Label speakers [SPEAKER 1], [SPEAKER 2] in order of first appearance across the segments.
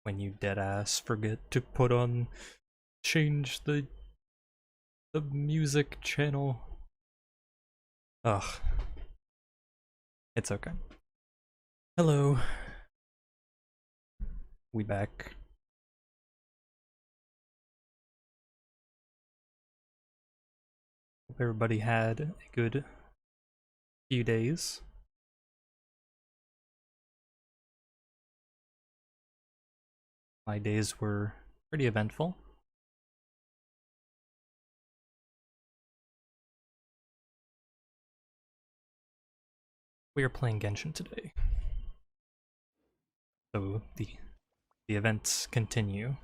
[SPEAKER 1] when you deadass forget to change the music channel. Ugh. It's okay. Hello. We back. Hope everybody had a good few days. My days were pretty eventful. We are playing Genshin today. So the events continue.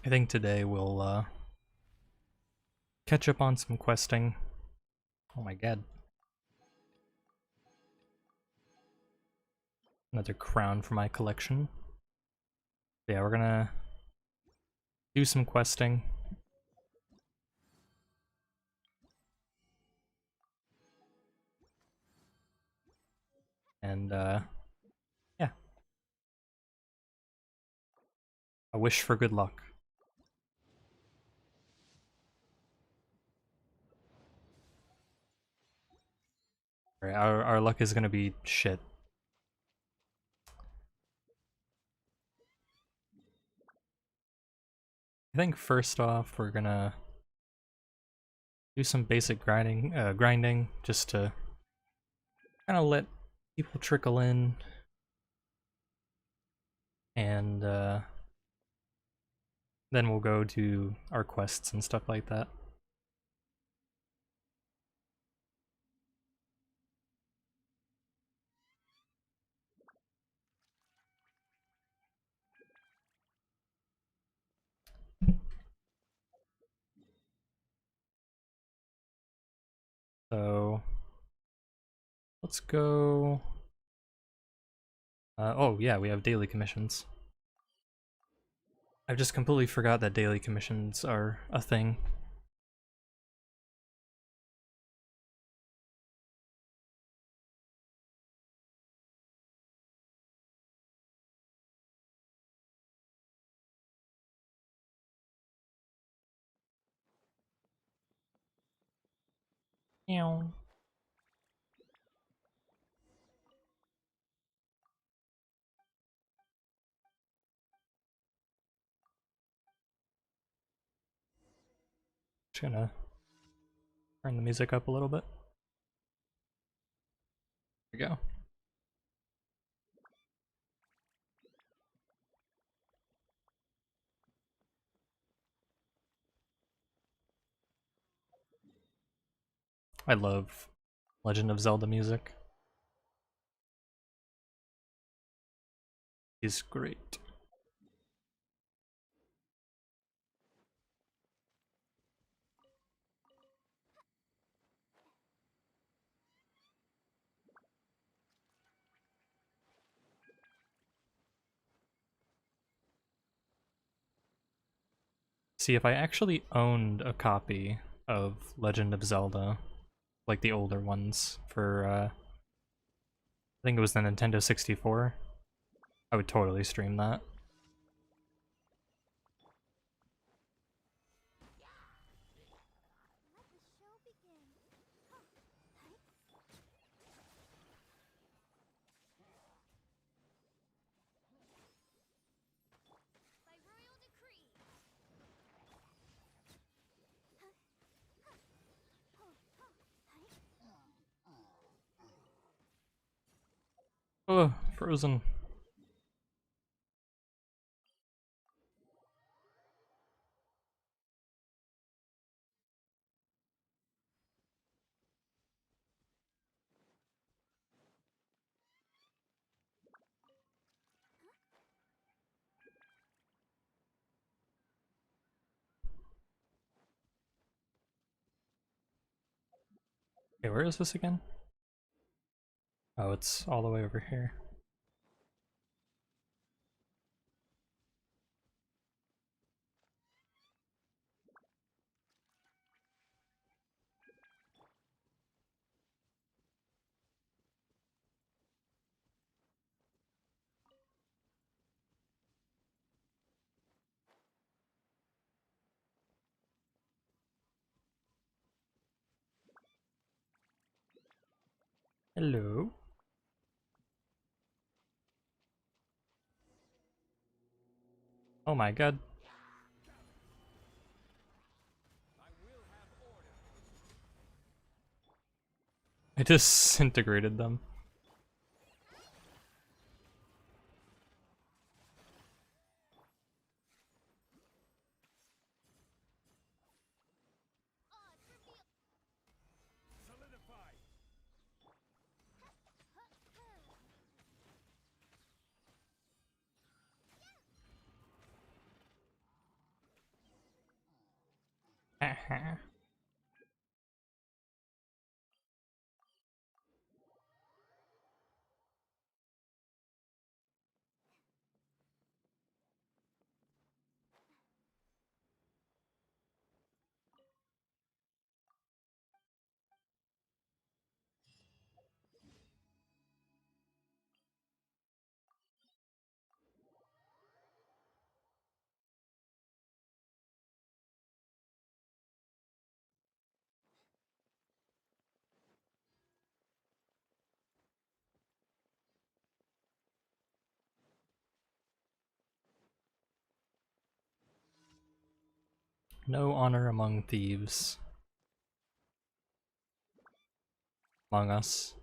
[SPEAKER 1] I think today we'll catch up on some questing. Oh my god. Another crown for my collection. Yeah, we're gonna do some questing. And yeah. I wish for good luck. Alright, our luck is gonna be shit. I think first off we're gonna do some basic grinding just to kind of let people trickle in, and then we'll go do our quests and stuff like that. So let's go. Oh yeah, we have daily commissions. I just completely forgot that daily commissions are a thing. Meow. Just gonna turn the music up a little bit. There we go. I love Legend of Zelda music. It's great. See, if I actually owned a copy of Legend of Zelda, like the older ones for, I think it was the Nintendo 64, I would totally stream that. Oh, frozen. Okay, where is this again? Oh, it's all the way over here. Hello. Oh my god. I disintegrated them. No honor among thieves. Among us.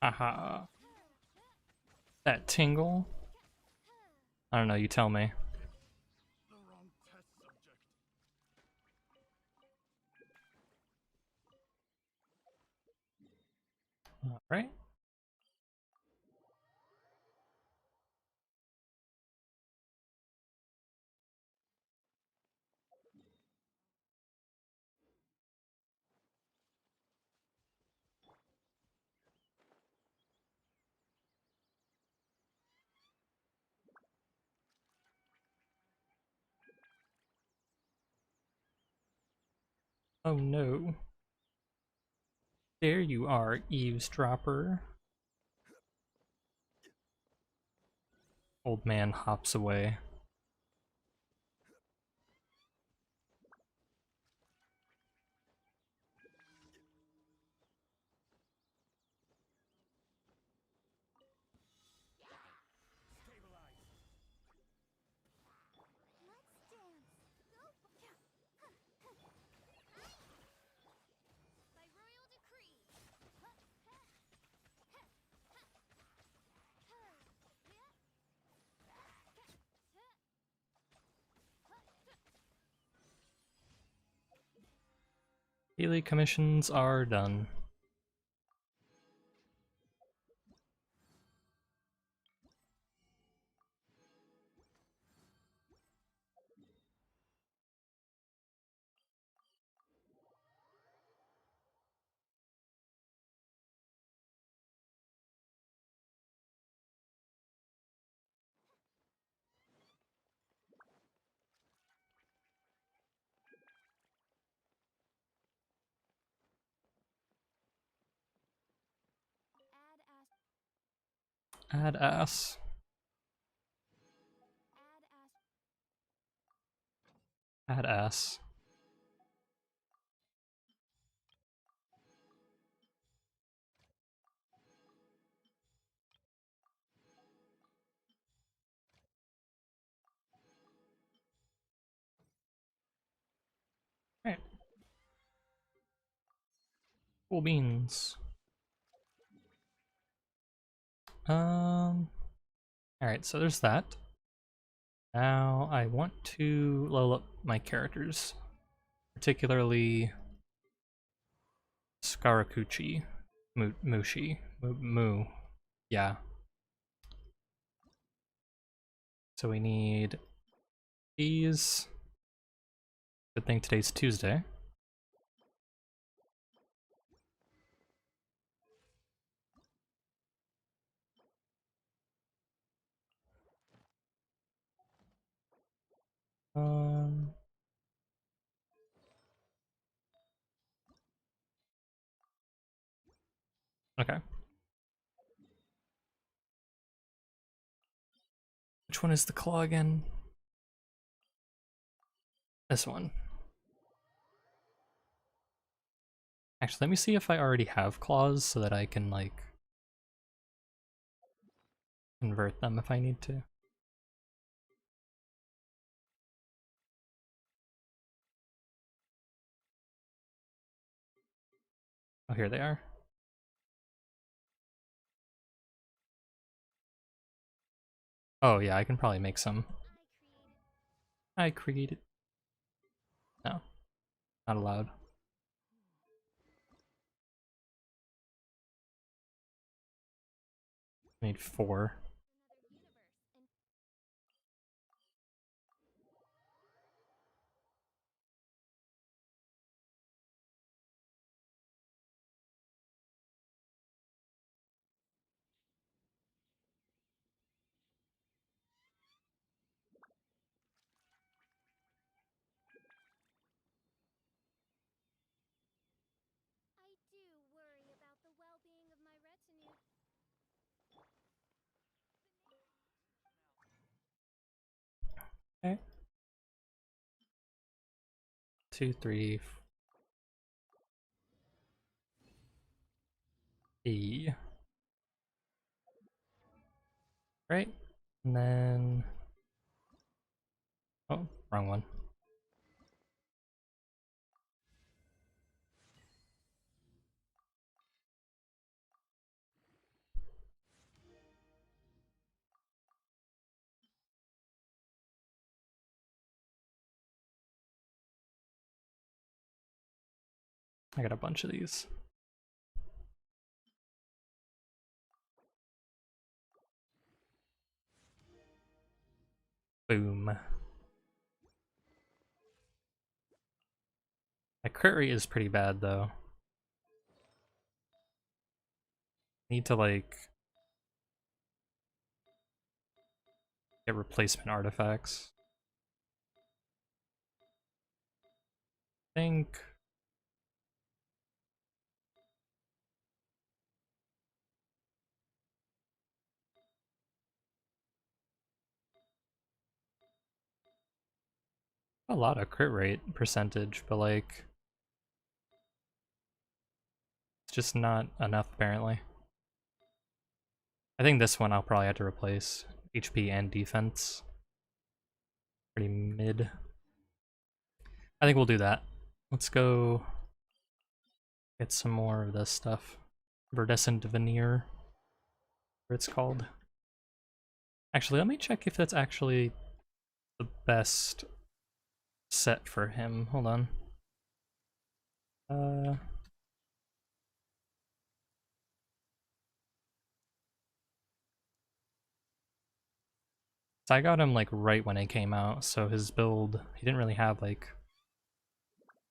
[SPEAKER 1] Aha. That tingle? I don't know, you tell me. Alright. Oh no. There you are, eavesdropper. Old man hops away. Daily commissions are done. Add ass. Add ass. Alright. Cool beans. Alright, so there's that. Now I want to level up my characters. particularly Skarakuchi, Mushi, Mu. Yeah. So we need these. Good thing today's Tuesday. Um. Okay. Which one is the claw again? This one. Actually, let me see if I already have claws so that I can, like, convert them if I need to. Oh, here they are. Oh yeah, I can probably make some. I created. No, not allowed. I need 4. Okay. 2, 3, E. Right? And then... Oh, wrong one. I got a bunch of these. Boom. My crit rate is pretty bad though. Need to like get replacement artifacts. I think a lot of crit rate percentage, but like it's just not enough apparently. I think this one I'll probably have to replace. HP and defense. Pretty mid. I think we'll do that. Let's go get some more of this stuff. Verdescent veneer, what it's called. Actually, let me check if that's actually the best set for him. Hold on. So I got him like right when it came out, so his build, he didn't really have like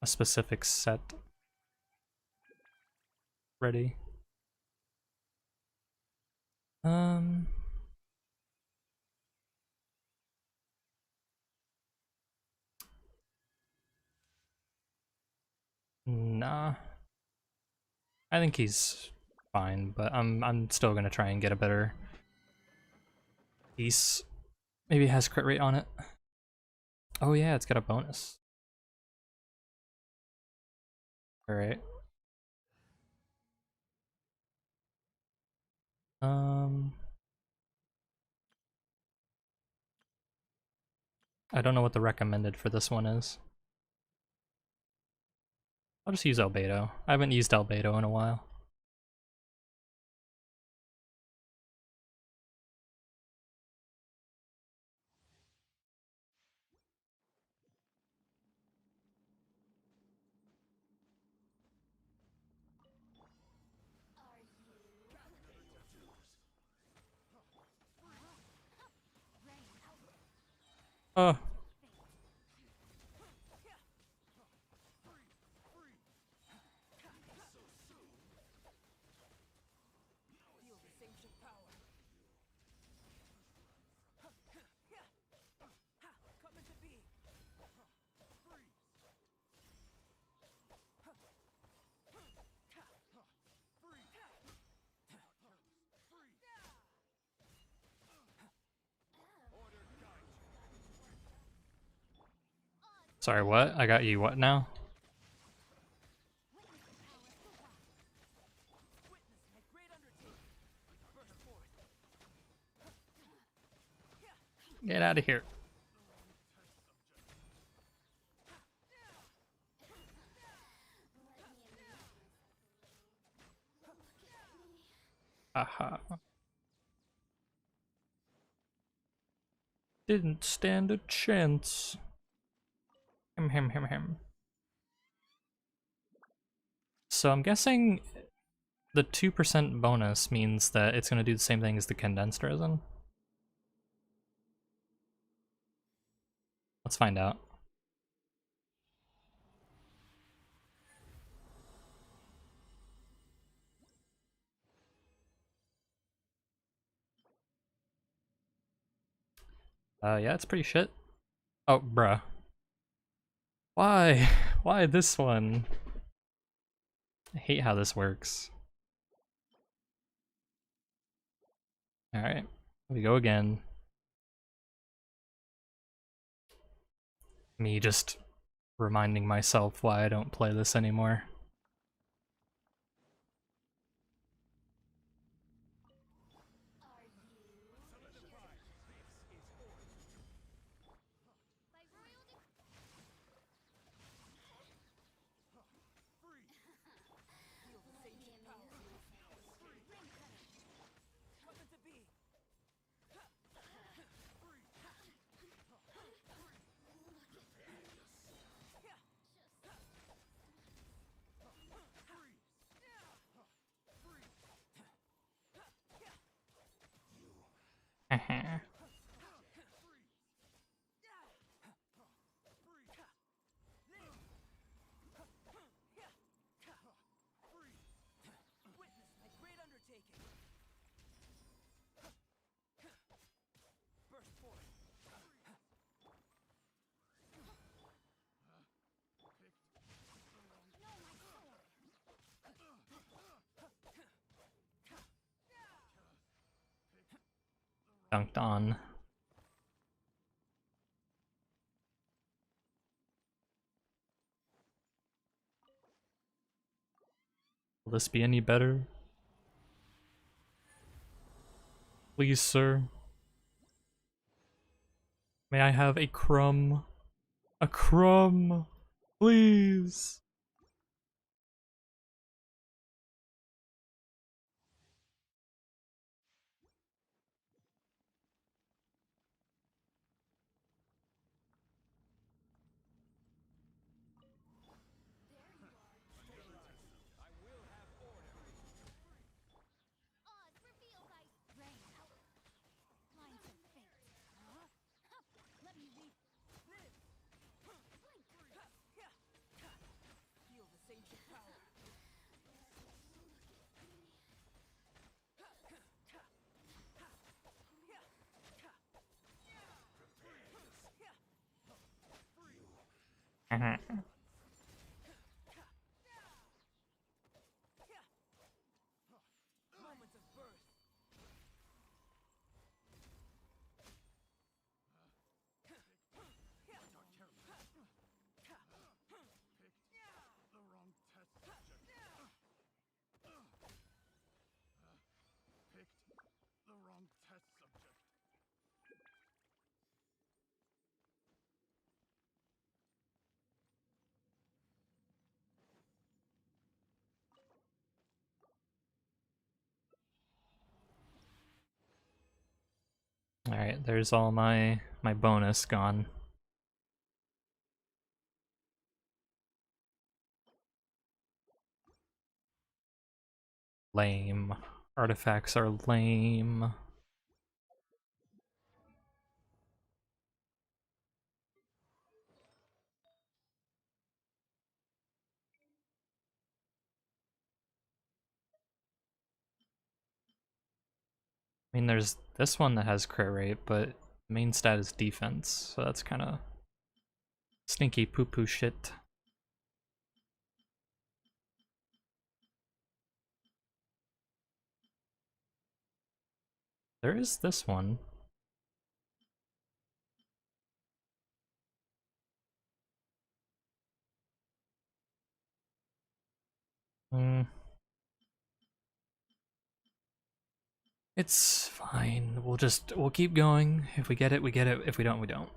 [SPEAKER 1] a specific set ready. Um, nah. I think he's fine, but I'm still gonna try and get a better piece. Maybe it has crit rate on it. Oh yeah, it's got a bonus. Alright. I don't know what the recommended for this one is. I'll just use Albedo. I haven't used Albedo in a while. Oh. Sorry, what? I got you what now? Get out of here. Aha. Didn't stand a chance. Hem. So I'm guessing the 2% bonus means that it's going to do the same thing as the condensed resin. Let's find out. Yeah, it's pretty shit. Oh, bruh. Why? Why this one? I hate how this works. Alright, we go again. Me just reminding myself why I don't play this anymore. Dunked on. Will this be any better? Please, sir. May I have a crumb? A crumb! Please! Alright, there's all my bonus gone. Lame. Artifacts are lame. I mean, there's this one that has crit rate, but the main stat is defense, so that's kind of stinky poo-poo shit. There is this one. It's fine. We'll keep going. If we get it, we get it. If we don't, we don't.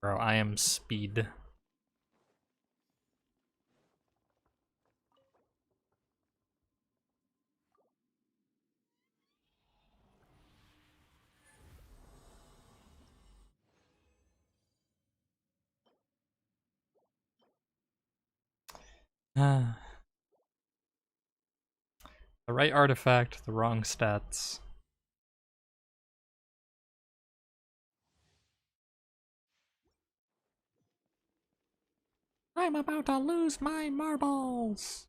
[SPEAKER 1] Bro, I am speed. The right artifact, the wrong stats. I'm about to lose my marbles!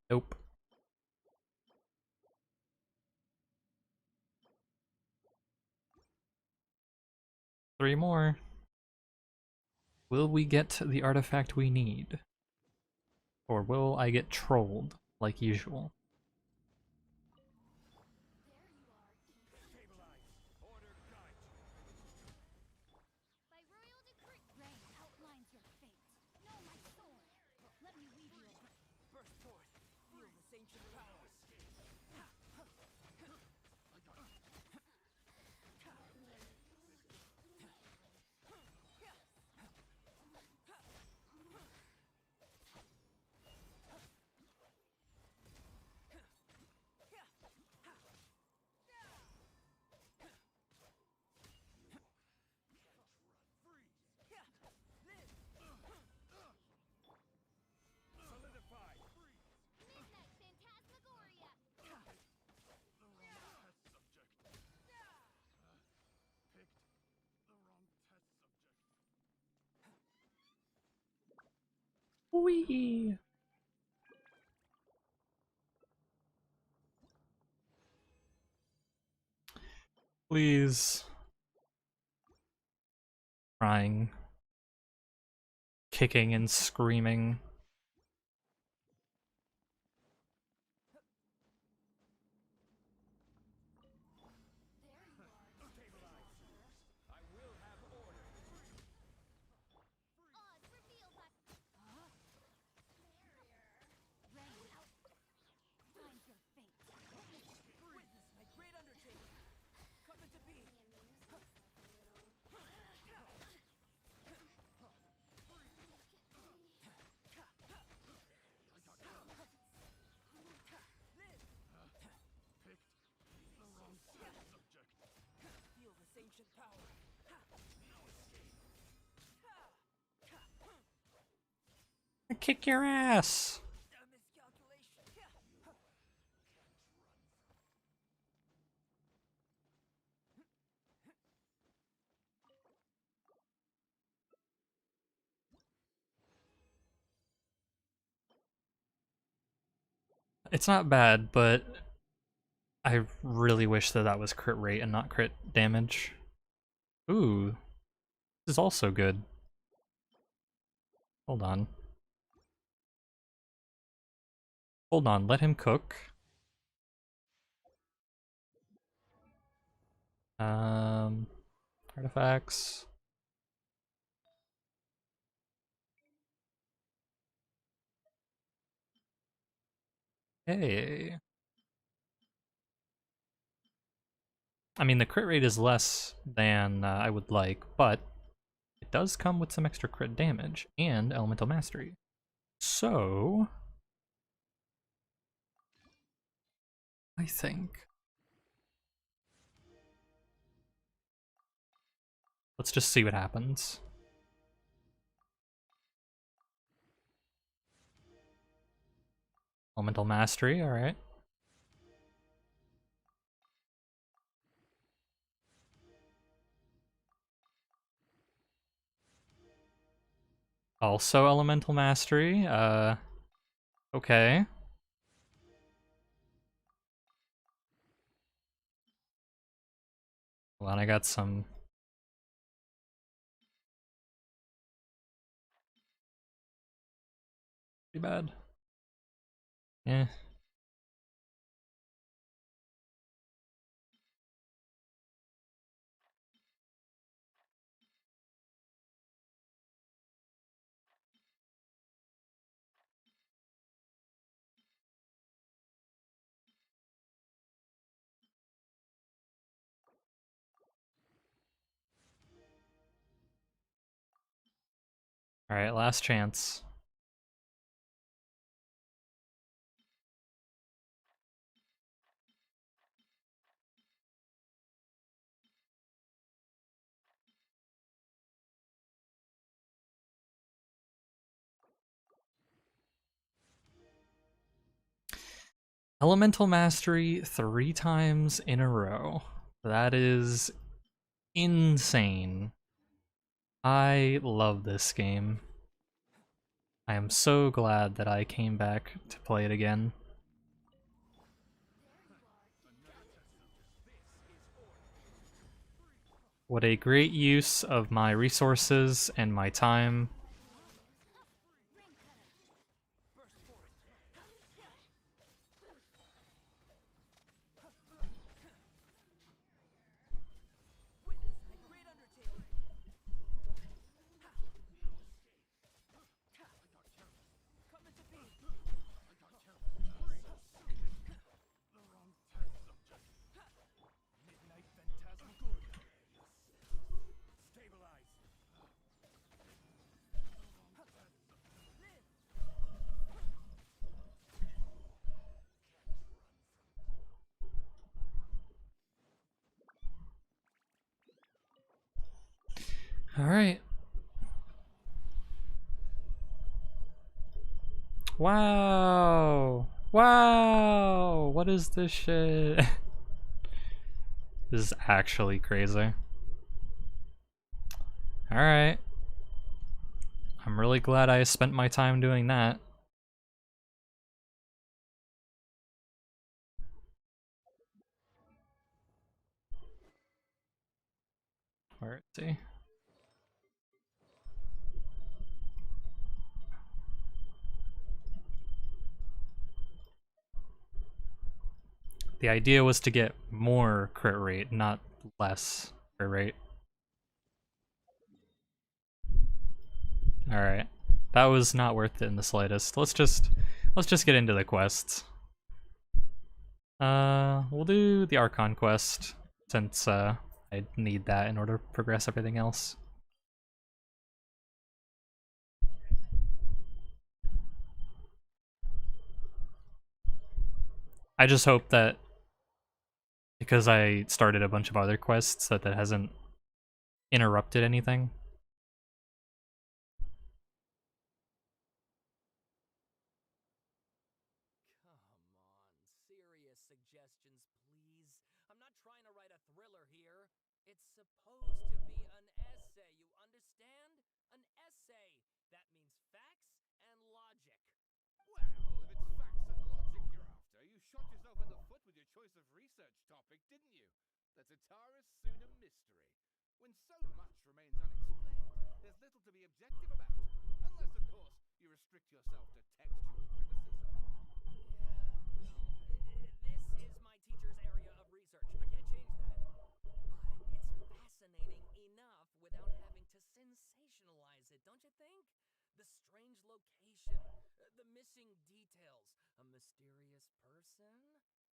[SPEAKER 1] Nope. Three more. Will we get the artifact we need? Or will I get trolled, like usual? Wee. Please. Crying. Kicking and screaming. kick your ass! It's not bad, but I really wish that that was crit rate and not crit damage. Ooh, this is also good. Hold on. Hold on, let him cook. Artifacts. Hey. I mean, the crit rate is less than I would like, but it does come with some extra crit damage and elemental mastery. So, I think let's just see what happens. Elemental mastery, alright. Also elemental mastery, okay. Hold on, I got some... Pretty bad. Yeah. Alright, last chance. Elemental mastery 3 times in a row. That is insane. I love this game. I am so glad that I came back to play it again. What a great use of my resources and my time. Alright. Wow! Wow! What is this shit? This is actually crazy. Alright. I'm really glad I spent my time doing that. Where is he? The idea was to get more crit rate, not less crit rate. Alright. That was not worth it in the slightest. Let's just get into the quests. We'll do the Archon quest, since I need that in order to progress everything else. I just hope that because I started a bunch of other quests that hasn't interrupted anything.
[SPEAKER 2] directions, please. I'm not trying to write a thriller here. It's supposed to be an essay, you understand? An essay. That means facts and logic.
[SPEAKER 3] Well, if it's facts and logic you're after, you shot yourself in the foot with your choice of research topic, didn't you? The Tatara Suna mystery. When so much remains unexplained, there's little to be objective about. Unless, of course, you restrict yourself to textual criticism.
[SPEAKER 2] This is my teacher's area of research. I can't change that. But it's fascinating enough without having to sensationalize it, don't you think? The strange location, the missing details, a mysterious person.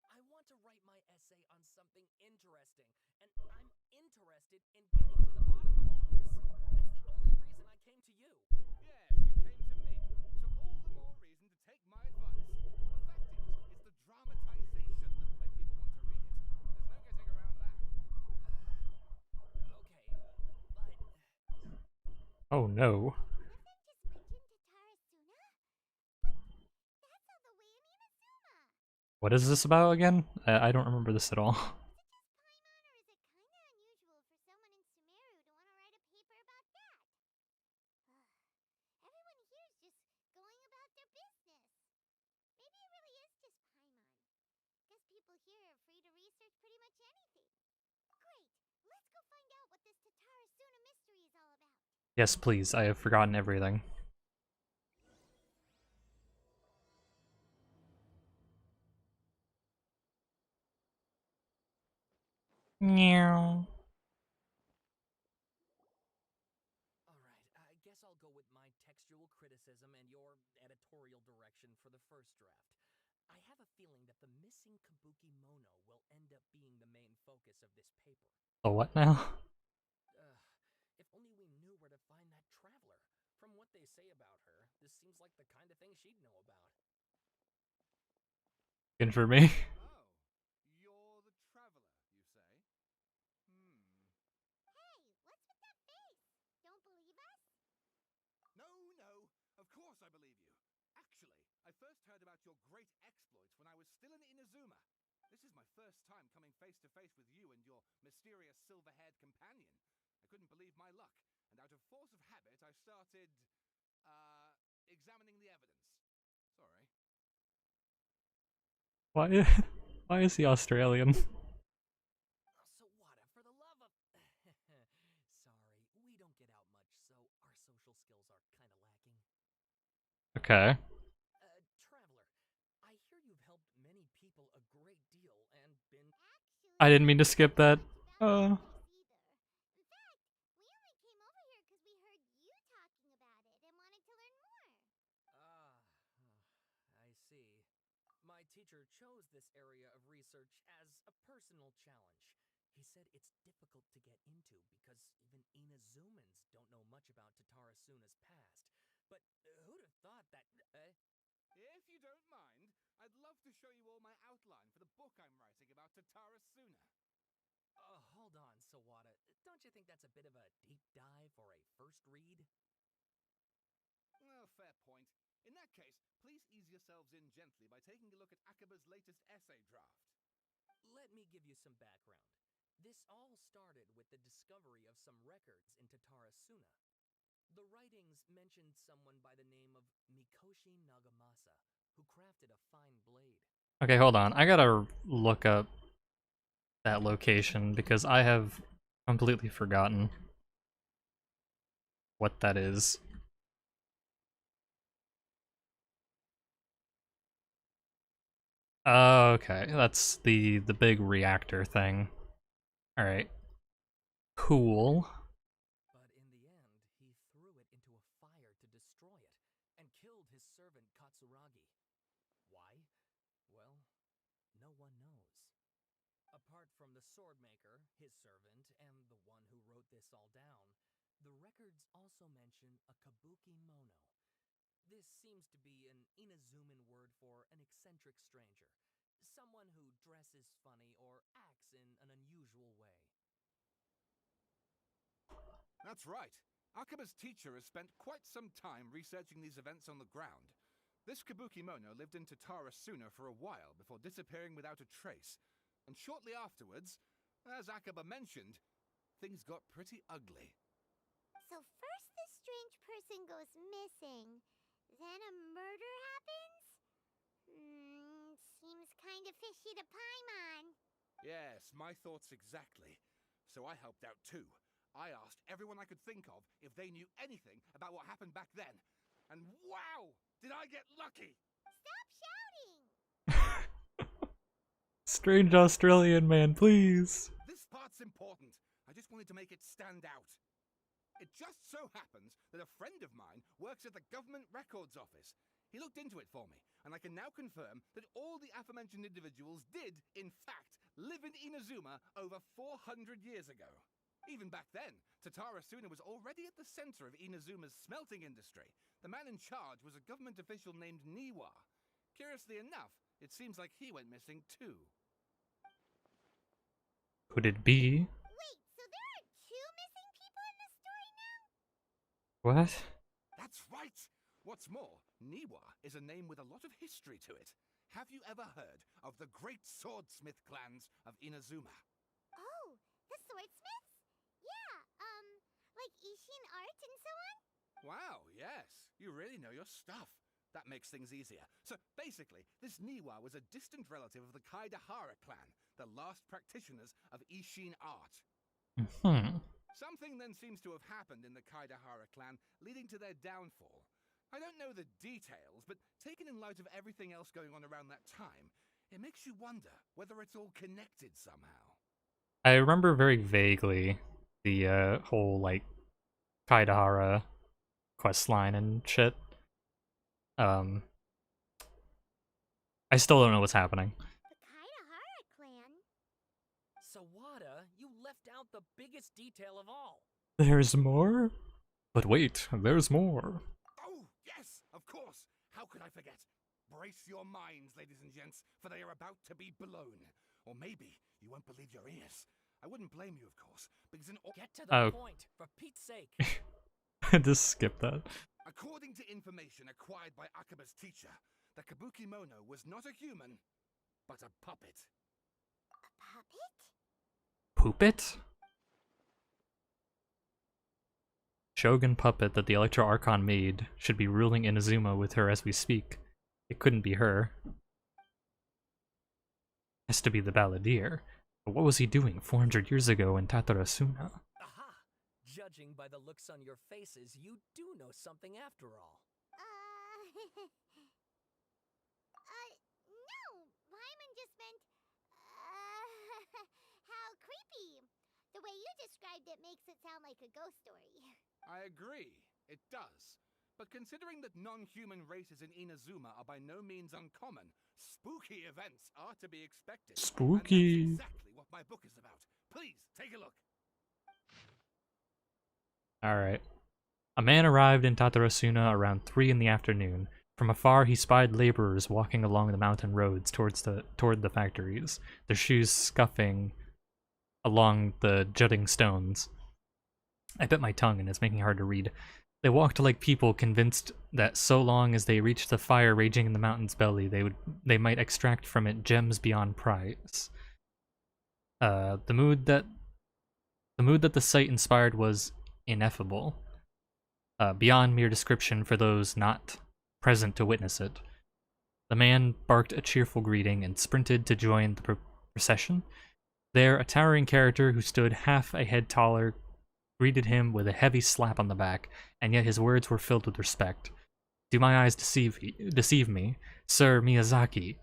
[SPEAKER 2] I want to write my essay on something interesting, and I'm interested in getting to the bottom of all this. That's the only reason I came to you.
[SPEAKER 3] Yes, you came to me, so all the more reason to take my advice. The fact is, it's the dramatization that will make people want to read it. There's no getting around that.
[SPEAKER 2] Okay, but...
[SPEAKER 1] Oh no. What is this about again? I don't remember this at all.
[SPEAKER 4] Is it just Paimon, or is it kinda unusual for someone in Sumeru to want to write a paper about that? Everyone here is just going about their business. Maybe it really is just Paimon. Guess people here are free to research pretty much anything. Great! Let's go find out what this Tatara Suna mystery is all about.
[SPEAKER 1] Yes, please. I have forgotten everything. Meow.
[SPEAKER 2] Alright, I guess I'll go with my textual criticism and your editorial direction for the first draft. I have a feeling that the missing Kabuki Mono will end up being the main focus of this paper.
[SPEAKER 1] Oh, what now?
[SPEAKER 2] If only we knew where to find that traveler. From what they say about her, this seems like the kind of thing she'd know about.
[SPEAKER 1] Good for me.
[SPEAKER 3] Oh, you're the traveler, you say?
[SPEAKER 4] Hey, what's with that face? Don't believe us?
[SPEAKER 3] No, of course I believe you. Actually, I first heard about your great exploits when I was still in Inazuma. This is my first time coming face to face with you and your mysterious silver-haired companion. I couldn't believe my luck, and out of force of habit, I started, examining the evidence. Sorry.
[SPEAKER 1] Why is he Australian?
[SPEAKER 2] So what? For the love of... Sorry, we don't get out much, so our social skills are kinda lacking.
[SPEAKER 1] Okay.
[SPEAKER 2] Traveler, I hear you've helped many people a great deal and been...
[SPEAKER 4] Actually,
[SPEAKER 1] I didn't mean to skip that.
[SPEAKER 4] either. In fact, we only came over here because we heard you talking about it and wanted to learn more.
[SPEAKER 2] I see. My teacher chose this area of research as a personal challenge. He said it's difficult to get into because even Inazumans don't know much about Tatara Suna's past. But who'd have thought that...
[SPEAKER 3] If you don't mind, I'd love to show you all my outline for the book I'm writing about Tatara Suna.
[SPEAKER 2] Hold on, Sawada. Don't you think that's a bit of a deep dive for a first read?
[SPEAKER 3] Well, fair point. In that case, please ease yourselves in gently by taking a look at Akaba's latest essay draft.
[SPEAKER 2] Let me give you some background. This all started with the discovery of some records in Tatara Suna. The writings mentioned someone by the name of Mikoshi Nagamasa, who crafted a fine blade.
[SPEAKER 1] Okay, hold on. I gotta look up that location because I have completely forgotten what that is. Okay, that's the big reactor thing. All right. Cool.
[SPEAKER 2] But in the end, he threw it into a fire to destroy it, and killed his servant Katsuragi. Why? Well, no one knows. Apart from the swordmaker, his servant, and the one who wrote this all down, the records also mention a Kabuki Mono. This seems to be an Inazuman word for an eccentric stranger. Someone who dresses funny or acts in an unusual way.
[SPEAKER 3] That's right. Akaba's teacher has spent quite some time researching these events on the ground. This Kabuki Mono lived in Tatara Suna for a while before disappearing without a trace. And shortly afterwards, as Akaba mentioned, things got pretty ugly.
[SPEAKER 4] So first this strange person goes missing, then a murder happens? Seems kind of fishy to Paimon.
[SPEAKER 3] Yes, my thoughts exactly. So I helped out too. I asked everyone I could think of if they knew anything about what happened back then. And wow! Did I get lucky!
[SPEAKER 4] Stop shouting!
[SPEAKER 1] Strange Australian man, please.
[SPEAKER 3] This part's important. I just wanted to make it stand out. It just so happens that a friend of mine works at the Government Records Office. He looked into it for me, and I can now confirm that all the aforementioned individuals did, in fact, live in Inazuma over 400 years ago. Even back then, Tatara Suna was already at the center of Inazuma's smelting industry. The man in charge was a government official named Niwa. Curiously enough, it seems like he went missing too.
[SPEAKER 1] Could it be?
[SPEAKER 4] Wait, so there are two missing people in this story now?
[SPEAKER 1] What?
[SPEAKER 3] That's right! What's more, Niwa is a name with a lot of history to it. Have you ever heard of the great swordsmith clans of Inazuma?
[SPEAKER 4] Oh, the swordsmiths? Yeah, like Ishin art and so on?
[SPEAKER 3] Wow, yes. You really know your stuff. That makes things easier. So basically, this Niwa was a distant relative of the Kaidahara clan, the last practitioners of Ishin art. Something then seems to have happened in the Kaidahara clan, leading to their downfall. I don't know the details, but taken in light of everything else going on around that time, it makes you wonder whether it's all connected somehow.
[SPEAKER 1] I remember very vaguely the whole, like, Kaidahara questline and shit. I still don't know what's happening.
[SPEAKER 4] The Kaidahara clan?
[SPEAKER 2] Sawada, you left out the biggest detail of all.
[SPEAKER 1] There's more? But wait, there's more.
[SPEAKER 3] Oh, yes, of course. How could I forget? Brace your minds, ladies and gents, for they are about to be blown. Or maybe you won't believe your ears. I wouldn't blame you, of course, because in all...
[SPEAKER 2] Get to the point, for Pete's sake.
[SPEAKER 1] Just skip that.
[SPEAKER 3] According to information acquired by Akaba's teacher, the Kabuki Mono was not a human, but a puppet.
[SPEAKER 4] A puppet?
[SPEAKER 1] Poopit? Shogun puppet that the Electro Archon made should be ruling Inazuma with her as we speak. It couldn't be her. Has to be the balladeer. But what was he doing 400 years ago in Tatarasuna?
[SPEAKER 2] Aha! Judging by the looks on your faces, you do know something after all.
[SPEAKER 4] No, Paimon just meant, how creepy. The way you described it makes it sound like a ghost story.
[SPEAKER 3] I agree, it does. But considering that non-human races in Inazuma are by no means uncommon, spooky events are to be expected.
[SPEAKER 1] Spooky.
[SPEAKER 3] And that's exactly what my book is about. Please, take a look.
[SPEAKER 1] Alright. A man arrived in Tatarasuna around 3 in the afternoon. From afar, he spied laborers walking along the mountain roads toward the factories, their shoes scuffing along the jutting stones. I bit my tongue and it's making it hard to read. They walked like people convinced that so long as they reached the fire raging in the mountain's belly, they might extract from it gems beyond price. The mood that the sight inspired was ineffable, beyond mere description for those not present to witness it. The man barked a cheerful greeting and sprinted to join the procession. There, a towering character who stood half a head taller greeted him with a heavy slap on the back, and yet his words were filled with respect. Do my eyes deceive me? Sir Miyazaki.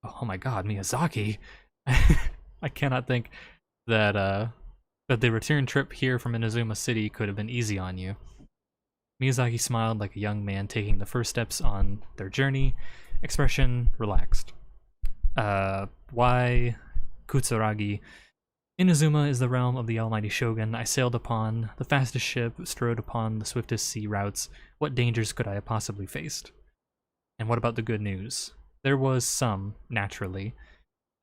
[SPEAKER 1] Oh my god, Miyazaki! I cannot think that the return trip here from Inazuma City could have been easy on you. Miyazaki smiled like a young man taking the first steps on their journey, expression relaxed. Why, Kutsuragi? Inazuma is the realm of the almighty Shogun. I sailed upon the fastest ship, strode upon the swiftest sea routes. What dangers could I have possibly faced? And what about the good news? There was some, naturally.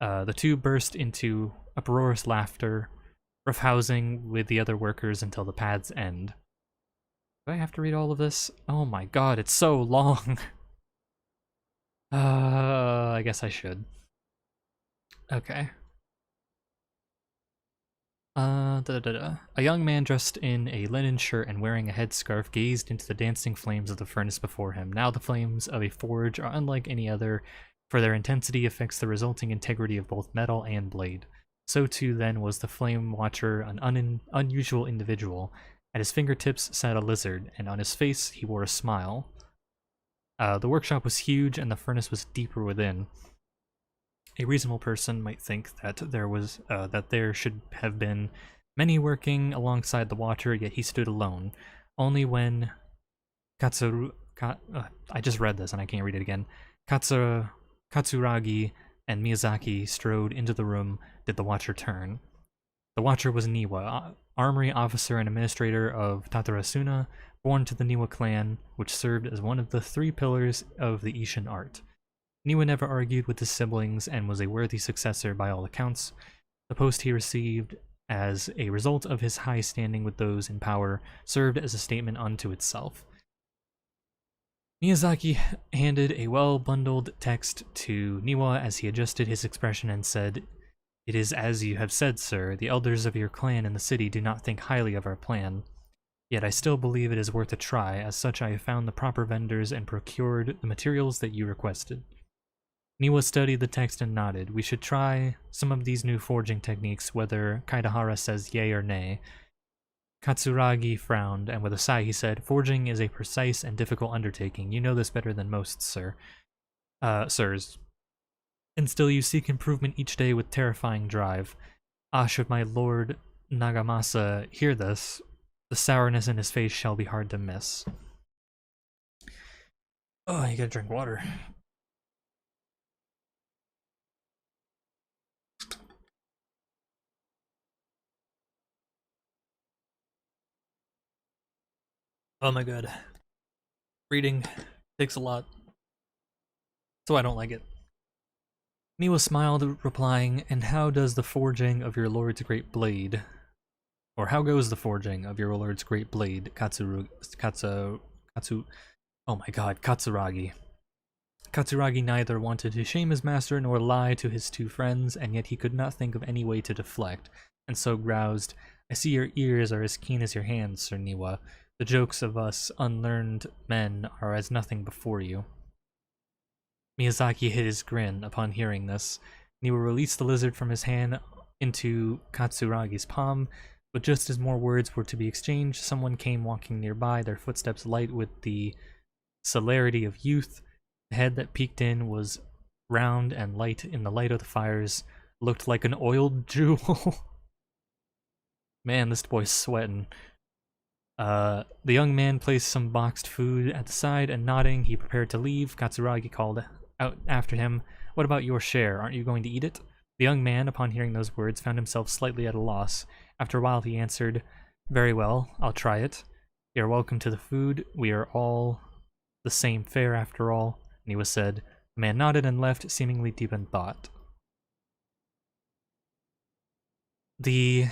[SPEAKER 1] The two burst into uproarious laughter, roughhousing with the other workers until the path's end. Do I have to read all of this? Oh my god, it's so long! I guess I should. Okay. A young man dressed in a linen shirt and wearing a headscarf gazed into the dancing flames of the furnace before him. Now the flames of a forge are unlike any other, for their intensity affects the resulting integrity of both metal and blade. So too then was the flame watcher an unusual individual. At his fingertips sat a lizard, and on his face he wore a smile. The workshop was huge and the furnace was deeper within. A reasonable person might think that there should have been many working alongside the watcher, yet he stood alone. Only when I just read this and I can't read it again. Katsuragi and Miyazaki strode into the room did the watcher turn. The watcher was Niwa, armory officer and administrator of Tatarasuna, born to the Niwa clan, which served as one of the 3 pillars of the Ishin art. Niwa never argued with his siblings and was a worthy successor by all accounts. The post he received, as a result of his high standing with those in power, served as a statement unto itself. Miyazaki handed a well-bundled text to Niwa as he adjusted his expression and said, "It is as you have said, sir. The elders of your clan in the city do not think highly of our plan. Yet I still believe it is worth a try. As such, I have found the proper vendors and procured the materials that you requested." Niwa studied the text and nodded. "We should try some of these new forging techniques, whether Kaidahara says yay or nay." Katsuragi frowned, and with a sigh he said, "Forging is a precise and difficult undertaking. You know this better than most, sirs. And still you seek improvement each day with terrifying drive. Ah, should my lord Nagamasa hear this, the sourness in his face shall be hard to miss." Oh, you gotta drink water. Oh my god. Reading takes a lot. So I don't like it. Niwa smiled, replying, "And how does the forging of your lord's great blade? Or how goes the forging of your lord's great blade, Katsuragi?" Katsuragi neither wanted to shame his master nor lie to his 2 friends, and yet he could not think of any way to deflect, and so groused, "I see your ears are as keen as your hands, Sir Niwa. The jokes of us unlearned men are as nothing before you." Miyazaki hid his grin upon hearing this. Niwa released the lizard from his hand into Katsuragi's palm, but just as more words were to be exchanged, someone came walking nearby, their footsteps light with the celerity of youth. The head that peeked in was round and light in the light of the fires, looked like an oiled jewel. Man, this boy's sweating. The young man placed some boxed food at the side, and nodding, he prepared to leave. Katsuragi called out after him, "What about your share? Aren't you going to eat it?" The young man, upon hearing those words, found himself slightly at a loss. After a while he answered, "Very well, I'll try it. You're welcome to the food. We are all the same fare after all," Niwa said. The man nodded and left, seemingly deep in thought. The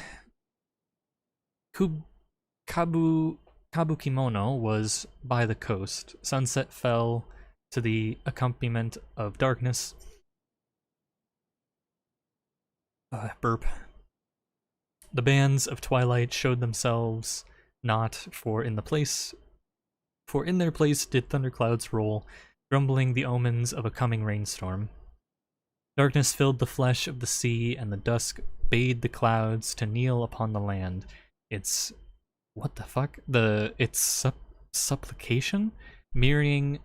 [SPEAKER 1] Kabukimono was by the coast. Sunset fell to the accompaniment of darkness. Burp. The bands of twilight showed themselves not, for in their place did thunderclouds roll, grumbling the omens of a coming rainstorm. Darkness filled the flesh of the sea, and the dusk bade the clouds to kneel upon the land. Its what the fuck? Its supplication, mirroring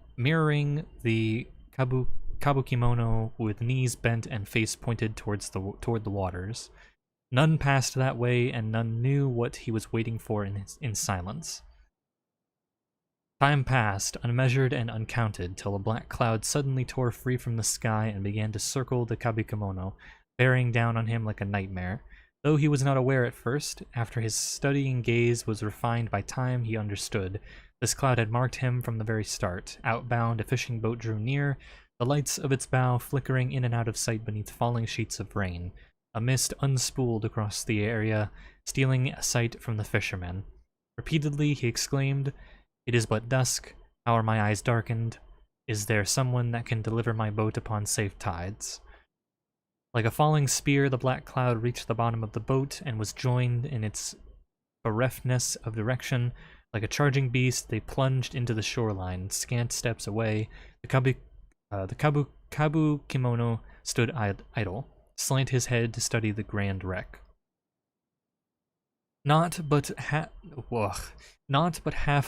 [SPEAKER 1] the kabukimono with knees bent and face pointed toward the waters. None passed that way, and none knew what he was waiting for in silence. Time passed, unmeasured and uncounted, till a black cloud suddenly tore free from the sky and began to circle the kabukimono, bearing down on him like a nightmare. Though he was not aware at first, after his studying gaze was refined by time, he understood. This cloud had marked him from the very start. Outbound, a fishing boat drew near, the lights of its bow flickering in and out of sight beneath falling sheets of rain. A mist unspooled across the area, stealing a sight from the fisherman. Repeatedly he exclaimed, "It is but dusk. How are my eyes darkened? Is there someone that can deliver my boat upon safe tides?" Like a falling spear, the black cloud reached the bottom of the boat and was joined in its bereftness of direction. Like a charging beast, they plunged into the shoreline. Scant steps away, the kabu kimono stood idle, slant his head to study the grand wreck. Not but half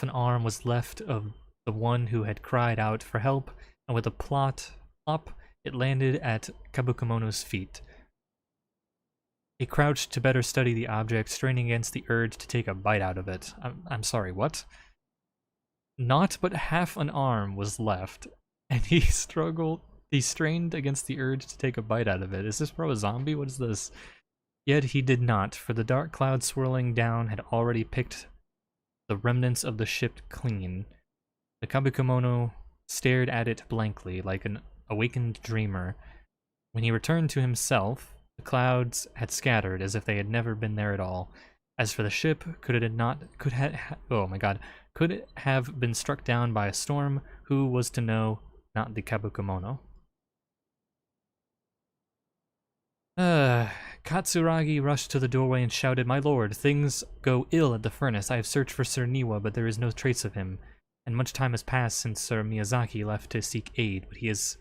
[SPEAKER 1] an arm was left of the one who had cried out for help, and with a plop, it landed at Kabukimono's feet. He crouched to better study the object, straining against the urge to take a bite out of it. I'm sorry, what? Not but half an arm was left, and he strained against the urge to take a bite out of it. Is this bro a zombie? What is this? Yet he did not, for the dark cloud swirling down had already picked the remnants of the ship clean. The Kabukimono stared at it blankly, like an awakened dreamer. When he returned to himself, the clouds had scattered as if they had never been there at all. As for the ship, could it have been struck down by a storm? Who was to know? Not the Kabukimono. Katsuragi rushed to the doorway and shouted, "My lord, things go ill at the furnace. I have searched for Sir Niwa, but there is no trace of him. And much time has passed since Sir Miyazaki left to seek aid, but he has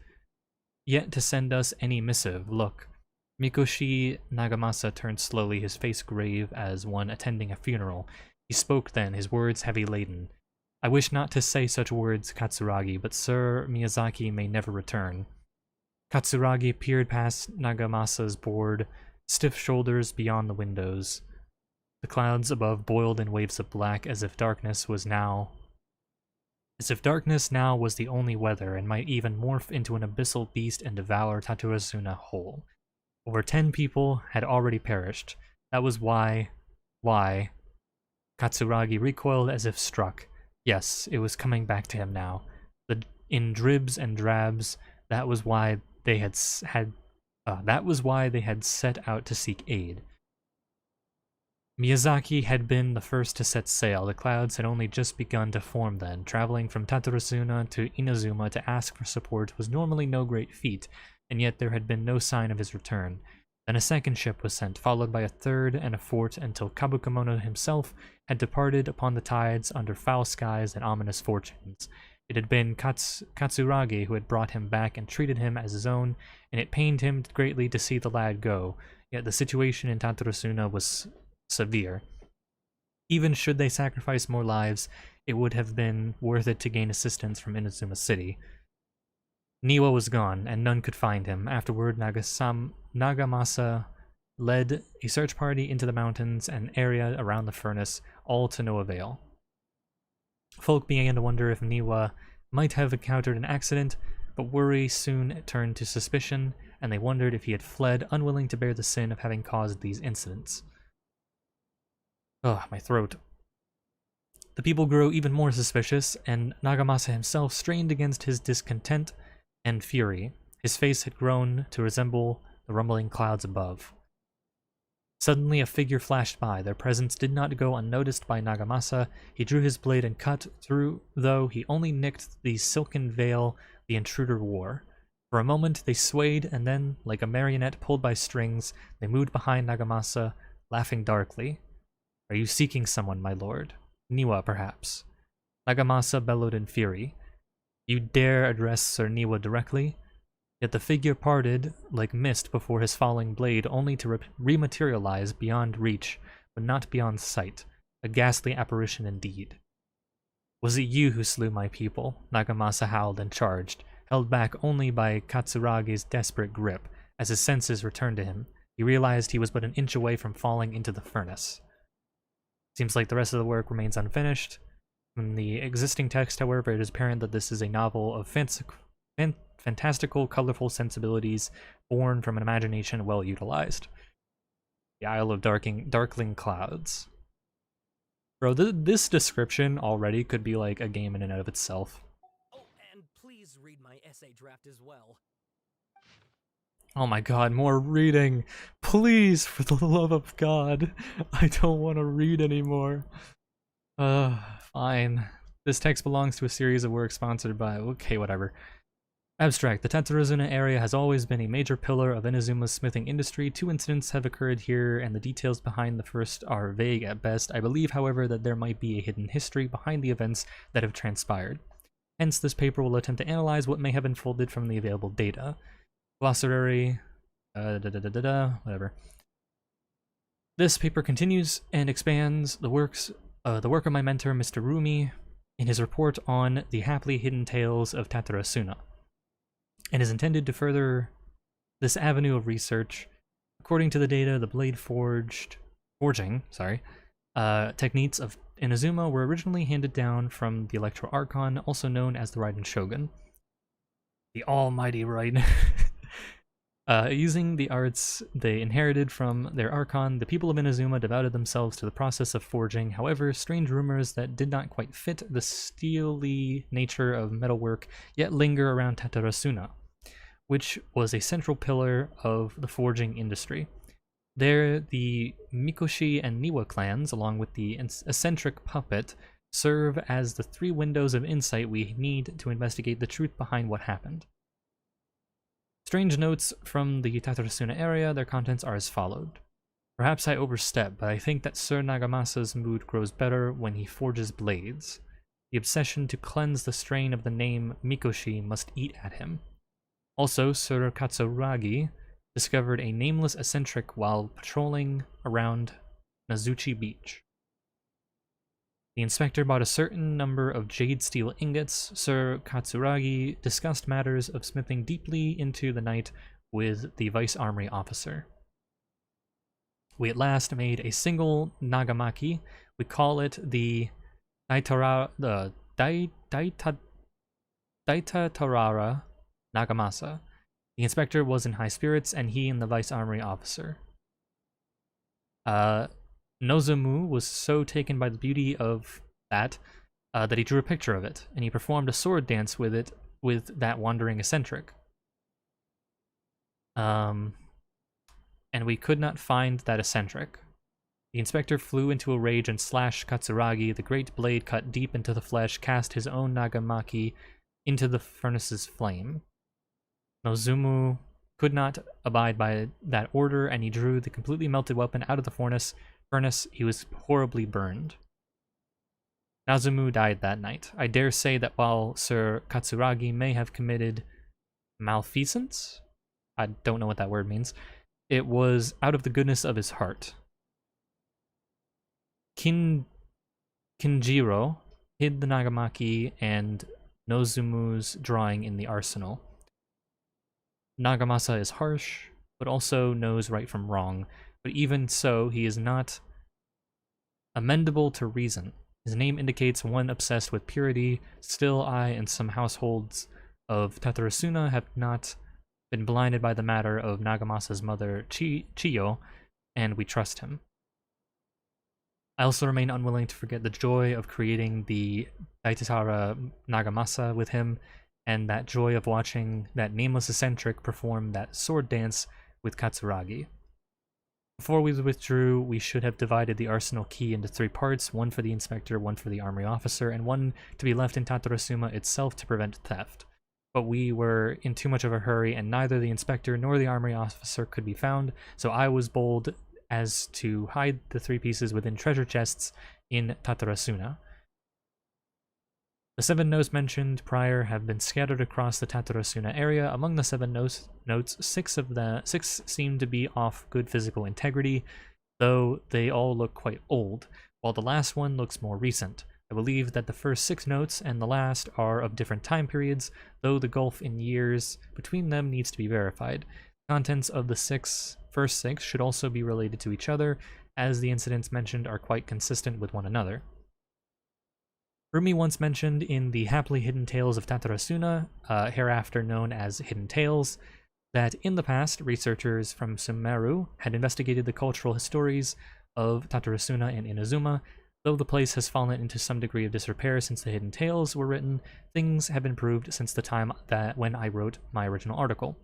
[SPEAKER 1] yet to send us any missive. Look." Mikoshi Nagamasa turned slowly, his face grave as one attending a funeral. He spoke then, his words heavy laden. "I wish not to say such words, Katsuragi, but Sir Miyazaki may never return." Katsuragi peered past Nagamasa's board, stiff shoulders beyond the windows. The clouds above boiled in waves of black, as if darkness now was the only weather, and might even morph into an abyssal beast and devour Tatarasuna whole. Over 10 people had already perished. That was why... Katsuragi recoiled as if struck. Yes, it was coming back to him now. In dribs and drabs, that was why they had set out to seek aid. Miyazaki had been the first to set sail. The clouds had only just begun to form then. Traveling from Tatarasuna to Inazuma to ask for support was normally no great feat, and yet there had been no sign of his return. Then a second ship was sent, followed by a third and a fourth, until Kabukimono himself had departed upon the tides under foul skies and ominous fortunes. It had been Katsuragi who had brought him back and treated him as his own, and it pained him greatly to see the lad go, yet the situation in Tatarasuna was severe. Even should they sacrifice more lives, it would have been worth it to gain assistance from Inazuma City. Niwa was gone, and none could find him. Afterward, Nagamasa led a search party into the mountains and area around the furnace, all to no avail. Folk began to wonder if Niwa might have encountered an accident, but worry soon turned to suspicion, and they wondered if he had fled, unwilling to bear the sin of having caused these incidents. Ugh, my throat. The people grew even more suspicious, and Nagamasa himself strained against his discontent and fury. His face had grown to resemble the rumbling clouds above. Suddenly a figure flashed by. Their presence did not go unnoticed by Nagamasa. He drew his blade and cut through, though he only nicked the silken veil the intruder wore. For a moment they swayed, and then, like a marionette pulled by strings, they moved behind Nagamasa, laughing darkly. "Are you seeking someone, my lord? Niwa, perhaps?" Nagamasa bellowed in fury. "You dare address Sir Niwa directly?" Yet the figure parted like mist before his falling blade, only to rematerialize beyond reach, but not beyond sight. A ghastly apparition indeed. "Was it you who slew my people?" Nagamasa howled and charged, held back only by Katsuragi's desperate grip. As his senses returned to him, he realized he was but an inch away from falling into the furnace. Seems like the rest of the work remains unfinished. From the existing text, however, it is apparent that this is a novel of fantastical, colorful sensibilities born from an imagination well utilized. The Isle of Darkling Clouds. Bro, this description already could be like a game in and of itself.
[SPEAKER 2] Oh, and please read my essay draft as well.
[SPEAKER 1] Oh my god, more reading! Please, for the love of God! I don't want to read anymore. Fine. This text belongs to a series of works sponsored by... Okay, whatever. Abstract. The Tataruzuna area has always been a major pillar of Inazuma's smithing industry. 2 incidents have occurred here, and the details behind the first are vague at best. I believe, however, that there might be a hidden history behind the events that have transpired. Hence, this paper will attempt to analyze what may have unfolded from the available data. Glossary, whatever. This paper continues and expands the work of my mentor, Mr. Rumi, in his report on the happily hidden tales of Tatarasuna, and is intended to further this avenue of research. According to the data, the blade forging techniques of Inazuma were originally handed down from the Electro Archon, also known as the Raiden Shogun. The almighty Raiden. Using the arts they inherited from their Archon, the people of Inazuma devoted themselves to the process of forging. However, strange rumors that did not quite fit the steely nature of metalwork yet linger around Tatarasuna, which was a central pillar of the forging industry. There, the Mikoshi and Niwa clans, along with the eccentric puppet, serve as the 3 windows of insight we need to investigate the truth behind what happened. Strange notes from the Tatarasuna area, their contents are as followed. Perhaps I overstep, but I think that Sir Nagamasa's mood grows better when he forges blades. The obsession to cleanse the strain of the name Mikoshi must eat at him. Also, Sir Katsuragi discovered a nameless eccentric while patrolling around Nazuchi Beach. The inspector bought a certain number of jade steel ingots. Sir Katsuragi discussed matters of smithing deeply into the night with the vice armory officer. We at last made a single nagamaki. We call it the Daitatarara Nagamasa. The inspector was in high spirits, and he and the vice armory officer. Nozomu was so taken by the beauty of that that he drew a picture of it, and he performed a sword dance with it with that wandering eccentric. And we could not find that eccentric. The inspector flew into a rage and slashed Katsuragi. The great blade cut deep into the flesh, cast his own nagamaki into the furnace's flame. Nozomu could not abide by that order, and he drew the completely melted weapon out of the furnace. He was horribly burned. Nozomu died that night. I dare say that while Sir Katsuragi may have committed malfeasance, I don't know what that word means, it was out of the goodness of his heart. Kinjiro hid the nagamaki and Nozumu's drawing in the arsenal. Nagamasa is harsh, but also knows right from wrong. But even so, he is not amendable to reason. His name indicates one obsessed with purity. Still, I and some households of Tatarasuna have not been blinded by the matter of Nagamasa's mother, Chiyo, and we trust him. I also remain unwilling to forget the joy of creating the Daitatara Nagamasa with him, and that joy of watching that nameless eccentric perform that sword dance with Katsuragi. Before we withdrew, we should have divided the arsenal key into 3 parts, one for the inspector, one for the armory officer, and one to be left in Tatarasuma itself to prevent theft. But we were in too much of a hurry, and neither the inspector nor the armory officer could be found, so I was bold as to hide the 3 pieces within treasure chests in Tatarasuna. The 7 notes mentioned prior have been scattered across the Tatarasuna area. Among the 7 notes, 6 seem to be off good physical integrity, though they all look quite old, while the last one looks more recent. I believe that the first 6 notes and the last are of different time periods, though the gulf in years between them needs to be verified. The contents of the first 6 should also be related to each other, as the incidents mentioned are quite consistent with one another. Rumi once mentioned in the Happily Hidden Tales of Tatarasuna, hereafter known as Hidden Tales, that in the past, researchers from Sumeru had investigated the cultural histories of Tatarasuna and Inazuma. Though the place has fallen into some degree of disrepair since the Hidden Tales were written, things have improved since the time when I wrote my original article.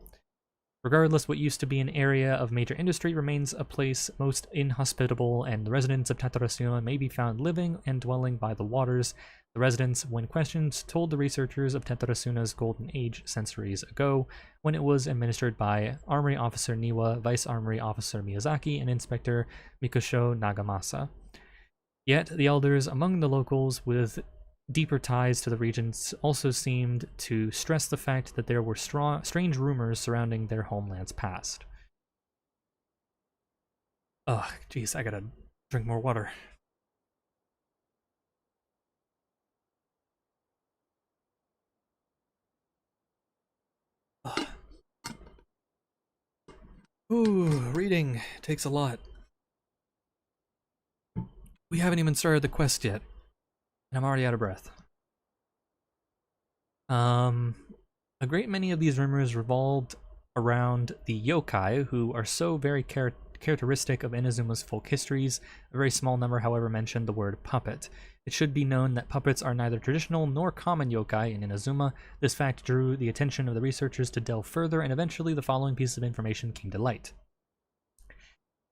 [SPEAKER 1] Regardless, what used to be an area of major industry remains a place most inhospitable, and the residents of Tatarasuna may be found living and dwelling by the waters The residents, when questioned, told the researchers of Tetarasuna's Golden Age centuries ago, when it was administered by Armory Officer Niwa, Vice Armory Officer Miyazaki, and Inspector Mikusho Nagamasa. Yet, the elders among the locals with deeper ties to the regions also seemed to stress the fact that there were strange rumors surrounding their homeland's past. Ugh, jeez, I gotta drink more water. Ugh. Ooh, reading takes a lot. We haven't even started the quest yet, and I'm already out of breath. A great many of these rumors revolved around the yokai, who are so very characteristic of Inazuma's folk histories. A very small number, however, mentioned the word puppet. It should be known that puppets are neither traditional nor common yokai in Inazuma. This fact drew the attention of the researchers to delve further, and eventually the following piece of information came to light.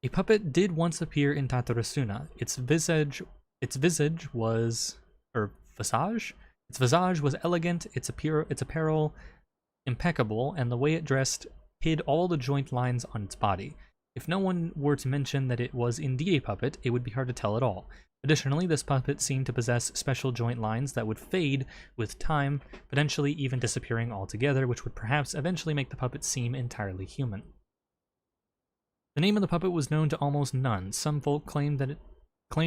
[SPEAKER 1] A puppet did once appear in Tatarasuna. Its visage was elegant, its apparel impeccable, and the way it dressed hid all the joint lines on its body. If no one were to mention that it was indeed a puppet, it would be hard to tell at all. Additionally, this puppet seemed to possess special joint lines that would fade with time, potentially even disappearing altogether, which would perhaps eventually make the puppet seem entirely human. The name of the puppet was known to almost none. Some folk claimed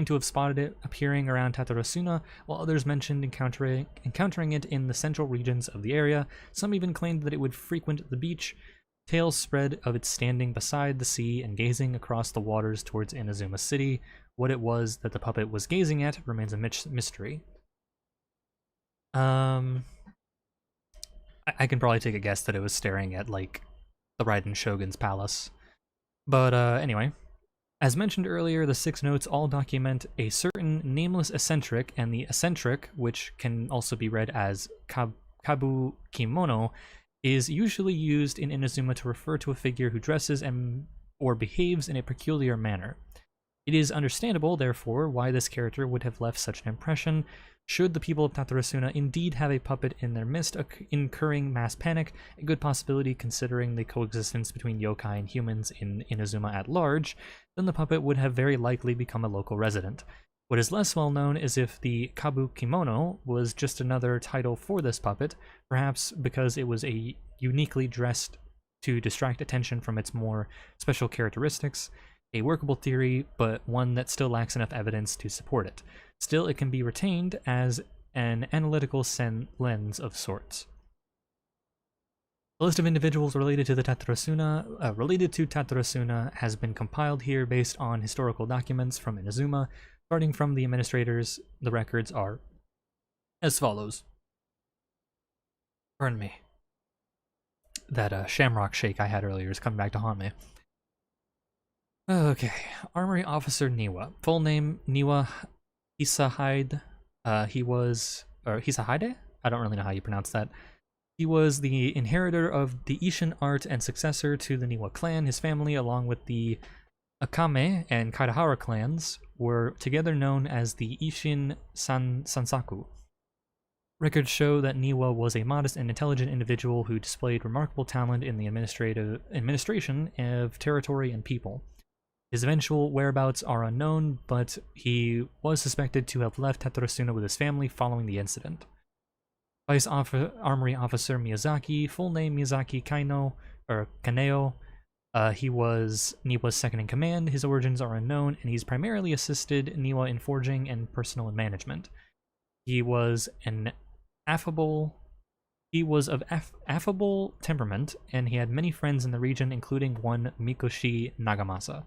[SPEAKER 1] to have spotted it appearing around Tatarasuna, while others mentioned encountering it in the central regions of the area. Some even claimed that it would frequent the beach, tales spread of it standing beside the sea and gazing across the waters towards Inazuma City. What it was that the puppet was gazing at remains a mystery. I can probably take a guess that it was staring at, like, the Raiden Shogun's palace. But anyway, as mentioned earlier, the 6 notes all document a certain nameless eccentric, and the eccentric, which can also be read as kabu kimono, is usually used in Inazuma to refer to a figure who dresses or behaves in a peculiar manner. It is understandable, therefore, why this character would have left such an impression. Should the people of Tatarasuna indeed have a puppet in their midst, incurring mass panic, a good possibility considering the coexistence between yokai and humans in Inazuma at large, then the puppet would have very likely become a local resident. What is less well known is if the kabu kimono was just another title for this puppet, perhaps because it was a uniquely dressed to distract attention from its more special characteristics. A workable theory, but one that still lacks enough evidence to support it. Still, it can be retained as an analytical lens of sorts. The list of individuals related to Tatarasuna has been compiled here based on historical documents from Inazuma. Starting from the administrators, the records are as follows. Pardon me. That shamrock shake I had earlier is coming back to haunt me. Okay, Armory Officer Niwa. Full name, Niwa Hisahide. Hisahide? I don't really know how you pronounce that. He was the inheritor of the Ishin art and successor to the Niwa clan. His family, along with the Akame and Kaitahara clans, were together known as the Ishin Sansaku. Records show that Niwa was a modest and intelligent individual who displayed remarkable talent in the administration of territory and people. His eventual whereabouts are unknown, but he was suspected to have left Tatarasuna with his family following the incident. Vice Armory Officer Miyazaki, full name Miyazaki Kaneo. He was Niwa's second in command. His origins are unknown, and he's primarily assisted Niwa in forging and personal management. He was of affable temperament, and he had many friends in the region, including one Mikoshi Nagamasa.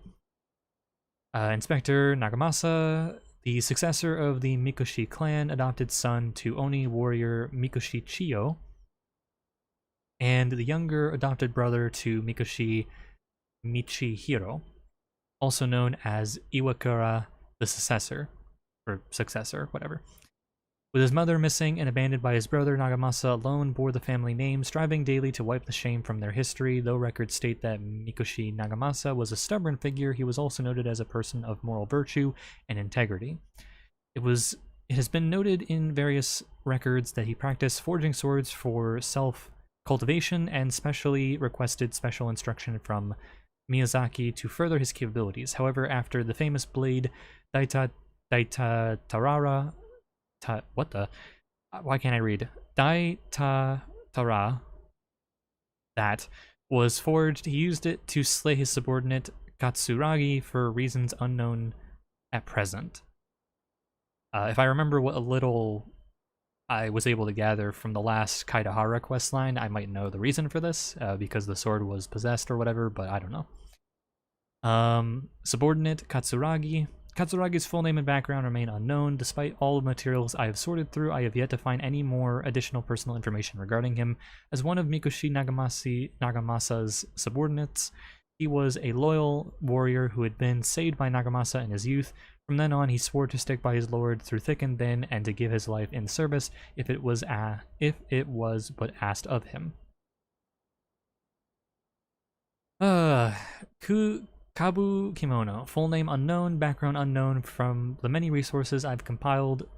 [SPEAKER 1] Inspector Nagamasa, the successor of the Mikoshi clan, adopted son to Oni warrior Mikoshi Chiyo, and the younger adopted brother to Mikoshi Michihiro, also known as Iwakura the successor, whatever. With his mother missing and abandoned by his brother, Nagamasa alone bore the family name, striving daily to wipe the shame from their history. Though records state that Mikoshi Nagamasa was a stubborn figure, he was also noted as a person of moral virtue and integrity. It was It has been noted in various records that he practiced forging swords for self-cultivation and specially requested special instruction from Miyazaki to further his capabilities. However, after the famous blade Daita Tarara... what the... Why can't I read? Daita Tara... that was forged, he used it to slay his subordinate Katsuragi for reasons unknown at present. If I remember what a little I was able to gather from the last Kaidahara questline, I might know the reason for this, because the sword was possessed or whatever, but I don't know. Subordinate Katsuragi. Katsuragi's full name and background remain unknown. Despite all the materials I have sorted through, I have yet to find any more additional personal information regarding him. As one of Mikoshi Nagamasa's subordinates, he was a loyal warrior who had been saved by Nagamasa in his youth. From then on, he swore to stick by his lord through thick and thin, and to give his life in service if it was but asked of him. Kabu Kimono. Full name unknown, background unknown. From the many resources I've compiled,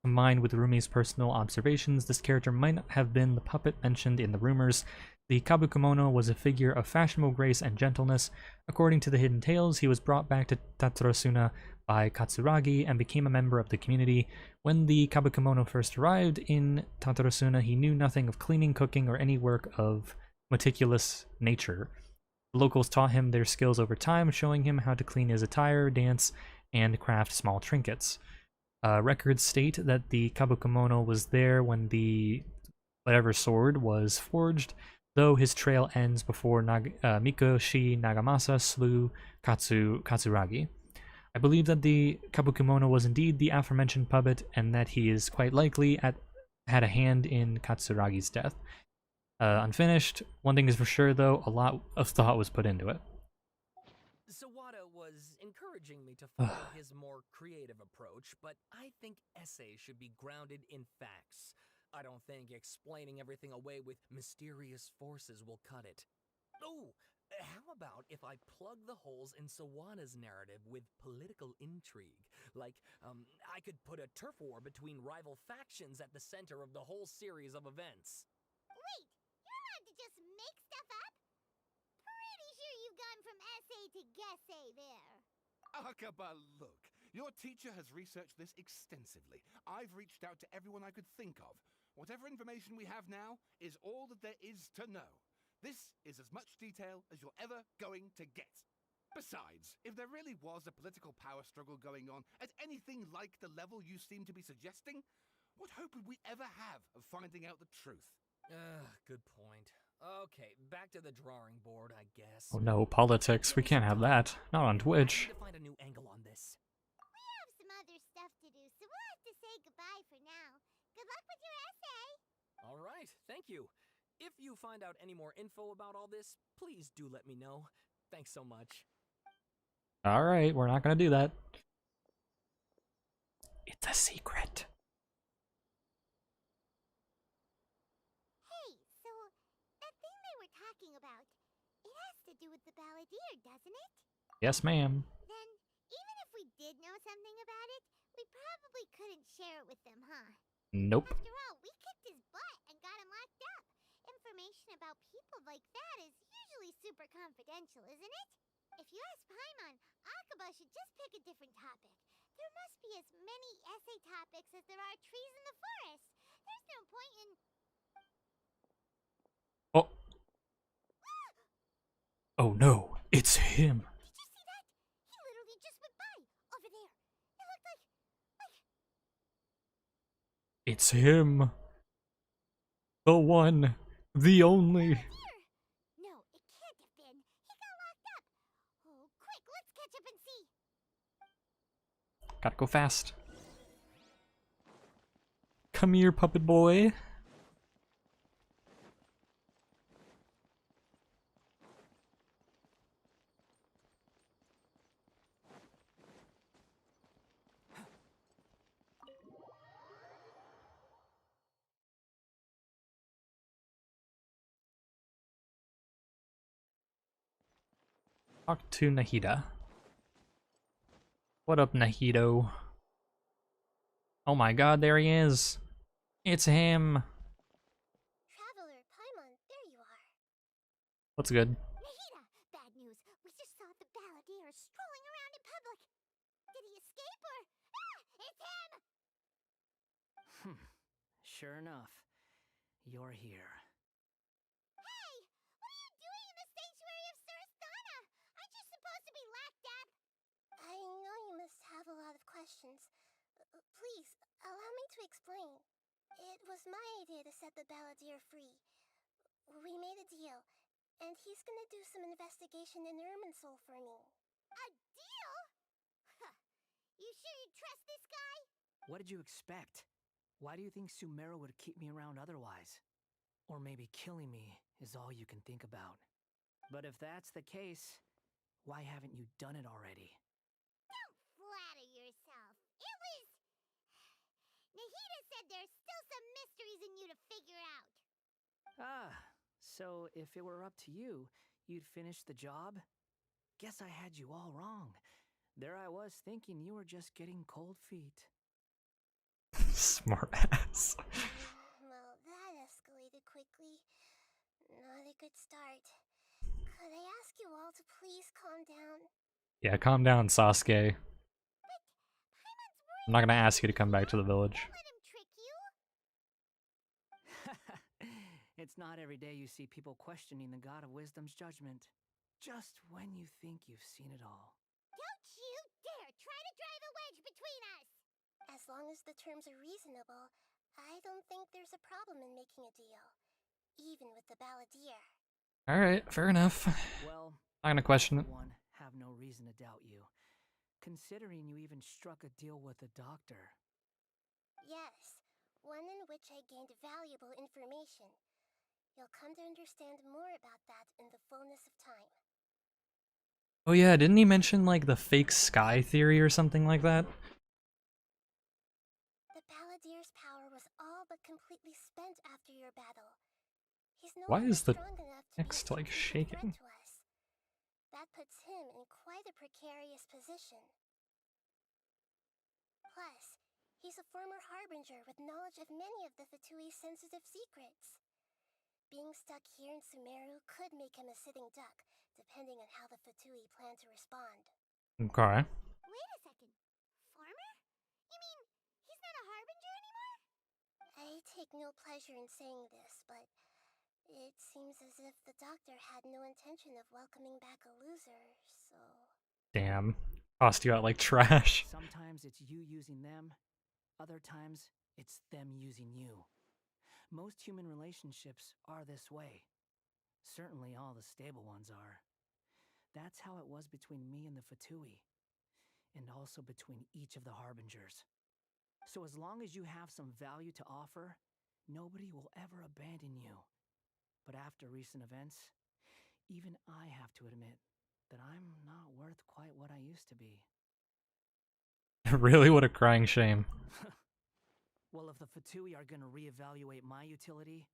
[SPEAKER 1] combined with Rumi's personal observations, this character might not have been the puppet mentioned in the rumors. The Kabu Kimono was a figure of fashionable grace and gentleness. According to the hidden tales, he was brought back to Tatsurasuna by Katsuragi and became a member of the community. When the Kabu Kimono first arrived in Tatsurasuna, he knew nothing of cleaning, cooking, or any work of meticulous nature. The locals taught him their skills over time, showing him how to clean his attire, dance, and craft small trinkets. Records state that the Kabu Kimono was there when the whatever sword was forged, though his trail ends before Mikoshi Nagamasa slew Katsuragi. I believe that the Kabu Kimono was indeed the aforementioned puppet, and that he is quite likely had a hand in Katsuragi's death. Unfinished. One thing is for sure, though, a lot of thought was put into it.
[SPEAKER 2] Sawada was encouraging me to follow his more creative approach, but I think essays should be grounded in facts. I don't think explaining everything away with mysterious forces will cut it. Oh, how about if I plug the holes in Sawada's narrative with political intrigue? Like, I could put a turf war between rival factions at the center of the whole series of events.
[SPEAKER 4] Wait, you're allowed to just make stuff up? Pretty sure you've gone from essay to guessay there.
[SPEAKER 3] Akaba, look. Your teacher has researched this extensively. I've reached out to everyone I could think of. Whatever information we have now is all that there is to know. This is as much detail as you're ever going to get. Besides, if there really was a political power struggle going on at anything like the level you seem to be suggesting, what hope would we ever have of finding out the truth?
[SPEAKER 2] Good point. Okay, back to the drawing board, I guess.
[SPEAKER 1] Oh no, politics. We can't have that. Not on Twitch.
[SPEAKER 2] I need to find a new angle on this.
[SPEAKER 4] We have some other stuff to do, so we'll have to say goodbye for now. Good luck with your essay.
[SPEAKER 2] All right, thank you. If you find out any more info about all this, please do let me know. Thanks so much.
[SPEAKER 1] Alright, we're not gonna do that. It's a secret.
[SPEAKER 4] Hey, so that thing they were talking about, it has to do with the balladeer, doesn't it?
[SPEAKER 1] Yes, ma'am.
[SPEAKER 4] Then, even if we did know something about it, we probably couldn't share it with them, huh?
[SPEAKER 1] Nope.
[SPEAKER 4] After all, we kicked his butt and got him locked up. Information about people like that is usually super confidential, isn't it? If you ask Paimon, Akaba should just pick a different topic. There must be as many essay topics as there are trees in the forest. There's no point in...
[SPEAKER 1] Oh. Oh no, it's him.
[SPEAKER 4] Did you see that? He literally just went by, over there. It looked like...
[SPEAKER 1] It's him. The one. The only.
[SPEAKER 4] Here! No, it can't have been. He got locked up. Oh, quick, let's catch up and see.
[SPEAKER 1] Gotta go fast. Come here, puppet boy. Talk to Nahida. What up, Nahido? Oh my god, there he is. It's him.
[SPEAKER 4] Traveler, Paimon, there you are.
[SPEAKER 1] What's good?
[SPEAKER 4] Nahida, bad news. We just saw the balladeer strolling around in public. Did he escape or... Ah! It's him!
[SPEAKER 2] Sure enough, you're here.
[SPEAKER 4] Hey! What are you doing in the sanctuary of Surasthana? Aren't you supposed to be locked up? I know you must have a lot of questions. Please, allow me to explain. It was my idea to set the balladeer free. We made a deal, and he's gonna do some investigation in Irminsul for me. A deal? Huh. You sure you trust this guy?
[SPEAKER 2] What did you expect? Why do you think Sumeru would keep me around otherwise? Or maybe killing me is all you can think about. But if that's the case, why haven't you done it already?
[SPEAKER 4] Don't flatter yourself. It was... Nahida said there's still some mysteries in you to figure out.
[SPEAKER 2] Ah, so if it were up to you, you'd finish the job? Guess I had you all wrong. There I was thinking you were just getting cold feet.
[SPEAKER 1] Smart ass.
[SPEAKER 4] Well, that escalated quickly. Not a good start. Could I ask you all to please calm down?
[SPEAKER 1] Yeah, calm down, Sasuke.
[SPEAKER 4] Paimon's worried.
[SPEAKER 1] I'm not gonna ask you to come back to the village.
[SPEAKER 4] Don't let him trick you.
[SPEAKER 2] It's not every day you see people questioning the God of Wisdom's judgment. Just when you think you've seen it all.
[SPEAKER 4] Don't you dare try to drive a wedge between us! As long as the terms are reasonable, I don't think there's a problem in making a deal. Even with the balladeer.
[SPEAKER 1] Alright, fair enough.
[SPEAKER 2] Well,
[SPEAKER 1] Not gonna question it.
[SPEAKER 2] one have no reason to doubt you, considering you even struck a deal with the doctor.
[SPEAKER 4] Yes, one in which I gained valuable information. You'll come to understand more about that in the fullness of time.
[SPEAKER 1] Oh yeah, didn't he mention like the fake sky theory or something like that?
[SPEAKER 4] The balladeer's power was all but completely spent after your battle. He's no
[SPEAKER 1] Why
[SPEAKER 4] longer
[SPEAKER 1] is the
[SPEAKER 4] strong enough to
[SPEAKER 1] text
[SPEAKER 4] be a
[SPEAKER 1] like
[SPEAKER 4] strategic
[SPEAKER 1] shaking?
[SPEAKER 4] threat to us. That puts him in quite a precarious position. Plus, he's a former harbinger with knowledge of many of the Fatui's sensitive secrets. Being stuck here in Sumeru could make him a sitting duck, depending on how the Fatui plan to respond.
[SPEAKER 1] Okay.
[SPEAKER 4] Wait a second. Farmer? You mean he's not a harbinger anymore? I take no pleasure in saying this, but it seems as if the doctor had no intention of welcoming back a loser, so...
[SPEAKER 1] Damn. Tossed you out like trash.
[SPEAKER 2] Sometimes it's you using them, other times it's them using you. Most human relationships are this way. Certainly all the stable ones are. That's how it was between me and the Fatui, and also between each of the harbingers. So as long as you have some value to offer, nobody will ever abandon you. But after recent events, even I have to admit that I'm not worth quite what I used to be.
[SPEAKER 1] Really, what a crying shame.
[SPEAKER 2] Well, if the Fatui are gonna reevaluate my utility,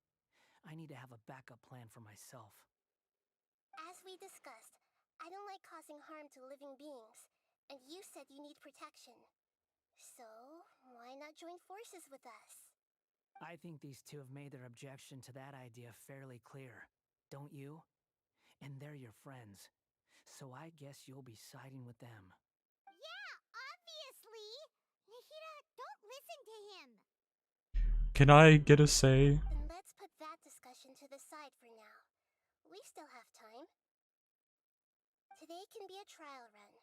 [SPEAKER 2] I need to have a backup plan for myself.
[SPEAKER 4] As we discussed, I don't like causing harm to living beings, and you said you need protection. So, why not join forces with us?
[SPEAKER 2] I think these two have made their objection to that idea fairly clear, don't you? And they're your friends, so I guess you'll be siding with them.
[SPEAKER 4] Yeah, obviously! Nahida, don't listen to him!
[SPEAKER 1] Can I get a say?
[SPEAKER 4] Then let's put that discussion to the side for now. We still have time. Today can be a trial run.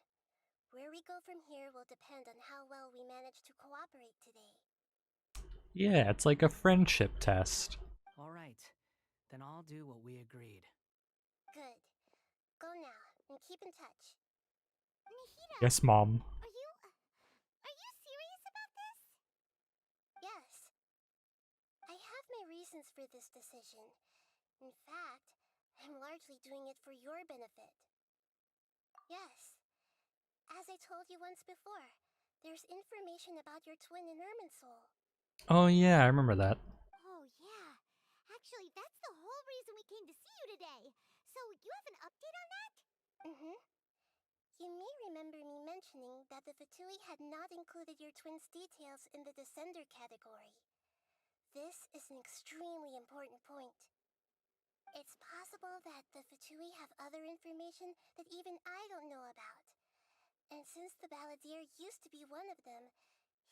[SPEAKER 4] Where we go from here will depend on how well we manage to cooperate today.
[SPEAKER 1] Yeah, it's like a friendship test.
[SPEAKER 2] Alright, then I'll do what we agreed.
[SPEAKER 4] Good. Go now, and keep in touch. Nahida!
[SPEAKER 1] Yes, Mom.
[SPEAKER 4] Are you serious about this? Yes. I have my reasons for this decision. In fact, I'm largely doing it for your benefit. Yes. As I told you once before, there's information about your twin in Irminsul.
[SPEAKER 1] Oh yeah, I remember that.
[SPEAKER 4] Oh, yeah. Actually, that's the whole reason we came to see you today. So, you have an update on that? Mm-hmm. You may remember me mentioning mentioning that the Fatui had not included your twin's details in the Descender category. This is an extremely important point. It's possible that the Fatui have other information that even I don't know about. And since the Balladeer used to be one of them,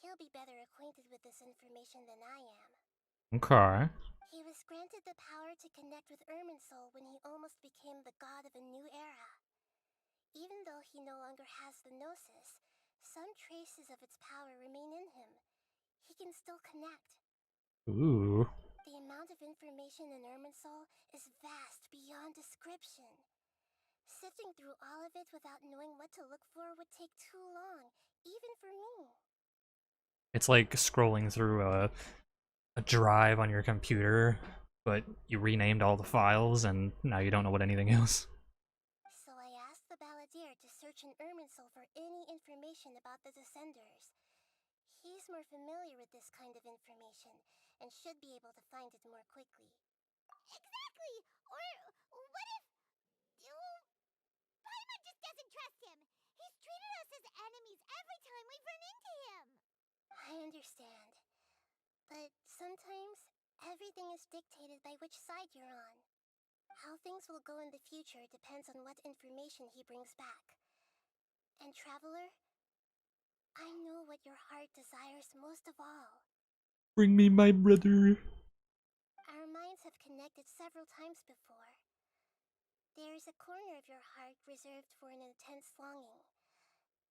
[SPEAKER 4] he'll be better acquainted with this information than I am.
[SPEAKER 1] Okay.
[SPEAKER 4] He was granted the power to connect with Irminsul when he almost became the god of a new era. Even though he no longer has the Gnosis, some traces of its power remain in him. He can still connect.
[SPEAKER 1] Ooh.
[SPEAKER 4] The amount of information in Irminsul is vast beyond description. Sifting through all of it without knowing what to look for would take too long, even for me.
[SPEAKER 1] It's like scrolling through a drive on your computer, but you renamed all the files and now you don't know what anything is.
[SPEAKER 4] So I asked the Balladeer to search in Irminsul for any information about the Descenders. He's more familiar with this kind of information and should be able to find it more quickly. Exactly! Or what if... Paimon just doesn't trust him! He's treated us as enemies every time we've run into him! I understand. But sometimes, everything is dictated by which side you're on. How things will go in the future depends on what information he brings back. And Traveler, I know what your heart desires most of all.
[SPEAKER 1] Bring me my brother.
[SPEAKER 4] Our minds have connected several times before. There is a corner of your heart reserved for an intense longing.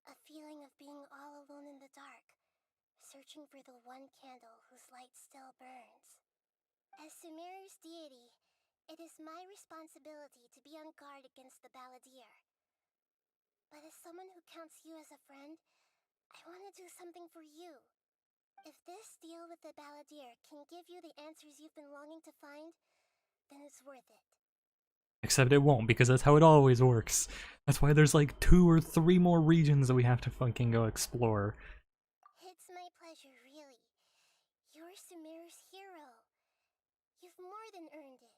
[SPEAKER 4] A feeling of being all alone in the dark, searching for the one candle whose light still burns. As Sumeru's deity, it is my responsibility to be on guard against the Balladeer. But as someone who counts you as a friend, I want to do something for you. If this deal with the Balladeer can give you the answers you've been longing to find, then it's worth it.
[SPEAKER 1] Except it won't, because that's how it always works. That's why there's like 2 or 3 more regions that we have to fucking go explore.
[SPEAKER 4] It's my pleasure, really. You're Sumeru's hero. You've more than earned it.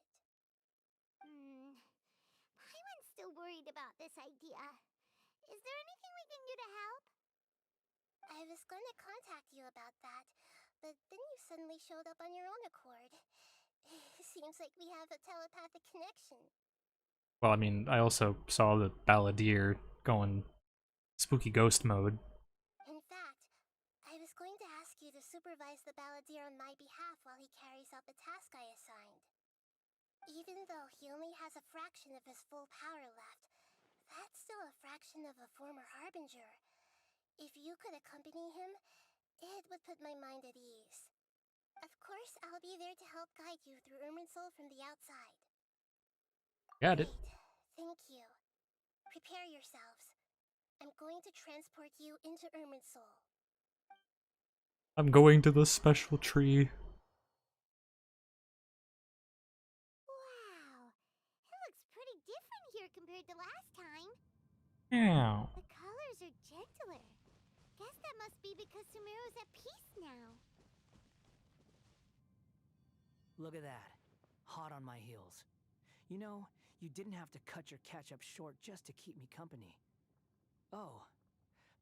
[SPEAKER 4] Paimon's still worried about this idea. Is there anything we can do to help? I was going to contact you about that, but then you suddenly showed up on your own accord. Seems like we have a telepathic connection.
[SPEAKER 1] Well, I mean, I also saw the Balladeer going spooky ghost mode.
[SPEAKER 4] In fact, I was going to ask you to supervise the Balladeer on my behalf while he carries out the task I assigned. Even though he only has a fraction of his full power left, that's still a fraction of a former Harbinger. If you could accompany him, it would put my mind at ease. Of course, I'll be there to help guide you through Irminsul from the outside.
[SPEAKER 1] Got it.
[SPEAKER 4] Great. Thank you. Prepare yourselves. I'm going to transport you into Irminsul.
[SPEAKER 1] I'm going to the special tree.
[SPEAKER 4] Wow. It looks pretty different here compared to last time.
[SPEAKER 1] Ow.
[SPEAKER 4] The colors are gentler. Guess that must be because Sumeru's at peace now.
[SPEAKER 2] Look at that. Hot on my heels. You know, you didn't have to cut your catch-up short just to keep me company. Oh,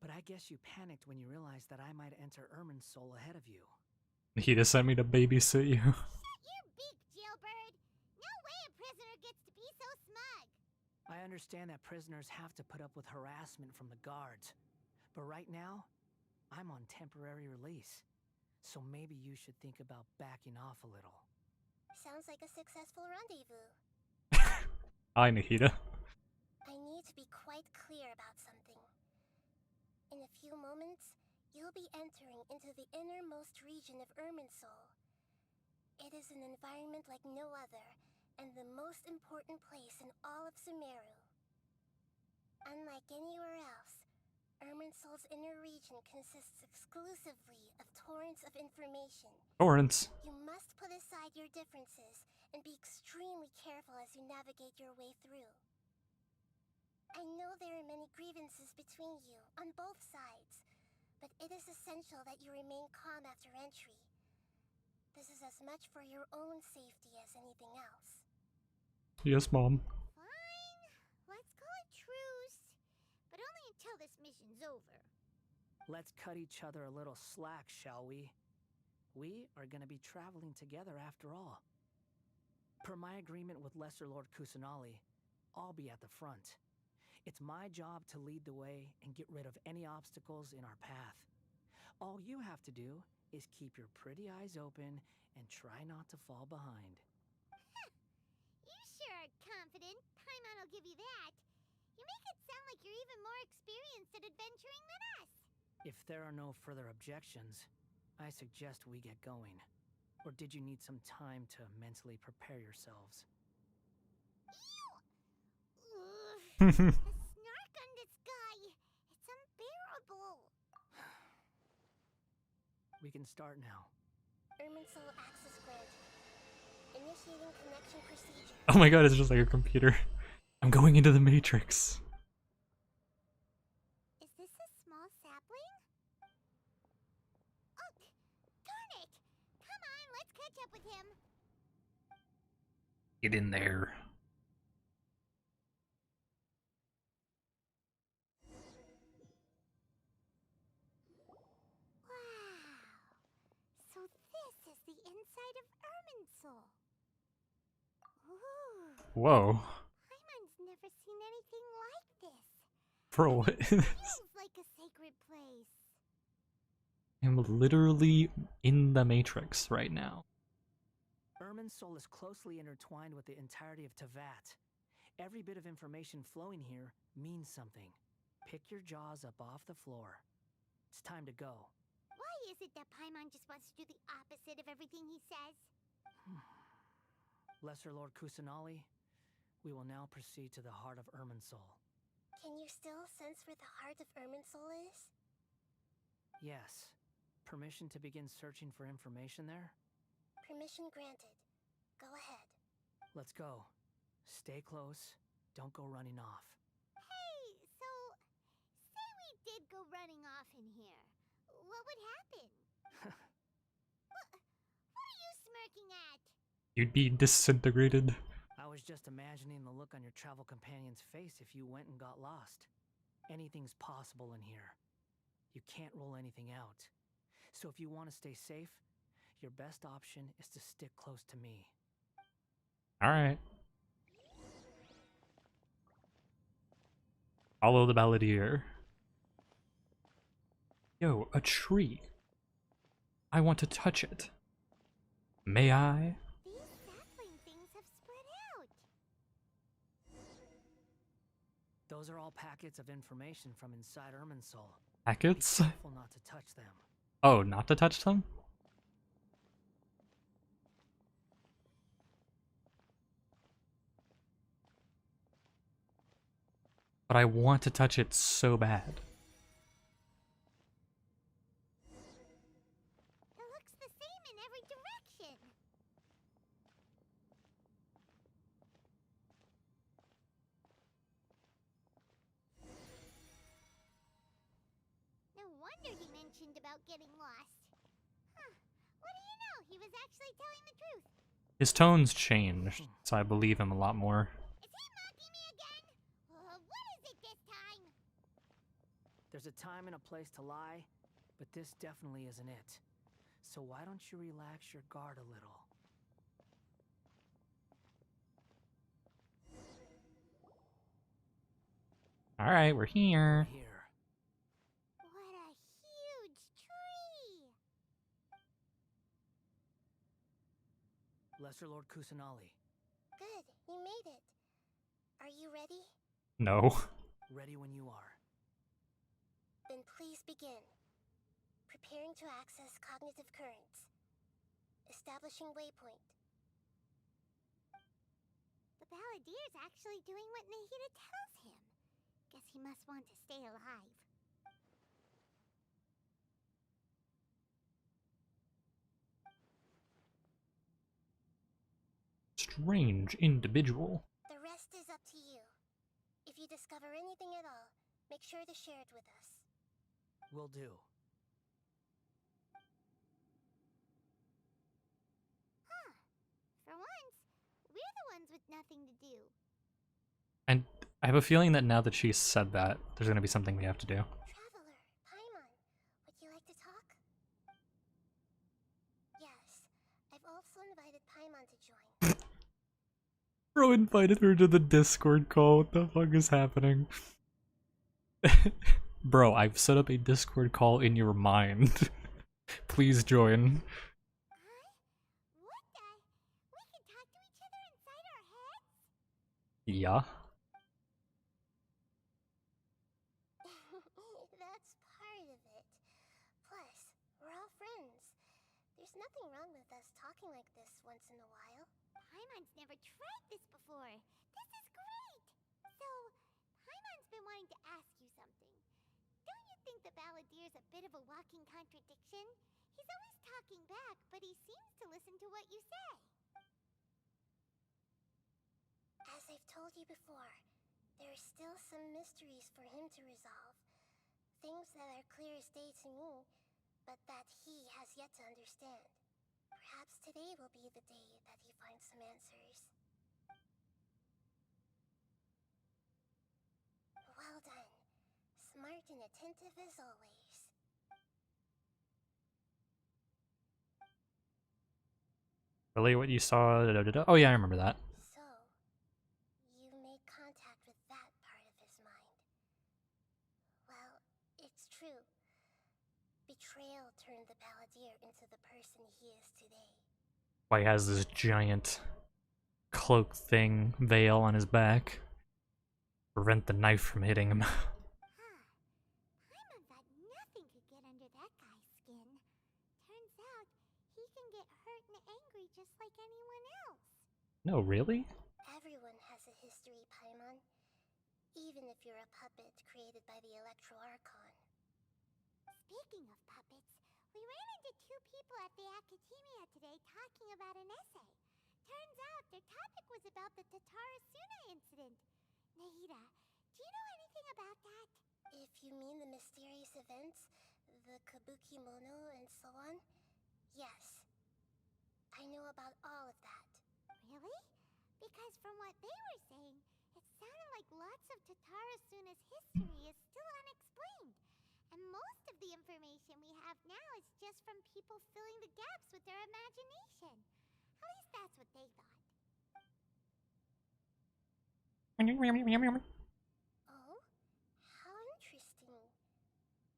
[SPEAKER 2] but I guess you panicked when you realized that I might enter Irminsul ahead of you.
[SPEAKER 1] He just sent me to babysit you.
[SPEAKER 4] Shut your beak, jailbird! No way a prisoner gets to be so smug!
[SPEAKER 2] I understand that prisoners have to put up with harassment from the guards. But right now, I'm on temporary release. So maybe you should think about backing off a little.
[SPEAKER 4] Sounds like a successful rendezvous.
[SPEAKER 1] Hi, Nikita.
[SPEAKER 4] I need to be quite clear about something. In a few moments, you'll be entering into the innermost region of Irminsul. It is an environment like no other, and the most important place in all of Sumeru. Unlike anywhere else, Irminsul's inner region consists exclusively of torrents of information.
[SPEAKER 1] Torrance.
[SPEAKER 4] You must put aside your differences and be extremely careful as you navigate your way through. I know there are many grievances between you, on both sides, but it is essential that you remain calm after entry. This is as much for your own safety as anything else.
[SPEAKER 1] Yes, Mom.
[SPEAKER 4] Fine. Let's call it truce. But only till this mission's over.
[SPEAKER 5] Let's cut each other a little slack, shall we? We are gonna be traveling together after all. Per my agreement with Lesser Lord Kusanali, I'll be at the front. It's my job to lead the way and get rid of any obstacles in our path. All you have to do is keep your pretty eyes open and try not to fall behind.
[SPEAKER 4] You sure are confident. Paimon will give you that. You make it sound like you're even more experienced at adventuring than us.
[SPEAKER 5] If there are no further objections, I suggest we get going. Or did you need some time to mentally prepare yourselves?
[SPEAKER 4] Ugh, the snark on this guy. It's unbearable.
[SPEAKER 5] We can start now.
[SPEAKER 6] Erminsoul access granted. Initiating connection procedure.
[SPEAKER 1] Oh my god, it's just like a computer. I'm going into the Matrix.
[SPEAKER 4] Is this a small sapling? Oh, darn it! Come on, let's catch up with him.
[SPEAKER 1] Get in there.
[SPEAKER 4] Wow. So this is the inside of Erminsoul. Ooh.
[SPEAKER 1] Whoa.
[SPEAKER 4] Paimon's never seen anything like this.
[SPEAKER 1] Bro, what is this?
[SPEAKER 4] Feels like a sacred place.
[SPEAKER 1] I'm literally in the Matrix right now.
[SPEAKER 5] Erminsoul is closely intertwined with the entirety of Tevat. Every bit of information flowing here means something. Pick your jaws up off the floor. It's time to go.
[SPEAKER 4] Why is it that Paimon just wants to do the opposite of everything he says?
[SPEAKER 5] Lesser Lord Kusanali, we will now proceed to the heart of Erminsoul.
[SPEAKER 6] Can you still sense where the heart of Erminsoul is?
[SPEAKER 5] Yes. Permission to begin searching for information there?
[SPEAKER 6] Permission granted. Go ahead.
[SPEAKER 5] Let's go. Stay close. Don't go running off.
[SPEAKER 4] Hey, so say we did go running off in here. What would happen? What are you smirking at?
[SPEAKER 1] You'd be disintegrated.
[SPEAKER 5] I was just imagining the look on your travel companion's face if you went and got lost. Anything's possible in here. You can't rule anything out. So if you want to stay safe, your best option is to stick close to me.
[SPEAKER 1] Alright. Follow the balladeer. Yo, a tree. I want to touch it. May I?
[SPEAKER 4] These sapling things have spread out.
[SPEAKER 5] Those are all packets of information from inside Erminsoul.
[SPEAKER 1] Packets?
[SPEAKER 5] Be careful not to touch them.
[SPEAKER 1] Oh, not to touch them? But I want to touch it so bad.
[SPEAKER 4] It looks the same in every direction. No wonder he mentioned about getting lost. Huh. What do you know? He was actually telling the truth.
[SPEAKER 1] His tone's changed, so I believe him a lot more.
[SPEAKER 4] Is he mocking me again? What is it this time?
[SPEAKER 5] There's a time and a place to lie, but this definitely isn't it. So why don't you relax your guard a little?
[SPEAKER 1] Alright, we're here.
[SPEAKER 5] Here.
[SPEAKER 4] What a huge tree!
[SPEAKER 5] Lesser Lord Kusanali.
[SPEAKER 6] Good, you made it. Are you ready?
[SPEAKER 1] No.
[SPEAKER 5] Ready when you are.
[SPEAKER 6] Then please begin. Preparing to access cognitive currents. Establishing waypoint.
[SPEAKER 4] The balladier's actually doing what Nahida tells him. Guess he must want to stay alive.
[SPEAKER 1] Strange individual.
[SPEAKER 6] The rest is up to you. If you discover anything at all, make sure to share it with us.
[SPEAKER 5] Will do.
[SPEAKER 4] Huh. For once, we're the ones with nothing to do.
[SPEAKER 1] And I have a feeling that now that she said that, there's gonna be something we have to do.
[SPEAKER 6] Traveler, Paimon, would you like to talk? Yes, I've also invited Paimon to join.
[SPEAKER 1] Bro invited her to the Discord call. What the fuck is happening? Bro, I've set up a Discord call in your mind. Please join.
[SPEAKER 4] Huh? What the? We can talk to each other inside our heads?
[SPEAKER 1] Yeah.
[SPEAKER 6] That's part of it. Plus, we're all friends. There's nothing wrong with us talking like this once in a while.
[SPEAKER 4] Paimon's never tried this before. This is great! So, Paimon's been wanting to ask you something. Don't you think the Balladier's a bit of a walking contradiction? He's always talking back, but he seems to listen to what you say.
[SPEAKER 6] As I've told you before, there are still some mysteries for him to resolve. Things that are clear as day to me, but that he has yet to understand. Perhaps today will be the day that he finds some answers. Well done. Smart and attentive as always.
[SPEAKER 1] Relay what you saw. Da, da, da, da. Oh yeah, I remember that.
[SPEAKER 6] So, you made contact with that part of his mind. Well, it's true. Betrayal turned the Balladeer into the person he is today.
[SPEAKER 1] Why he has this giant cloak thing, veil on his back. Prevent the knife from hitting him.
[SPEAKER 4] Huh. Paimon thought nothing could get under that guy's skin. Turns out, he can get hurt and angry just like anyone else.
[SPEAKER 1] No, really?
[SPEAKER 6] Everyone has a history, Paimon. Even if you're a puppet created by the Electro Archon.
[SPEAKER 4] Speaking of puppets, we ran into two people at the Academia today talking about an essay. Turns out their topic was about the Tatarasuna incident. Nahida, do you know anything about that?
[SPEAKER 6] If you mean the mysterious events, the Kabuki Mono and so on, yes. I know about all of that.
[SPEAKER 4] Really? Because from what they were saying, it sounded like lots of Tatarasuna's history is still unexplained. And most of the information we have now is just from people filling the gaps with their imagination. At least that's what they thought.
[SPEAKER 6] Oh? How interesting.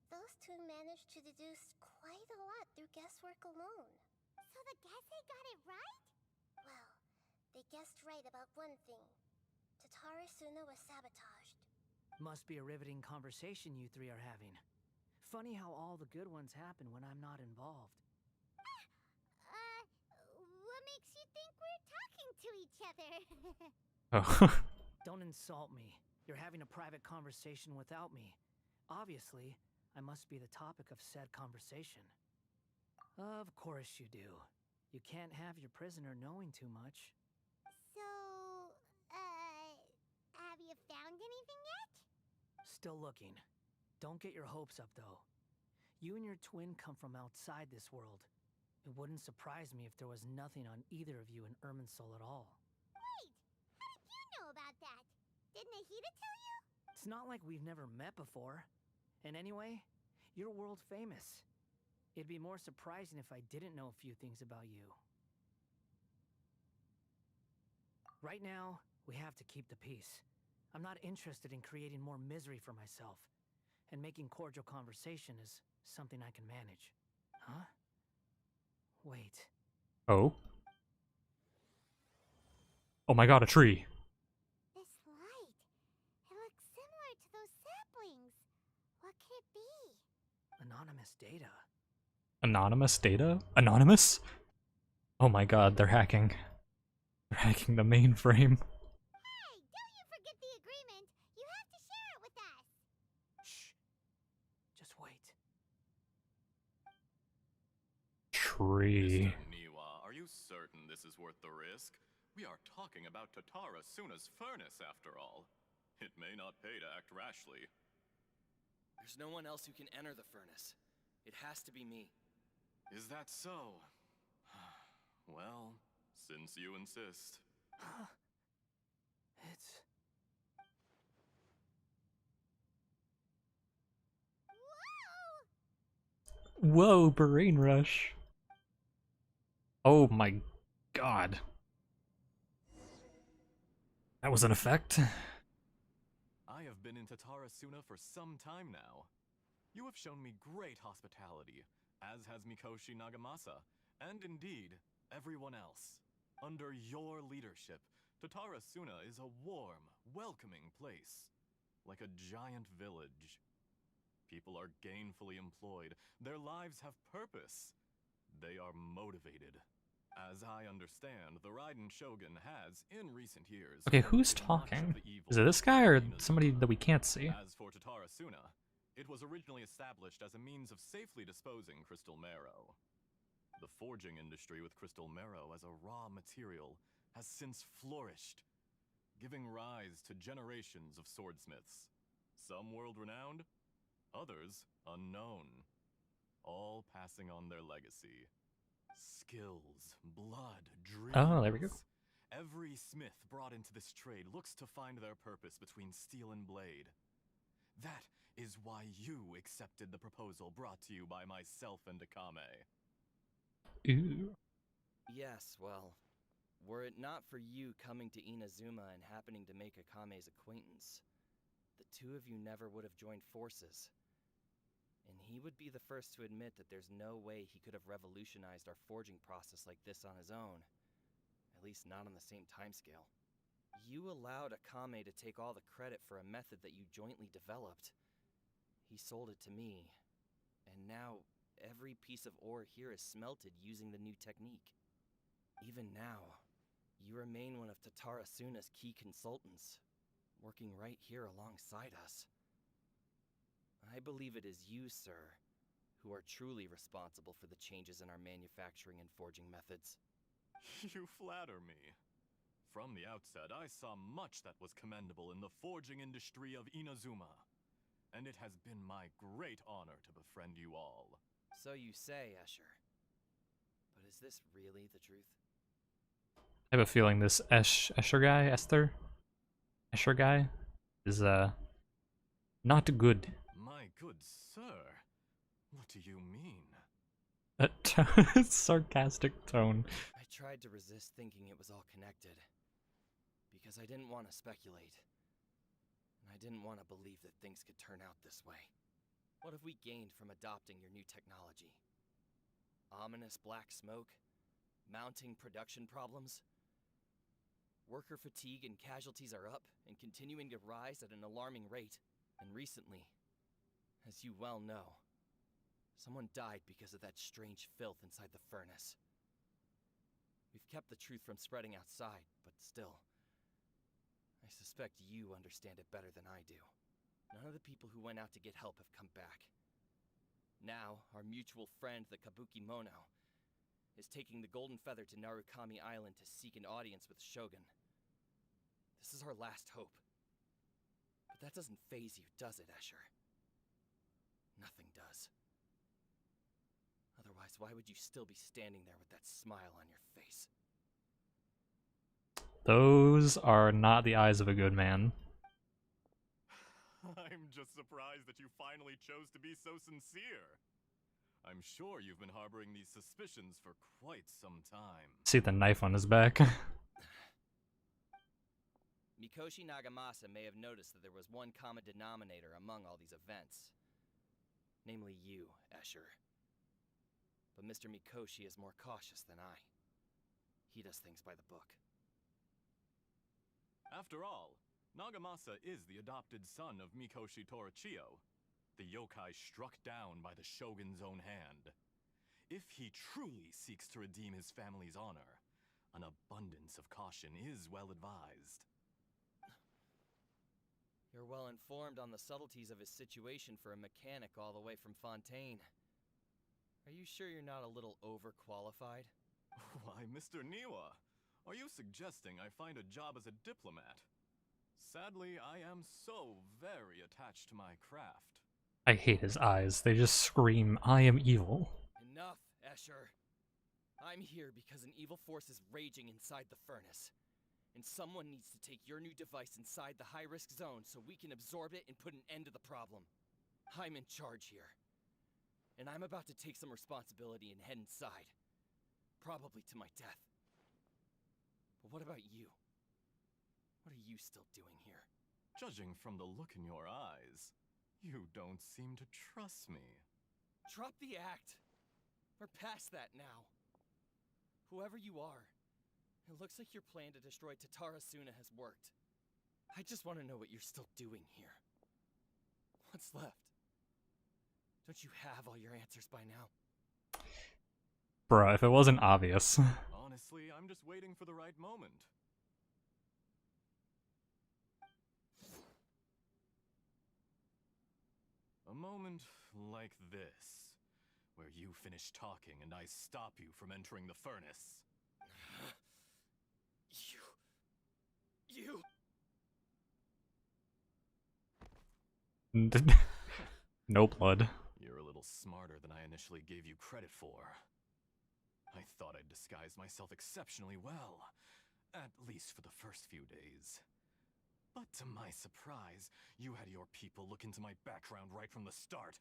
[SPEAKER 6] Those two managed to deduce quite a lot through guesswork alone.
[SPEAKER 4] So the Gese got it right?
[SPEAKER 6] Well, they guessed right about one thing. Tatarasuna was sabotaged.
[SPEAKER 5] Must be a riveting conversation you three are having. Funny how all the good ones happen when I'm not involved.
[SPEAKER 4] What makes you think we're talking to each other?
[SPEAKER 1] Oh.
[SPEAKER 5] Don't insult me. You're having a private conversation without me. Obviously, I must be the topic of said conversation. Of course you do. You can't have your prisoner knowing too much.
[SPEAKER 4] So, have you found anything yet?
[SPEAKER 5] Still looking. Don't get your hopes up, though. You and your twin come from outside this world. It wouldn't surprise me if there was nothing on either of you in Irminsul at all.
[SPEAKER 4] Wait! How did you know about that? Did Nahida tell you?
[SPEAKER 5] It's not like we've never met before. And anyway, you're world famous. It'd be more surprising if I didn't know a few things about you. Right now, we have to keep the peace. I'm not interested in creating more misery for myself. And making cordial conversation is something I can manage. Huh? Wait.
[SPEAKER 1] Oh. Oh my god, a tree.
[SPEAKER 4] This light. It looks similar to those saplings. What could it be?
[SPEAKER 5] Anonymous data.
[SPEAKER 1] Anonymous data? Anonymous? Oh my god, they're hacking. They're hacking the mainframe.
[SPEAKER 4] Hey, don't you forget the agreement. You have to share it with us.
[SPEAKER 5] Shh. Just wait.
[SPEAKER 1] Tree.
[SPEAKER 7] Mr. Niwa, are you certain this is worth the risk? We are talking about Tatarasuna's furnace, after all. It may not pay to act rashly.
[SPEAKER 2] There's no one else who can enter the furnace. It has to be me.
[SPEAKER 7] Is that so? Well, since you insist.
[SPEAKER 5] It's...
[SPEAKER 1] Whoa, brain rush. Oh my god. That was an effect.
[SPEAKER 7] I have been in Tatarasuna for some time now. You have shown me great hospitality, as has Mikoshi Nagamasa, and indeed, everyone else. Under your leadership, Tatarasuna is a warm, welcoming place, like a giant village. People are gainfully employed, their lives have purpose. They are motivated. As I understand, the Raiden Shogun has, in recent years,
[SPEAKER 1] Okay, who's
[SPEAKER 7] corrected much of
[SPEAKER 1] talking?
[SPEAKER 7] the evil
[SPEAKER 1] Is it this guy or
[SPEAKER 7] in Inazuma.
[SPEAKER 1] somebody that we can't see?
[SPEAKER 7] As for Tatarasuna, it was originally established as a means of safely disposing crystal marrow. The forging industry with crystal marrow as a raw material has since flourished, giving rise to generations of swordsmiths. Some world-renowned, others unknown, all passing on their legacy. Skills, blood, dreams.
[SPEAKER 1] Oh, there we go.
[SPEAKER 7] Every smith brought into this trade looks to find their purpose between steel and blade. That is why you accepted the proposal brought to you by myself and Akame.
[SPEAKER 1] Ooh.
[SPEAKER 2] Yes, well, were it not for you coming to Inazuma and happening to make Akame's acquaintance, the two of you never would have joined forces. And he would be the first to admit that there's no way he could have revolutionized our forging process like this on his own. At least not on the same timescale. You allowed Akame to take all the credit for a method that you jointly developed. He sold it to me, and now every piece of ore here is smelted using the new technique. Even now, you remain one of Tatarasuna's key consultants, working right here alongside us. I believe it is you, sir, who are truly responsible for the changes in our manufacturing and forging methods.
[SPEAKER 7] You flatter me. From the outset, I saw much that was commendable in the forging industry of Inazuma, and it has been my great honor to befriend you all.
[SPEAKER 2] So you say, Escher. But is this really the truth?
[SPEAKER 1] I have a feeling this Escher guy, Escher guy, is not good.
[SPEAKER 7] My good sir, what do you mean?
[SPEAKER 1] A sarcastic tone.
[SPEAKER 2] I tried to resist thinking it was all connected, because I didn't want to speculate. And I didn't want to believe that things could turn out this way. What have we gained from adopting your new technology? Ominous black smoke? Mounting production problems? Worker fatigue and casualties are up and continuing to rise at an alarming rate. And recently, as you well know, someone died because of that strange filth inside the furnace. We've kept the truth from spreading outside, but still, I suspect you understand it better than I do. None of the people who went out to get help have come back. Now, our mutual friend, the Kabuki Mono, is taking the Golden Feather to Narukami Island to seek an audience with Shogun. This is our last hope. But that doesn't faze you, does it, Escher? Nothing does. Otherwise, why would you still be standing there with that smile on your face?
[SPEAKER 1] Those are not the eyes of a good man.
[SPEAKER 7] I'm just surprised that you finally chose to be so sincere. I'm sure you've been harboring these suspicions for quite some time.
[SPEAKER 1] See the knife on his back.
[SPEAKER 2] Mikoshi Nagamasa may have noticed that there was one common denominator among all these events. Namely you, Escher. But Mr. Mikoshi is more cautious than I. He does things by the book.
[SPEAKER 7] After all, Nagamasa is the adopted son of Mikoshi Torichio, the yokai struck down by the Shogun's own hand. If he truly seeks to redeem his family's honor, an abundance of caution is well advised.
[SPEAKER 2] You're well informed on the subtleties of his situation for a mechanic all the way from Fontaine. Are you sure you're not a little overqualified?
[SPEAKER 7] Why, Mr. Niwa, are you suggesting I find a job as a diplomat? Sadly, I am so very attached to my craft.
[SPEAKER 1] I hate his eyes. They just scream, I am evil.
[SPEAKER 2] Enough, Escher. I'm here because an evil force is raging inside the furnace. And someone needs to take your new device inside the high-risk zone so we can absorb it and put an end to the problem. I'm in charge here. and I'm about to take some responsibility and head inside. Probably to my death. But what about you? What are you still doing here?
[SPEAKER 7] Judging from the look in your eyes, you don't seem to trust me.
[SPEAKER 2] Drop the act. We're past that now. Whoever you are, it looks like your plan to destroy Tatara Suna has worked. I just want to know what you're still doing here. What's left? Don't you have all your answers by now?
[SPEAKER 1] Bruh, if it wasn't obvious.
[SPEAKER 7] Honestly, I'm just waiting for the right moment. A moment like this, where you finish talking and I stop you from entering the furnace.
[SPEAKER 2] You...
[SPEAKER 1] No blood.
[SPEAKER 7] You're a little smarter than I initially gave you credit for. I thought I'd disguised myself exceptionally well, at least for the first few days. But to my surprise, you had your people look into my background right from the start.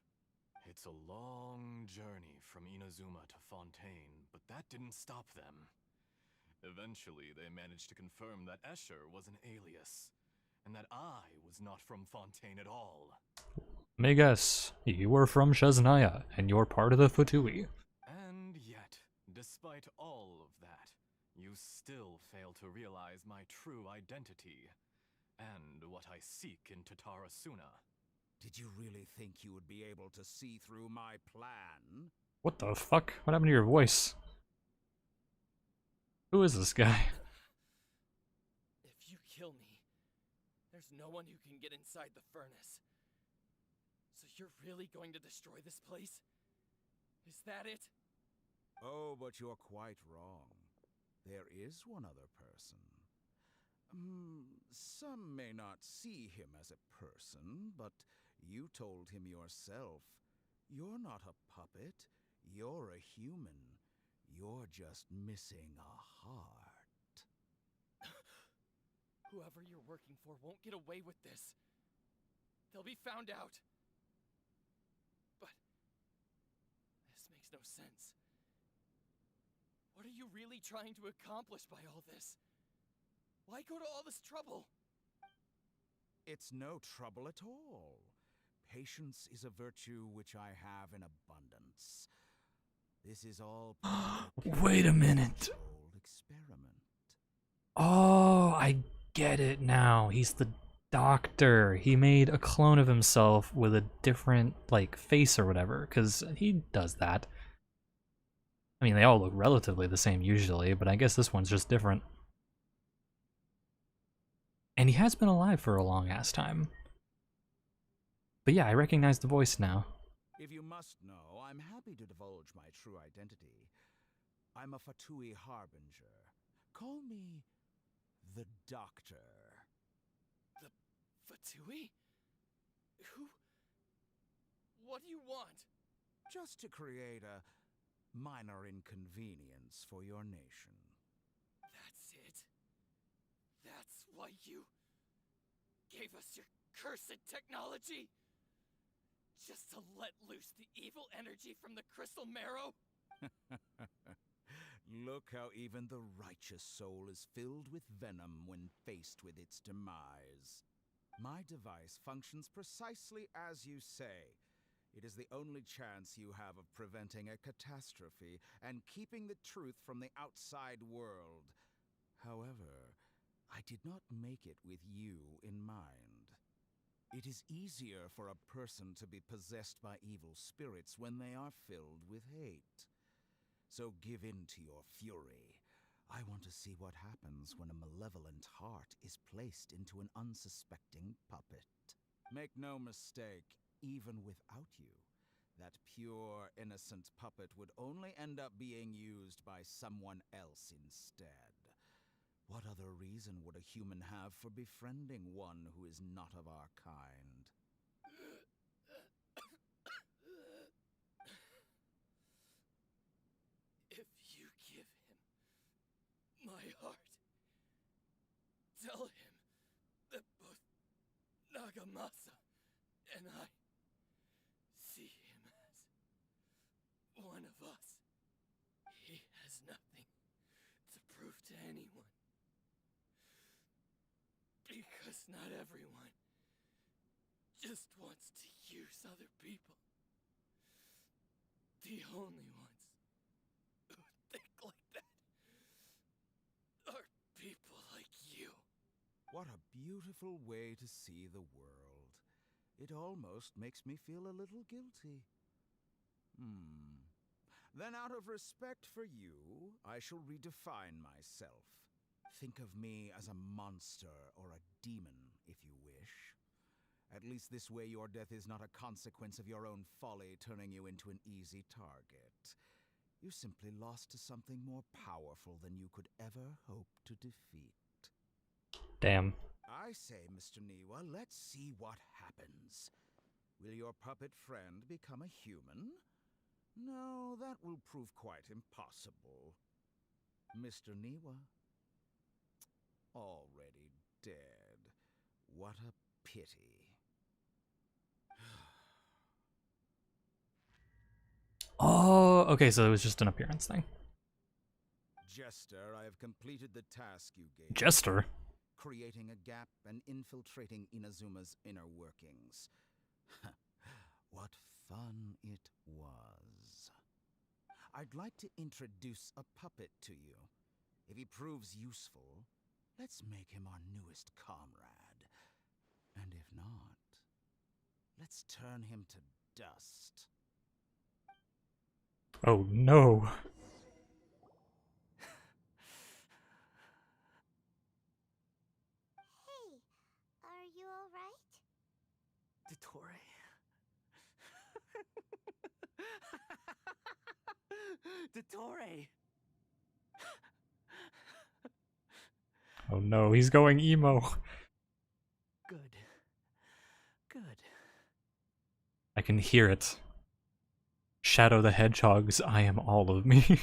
[SPEAKER 7] It's a long journey from Inazuma to Fontaine, but that didn't stop them. Eventually, they managed to confirm that Escher was an alias, and that I was not from Fontaine at all.
[SPEAKER 1] Let me guess, you were from Shesnaya, and you're part of the Futui.
[SPEAKER 7] And yet, despite all of that, you still fail to realize my true identity, and what I seek in Tatara Suna.
[SPEAKER 8] Did you really think you would be able to see through my plan?
[SPEAKER 1] What the fuck? What happened to your voice? Who is this guy?
[SPEAKER 2] If you kill me, there's no one who can get inside the furnace. So you're really going to destroy this place? Is that it?
[SPEAKER 8] Oh, but you're quite wrong. There is one other person. Some may not see him as a person, but you told him yourself. You're not a puppet. You're a human. You're just missing a heart.
[SPEAKER 2] Whoever you're working for won't get away with this. They'll be found out. But this makes no sense. What are you really trying to accomplish by all this? Why go to all this trouble?
[SPEAKER 8] It's no trouble at all. Patience is a virtue which I have in abundance. This is all part of a
[SPEAKER 1] Wait a minute.
[SPEAKER 8] controlled experiment.
[SPEAKER 1] Oh, I get it now. He's the doctor. He made a clone of himself with a different, like, face or whatever, because he does that. I mean, they all look relatively the same usually, but I guess this one's just different. And he has been alive for a long-ass time. But yeah, I recognize the voice now.
[SPEAKER 8] If you must know, I'm happy to divulge my true identity. I'm a Fatui harbinger. Call me the Doctor.
[SPEAKER 2] The Fatui? Who? What do you want?
[SPEAKER 8] Just to create a minor inconvenience for your nation.
[SPEAKER 2] That's it? That's why you gave us your cursed technology? Just to let loose the evil energy from the crystal marrow?
[SPEAKER 8] Look how even the righteous soul is filled with venom when faced with its demise. My device functions precisely as you say. It is the only chance you have of preventing a catastrophe and keeping the truth from the outside world. However, I did not make it with you in mind. It is easier for a person to be possessed by evil spirits when they are filled with hate. So give in to your fury. I want to see what happens when a malevolent heart is placed into an unsuspecting puppet. Make no mistake, even without you, that pure, innocent puppet would only end up being used by someone else instead. What other reason would a human have for befriending one who is not of our kind?
[SPEAKER 2] If you give him my heart, tell him that both Nagamasa and I see him as not everyone just wants to use other people. The only ones who think like that are people like you.
[SPEAKER 8] What a beautiful way to see the world. It almost makes me feel a little guilty. Then out of respect for you, I shall redefine myself. Think of me as a monster or a demon, if you wish. At least this way your death is not a consequence of your own folly turning you into an easy target. You simply lost to something more powerful than you could ever hope to defeat.
[SPEAKER 1] Damn.
[SPEAKER 8] I say, Mr. Niwa, let's see what happens. Will your puppet friend become a human? No, that will prove quite impossible. Mr. Niwa, already dead. What a pity.
[SPEAKER 1] Oh, okay, so it was just an appearance thing.
[SPEAKER 8] Jester, I have completed the task you gave me.
[SPEAKER 1] Jester?
[SPEAKER 8] Creating a gap and infiltrating Inazuma's inner workings. What fun it was. I'd like to introduce a puppet to you. If he proves useful, let's make him our newest comrade. And if not, let's turn him to dust.
[SPEAKER 1] Oh no.
[SPEAKER 4] Hey, are you alright?
[SPEAKER 5] Dottore? Dottore!
[SPEAKER 1] Oh no, he's going emo.
[SPEAKER 5] Good. Good.
[SPEAKER 1] I can hear it. Shadow the Hedgehog's I am all of me.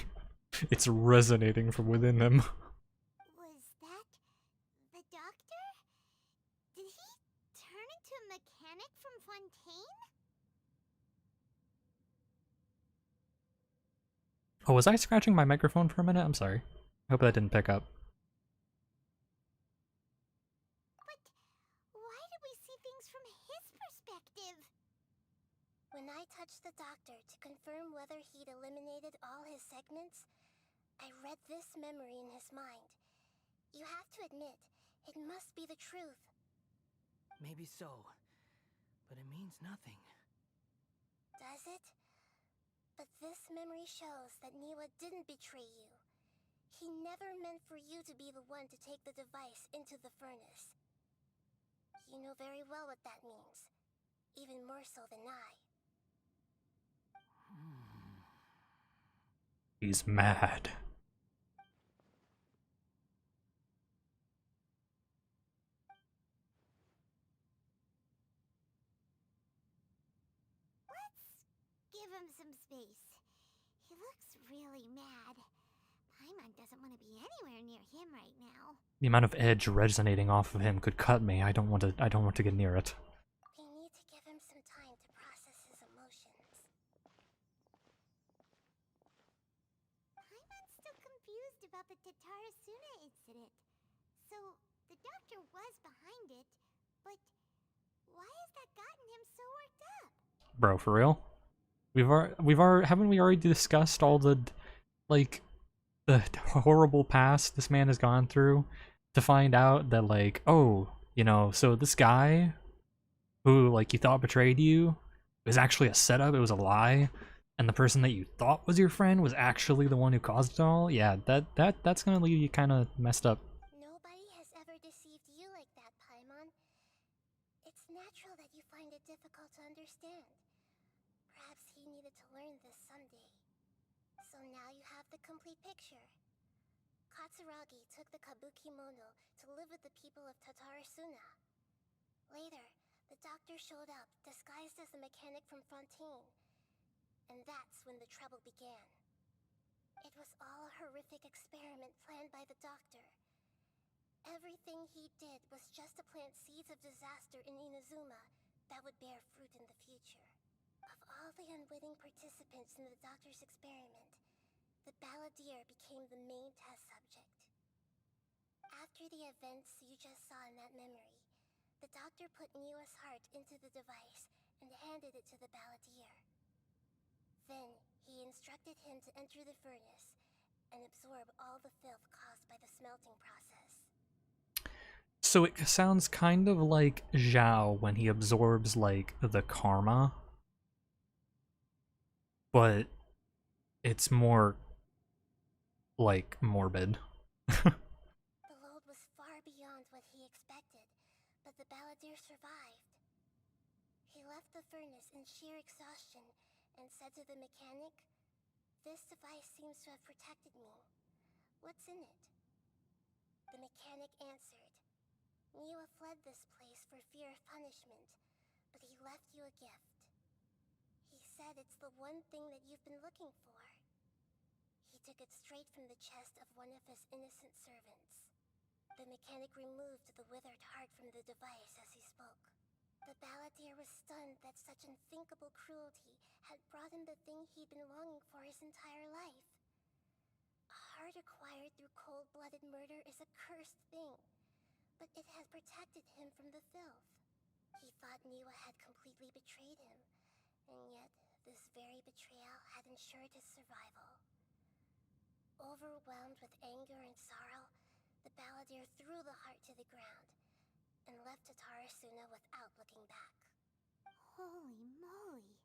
[SPEAKER 1] It's resonating from within him.
[SPEAKER 4] Was that the doctor? Did he turn into a mechanic from Fontaine?
[SPEAKER 1] Oh, was I scratching my microphone for a minute? I'm sorry. I hope that didn't pick up.
[SPEAKER 4] But why do we see things from his perspective?
[SPEAKER 6] When I touched the doctor to confirm whether he'd eliminated all his segments, I read this memory in his mind. You have to admit, it must be the truth.
[SPEAKER 5] Maybe so, but it means nothing.
[SPEAKER 6] Does it? But this memory shows that Niwa didn't betray you. He never meant for you to be the one to take the device into the furnace. You know very well what that means. Even more so than I.
[SPEAKER 1] He's mad.
[SPEAKER 4] Give him some space. He looks really mad. Paimon doesn't want to be anywhere near him right now.
[SPEAKER 1] The amount of edge resonating off of him could cut me. I don't want to get near it.
[SPEAKER 6] We need to give him some time to process his emotions.
[SPEAKER 4] Paimon's still confused about the Tatarasuna incident. So, the doctor was behind it, but why has that gotten him so worked up?
[SPEAKER 1] Bro, for real? Haven't we already discussed all the, like, the horrible past this man has gone through to find out that, like, oh, you know, so this guy who, like, you thought betrayed you was actually a setup, it was a lie, and the person that you thought was your friend was actually the one who caused it all? Yeah, that's gonna leave you kind of messed up.
[SPEAKER 6] Nobody has ever deceived you like that, Paimon. It's natural that you find it difficult to understand. Perhaps he needed to learn this someday. So now you have the complete picture. Katsuragi took the kabuki mono to live with the people of Tatarasuna. Later, the doctor showed up, disguised as the mechanic from Fontaine. And that's when the trouble began. It was all a horrific experiment planned by the doctor. Everything he did was just to plant seeds of disaster in Inazuma that would bear fruit in the future. Of all the unwitting participants in the doctor's experiment, the balladeer became the main test subject. After the events you just saw in that memory, The doctor put Niwa's heart into the device and handed it to the balladeer. Then, he instructed him to enter the furnace and absorb all the filth caused by the smelting process.
[SPEAKER 1] So it sounds kind of like Zhao when he absorbs, like, the karma. But it's more, like, morbid.
[SPEAKER 6] The load was far beyond what he expected, but the balladeer survived. He left the furnace in sheer exhaustion and said to the mechanic, "This device seems to have protected me. What's in it?" The mechanic answered, "Niwa fled this place for fear of punishment, but he left you a gift. He said it's the one thing that you've been looking for." He took it straight from the chest of one of his innocent servants. The mechanic removed the withered heart from the device as he spoke. The balladeer was stunned that such unthinkable cruelty had brought him the thing he'd been longing for his entire life. A heart acquired through cold-blooded murder is a cursed thing, but it had protected him from the filth. He thought Niwa had completely betrayed him, and yet this very betrayal had ensured his survival. Overwhelmed with anger and sorrow, the balladeer threw the heart to the ground and left Tatarasuna without looking back.
[SPEAKER 4] Holy moly.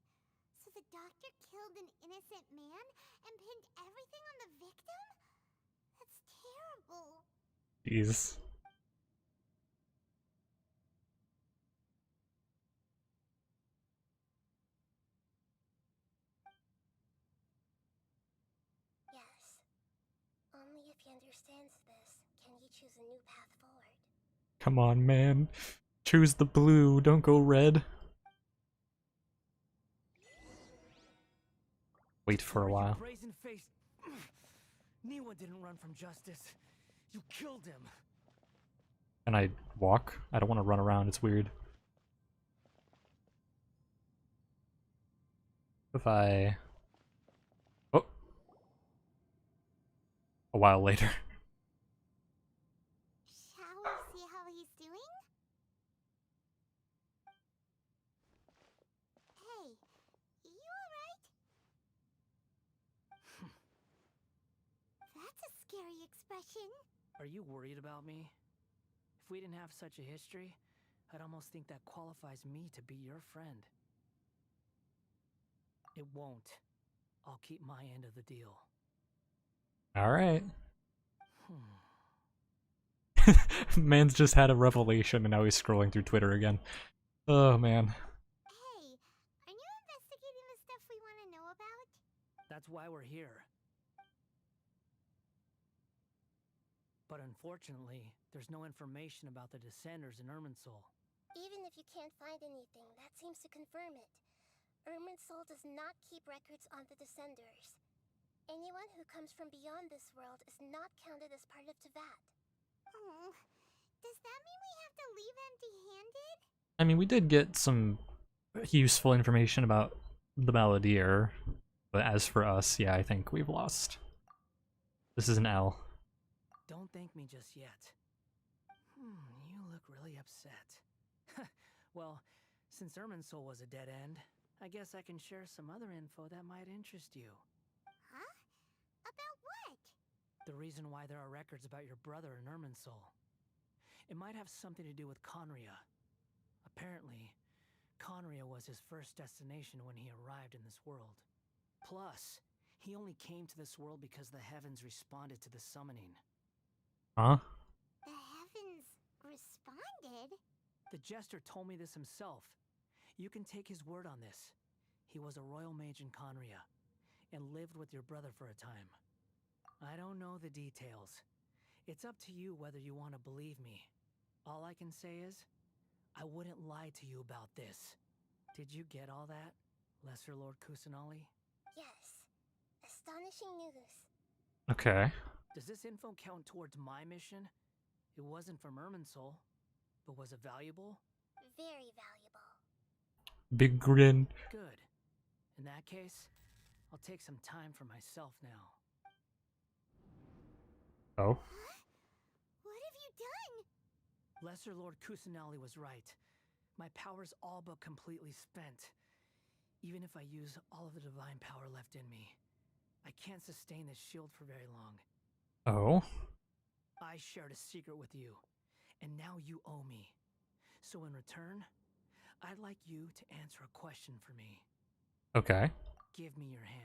[SPEAKER 4] So the doctor killed an innocent man and pinned everything on the victim? That's terrible.
[SPEAKER 1] Jeez.
[SPEAKER 6] Yes. Only if he understands this can he choose a new path forward.
[SPEAKER 1] Come on, man. Choose the blue, don't go red. Wait for a while.
[SPEAKER 5] Brazen-faced. Niwa didn't run from justice. You killed him.
[SPEAKER 1] Can I walk? I don't want to run around, it's weird. If I... Oh! A while later.
[SPEAKER 4] Shall we see how he's doing? Hey, you alright? That's a scary expression.
[SPEAKER 5] Are you worried about me? If we didn't have such a history, I'd almost think that qualifies me to be your friend. It won't. I'll keep my end of the deal.
[SPEAKER 1] Alright. Man's just had a revelation and now he's scrolling through Twitter again. Oh, man.
[SPEAKER 4] Hey, are you investigating the stuff we want to know about?
[SPEAKER 5] That's why we're here. But unfortunately, there's no information about the Descenders in Irminsul.
[SPEAKER 6] Even if you can't find anything, that seems to confirm it. Irminsul does not keep records on the Descenders. Anyone who comes from beyond this world is not counted as part of Teyvat.
[SPEAKER 4] Oh, does that mean we have to leave empty-handed?
[SPEAKER 1] I mean, we did get some useful information about the Balladeer, but as for us, yeah, I think we've lost. This is an L.
[SPEAKER 5] Don't thank me just yet. You look really upset. Well, since Irminsul was a dead end, I guess I can share some other info that might interest you.
[SPEAKER 4] Huh? About what?
[SPEAKER 5] The reason why there are records about your brother in Irminsul. It might have something to do with Conria. Apparently, Conria was his first destination when he arrived in this world. Plus, he only came to this world because the heavens responded to the summoning.
[SPEAKER 1] Huh?
[SPEAKER 4] The heavens responded?
[SPEAKER 5] The jester told me this himself. You can take his word on this. He was a royal mage in Conria, and lived with your brother for a time. I don't know the details. It's up to you whether you want to believe me. All I can say is, I wouldn't lie to you about this. Did you get all that, Lesser Lord Kusanali?
[SPEAKER 6] Yes. Astonishing news.
[SPEAKER 1] Okay.
[SPEAKER 5] Does this info count towards my mission? It wasn't from Irminsul, but was it valuable?
[SPEAKER 6] Very valuable.
[SPEAKER 1] Big grin.
[SPEAKER 5] Good. In that case, I'll take some time for myself now.
[SPEAKER 1] Oh.
[SPEAKER 4] What have you done?
[SPEAKER 5] Lesser Lord Kusanali was right. My power's all but completely spent. Even if I use all of the divine power left in me, I can't sustain this shield for very long.
[SPEAKER 1] Oh?
[SPEAKER 5] I shared a secret with you, and now you owe me. So in return, I'd like you to answer a question for me.
[SPEAKER 1] Okay.
[SPEAKER 5] Give me your hand.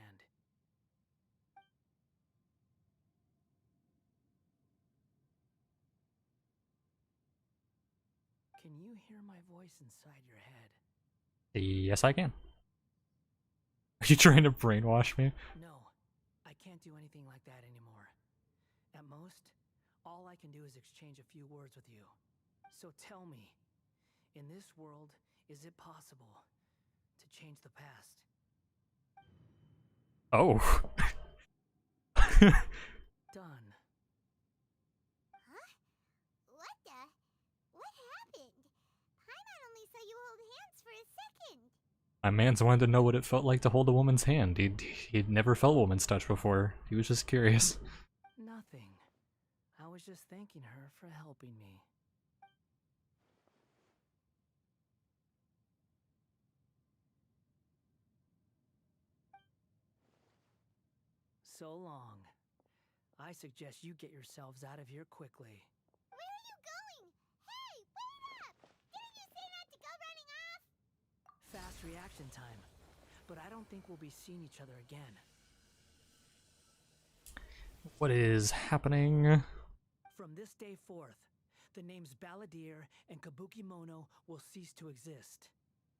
[SPEAKER 5] Can you hear my voice inside your head?
[SPEAKER 1] Yes, I can. Are you trying to brainwash me?
[SPEAKER 5] No, I can't do anything like that anymore. At most, all I can do is exchange a few words with you. So tell me, in this world, is it possible to change the past?
[SPEAKER 1] Oh.
[SPEAKER 5] Done.
[SPEAKER 4] Huh? What the? What happened? Paimon only saw you hold hands for a second.
[SPEAKER 1] My man's wanted to know what it felt like to hold a woman's hand. He'd never felt a woman's touch before. He was just curious.
[SPEAKER 5] Nothing. I was just thanking her for helping me. So long. I suggest you get yourselves out of here quickly.
[SPEAKER 4] Where are you going? Hey, wait up! Didn't you say not to go running off?
[SPEAKER 5] Fast reaction time. But I don't think we'll be seeing each other again.
[SPEAKER 1] What is happening?
[SPEAKER 5] From this day forth, the names Balladeer and Kabukimono will cease to exist.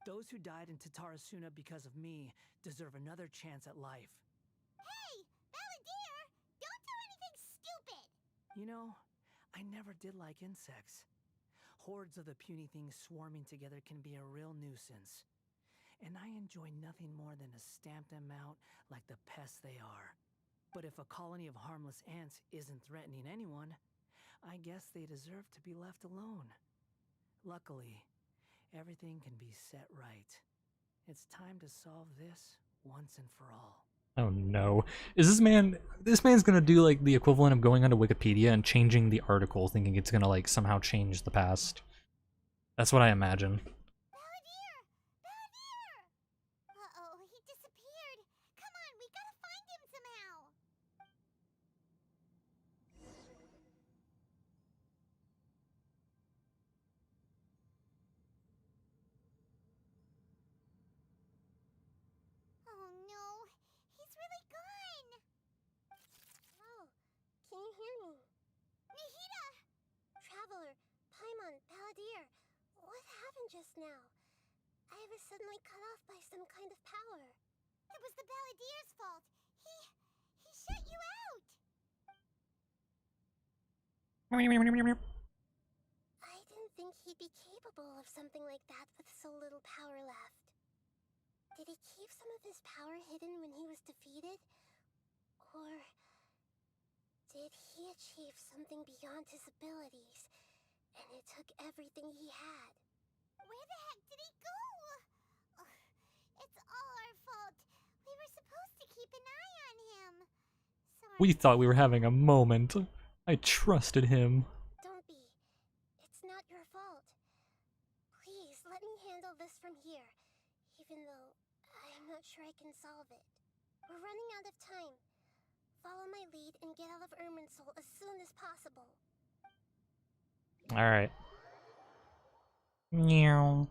[SPEAKER 5] Those who died in Tatarasuna because of me deserve another chance at life.
[SPEAKER 4] Hey, Balladeer! Don't do anything stupid!
[SPEAKER 5] You know, I never did like insects. Hordes of the puny things swarming together can be a real nuisance. And I enjoy nothing more than to stamp them out like the pests they are. But if a colony of harmless ants isn't threatening anyone, I guess they deserve to be left alone. Luckily, everything can be set right. It's time to solve this once and for all.
[SPEAKER 1] Oh no. Is this man's gonna do like the equivalent of going onto Wikipedia and changing the article thinking it's gonna like somehow change the past. That's what I imagine.
[SPEAKER 4] Balladeer! Balladeer! Uh-oh, he disappeared. Come on, we gotta find him somehow. Oh no, he's really gone.
[SPEAKER 6] Oh, can you hear me?
[SPEAKER 4] Nahida!
[SPEAKER 6] Traveler, Paimon, Balladeer, what happened just now? I was suddenly cut off by some kind of power.
[SPEAKER 4] It was the Balladeer's fault. He shut you out.
[SPEAKER 6] I didn't think he'd be capable of something like that with so little power left. Did he keep some of his power hidden when he was defeated? Or did he achieve something beyond his abilities, and it took everything he had?
[SPEAKER 4] Where the heck did he go? Ugh, it's all our fault. We were supposed to keep an eye on him. Sorry.
[SPEAKER 1] We thought we were having a moment. I trusted him.
[SPEAKER 6] Don't be. It's not your fault. Please, let me handle this from here, even though I'm not sure I can solve it. We're running out of time. Follow my lead and get out of Irminsul as soon as possible.
[SPEAKER 1] Alright. Meow.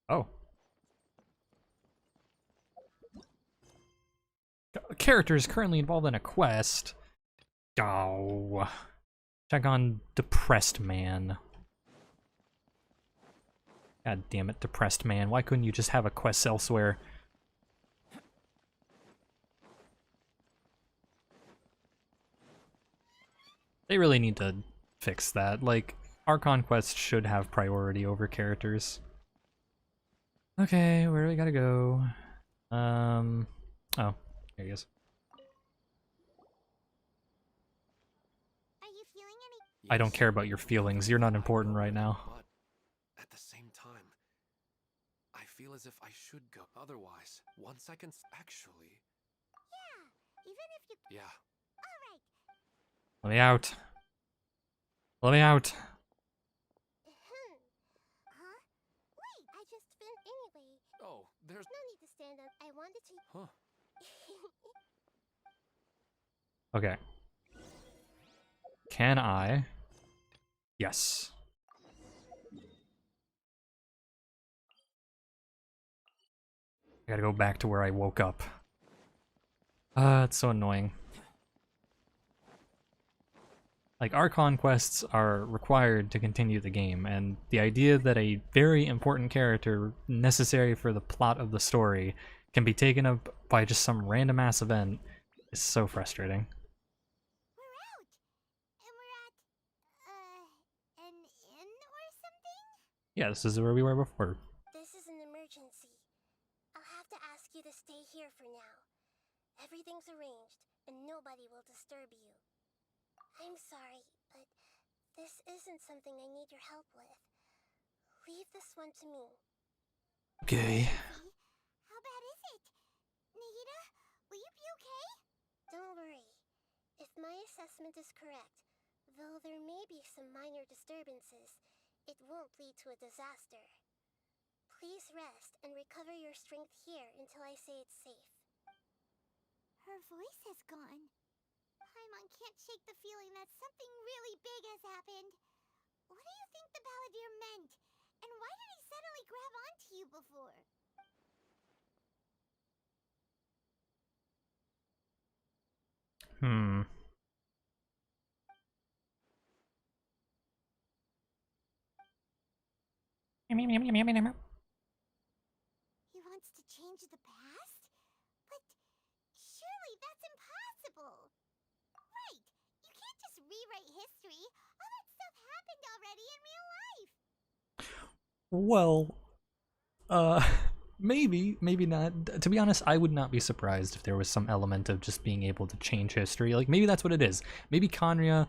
[SPEAKER 1] Oh. Character is currently involved in a quest. Oh. Check on Depressed Man. God damn it, Depressed Man. Why couldn't you just have a quest elsewhere? They really need to fix that. Like, Archon quests should have priority over characters. Okay, where do we gotta go? Oh, there he is.
[SPEAKER 4] Are you feeling any?
[SPEAKER 1] I don't care about your feelings. You're not important right now.
[SPEAKER 9] But at the same time, I feel as if I should go. Otherwise, 1 second actually.
[SPEAKER 4] Yeah, Even if you...
[SPEAKER 9] Yeah.
[SPEAKER 4] Alright.
[SPEAKER 1] Let me out. Let me out.
[SPEAKER 6] Huh? Wait, I just anyway.
[SPEAKER 9] Oh, there's...
[SPEAKER 6] No need to stand up. I wanted to...
[SPEAKER 9] Huh.
[SPEAKER 1] Okay. Can I? Yes. I gotta go back to where I woke up. It's so annoying. Like, Archon quests are required to continue the game, and the idea that a very important character necessary for the plot of the story can be taken up by just some random ass event is so frustrating.
[SPEAKER 4] We're out! And we're at, an inn or something?
[SPEAKER 1] Yeah, this is where we were before.
[SPEAKER 6] This is an emergency. I'll have to ask you to stay here for now. Everything's arranged, and nobody will disturb you. I'm sorry, but this isn't something I need your help with. Leave this one to me.
[SPEAKER 1] Okay.
[SPEAKER 4] How bad is it? Nahida, will you be okay?
[SPEAKER 6] Don't worry. If my assessment is correct, though there may be some minor disturbances, it won't lead to a disaster. Please rest and recover your strength here until I say it's safe.
[SPEAKER 4] Her voice has gone. Paimon can't shake the feeling that something really big has happened. What do you think the Balladeer meant? And why did he suddenly grab onto you before? He wants to change the past? But surely that's impossible! Right! You can't just rewrite history! All that stuff happened already in real life!
[SPEAKER 1] Well, maybe, maybe not. To be honest, I would not be surprised if there was some element of just being able to change history. Like, maybe that's what it is. Maybe Conria,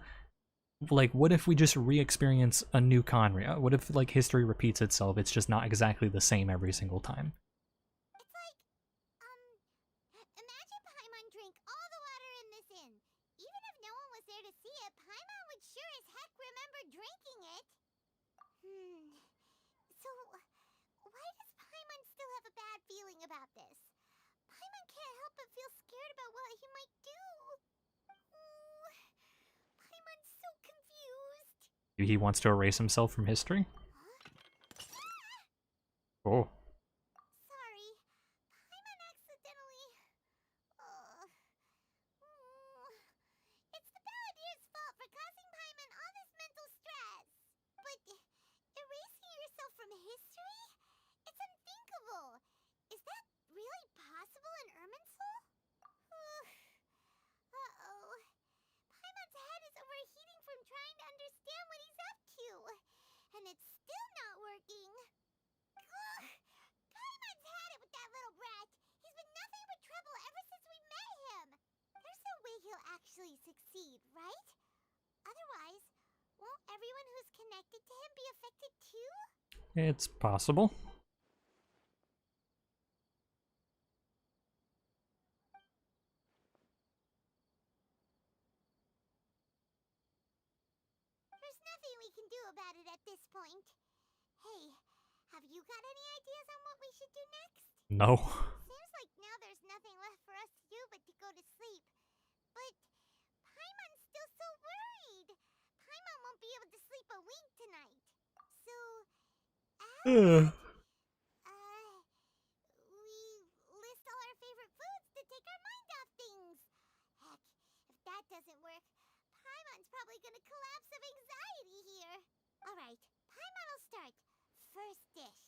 [SPEAKER 1] like, what if we just re-experience a new Conria? What if, like, history repeats itself? It's just not exactly the same every single time.
[SPEAKER 4] It's like, imagine Paimon drank all the water in this inn. Even if no one was there to see it, Paimon would sure as heck remember drinking it. So, why does Paimon still have a bad feeling about this? Paimon can't help but feel scared about what he might do. Paimon's so confused.
[SPEAKER 1] He wants to erase himself from history? Oh.
[SPEAKER 4] Sorry, Paimon accidentally... It's the Balladeer's fault for causing Paimon all this mental stress. But erasing yourself from history? It's unthinkable. Is that really possible in Irminsul? Uh-oh. Paimon's head is overheating from trying to understand what he's up to. And it's still not working. Paimon's had it with that little brat. He's been nothing but trouble ever since we met him. There's no way he'll actually succeed, right? Otherwise, won't everyone who's connected to him be affected too?
[SPEAKER 1] It's possible.
[SPEAKER 4] There's nothing we can do about it at this point. Hey, have you got any ideas on what we should do next?
[SPEAKER 1] No.
[SPEAKER 4] Seems like now there's nothing left for us to do but to go to sleep. But Paimon's still so worried. Paimon won't be able to sleep a wink tonight. So, we list all our favorite foods to take our mind off things. Heck, if that doesn't work, Paimon's probably gonna collapse of anxiety here. Alright, Paimon will start. First dish.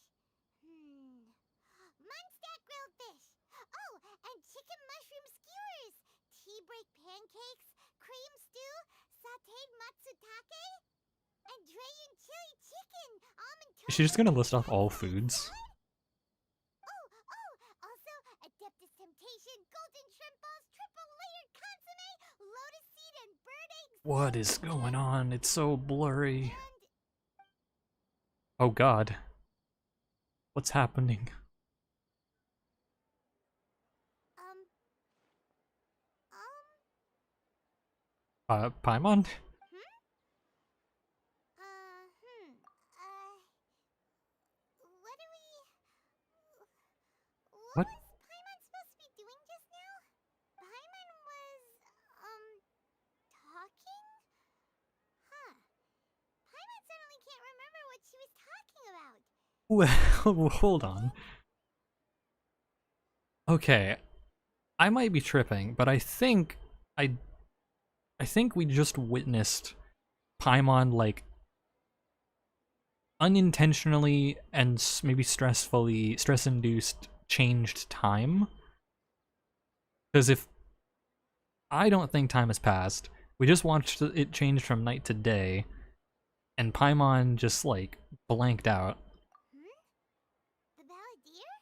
[SPEAKER 4] Munstack grilled fish. Oh, and chicken mushroom skewers. Tea break pancakes. Cream stew. Sauteed matsutake. And Dragon chili chicken. Almond
[SPEAKER 1] Is she just gonna list off all foods?
[SPEAKER 4] Also, Adeptus Temptation, golden shrimp balls, triple layered consomme, lotus seed and bird eggs.
[SPEAKER 1] What is going on? It's so blurry. Oh god. What's happening? Paimon?
[SPEAKER 4] What do we... What
[SPEAKER 1] What?
[SPEAKER 4] was Paimon supposed to be doing just now? Paimon was, talking? Huh. Paimon suddenly can't remember what she was talking about.
[SPEAKER 1] Well, hold on. Okay, I might be tripping, but I think we just witnessed Paimon like unintentionally and maybe stress-induced changed time. Because if I don't think time has passed, we just watched it change from night to day, and Paimon just like blanked out.
[SPEAKER 4] The Balladeer?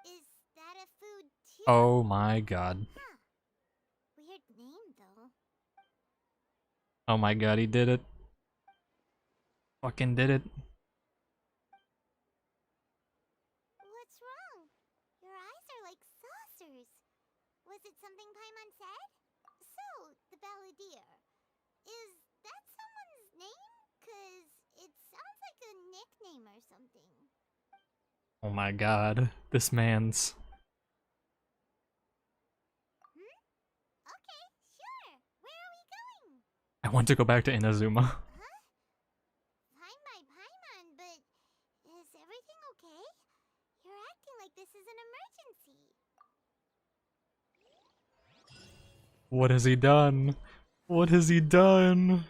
[SPEAKER 4] Is that a food too?
[SPEAKER 1] Oh my god.
[SPEAKER 4] Huh. Weird name, though.
[SPEAKER 1] Oh my god, he did it. Fucking did it.
[SPEAKER 4] What's wrong? Your eyes are like saucers. Was it something Paimon said? So, the Balladeer. Is that someone's name? 'Cause it sounds like a nickname or something.
[SPEAKER 1] Oh my god. This man's...
[SPEAKER 4] Okay, sure. Where are we going?
[SPEAKER 1] I want to go back to Inazuma.
[SPEAKER 4] Huh? Fine by Paimon, but is everything okay? You're acting like this is an emergency.
[SPEAKER 1] What has he done? What has he done?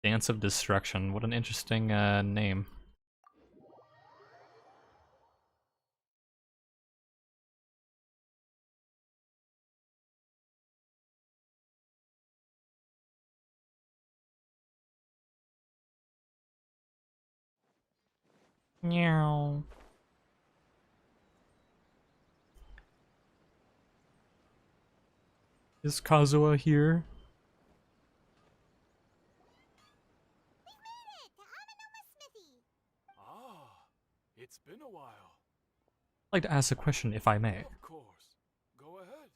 [SPEAKER 1] Dance of Destruction. What an interesting name. Meow. Is Kazuha here?
[SPEAKER 4] We made it to Amanoma Smithy.
[SPEAKER 9] Ah, it's been a while.
[SPEAKER 1] I'd like to ask a question, if I may.
[SPEAKER 9] Of course. Go ahead.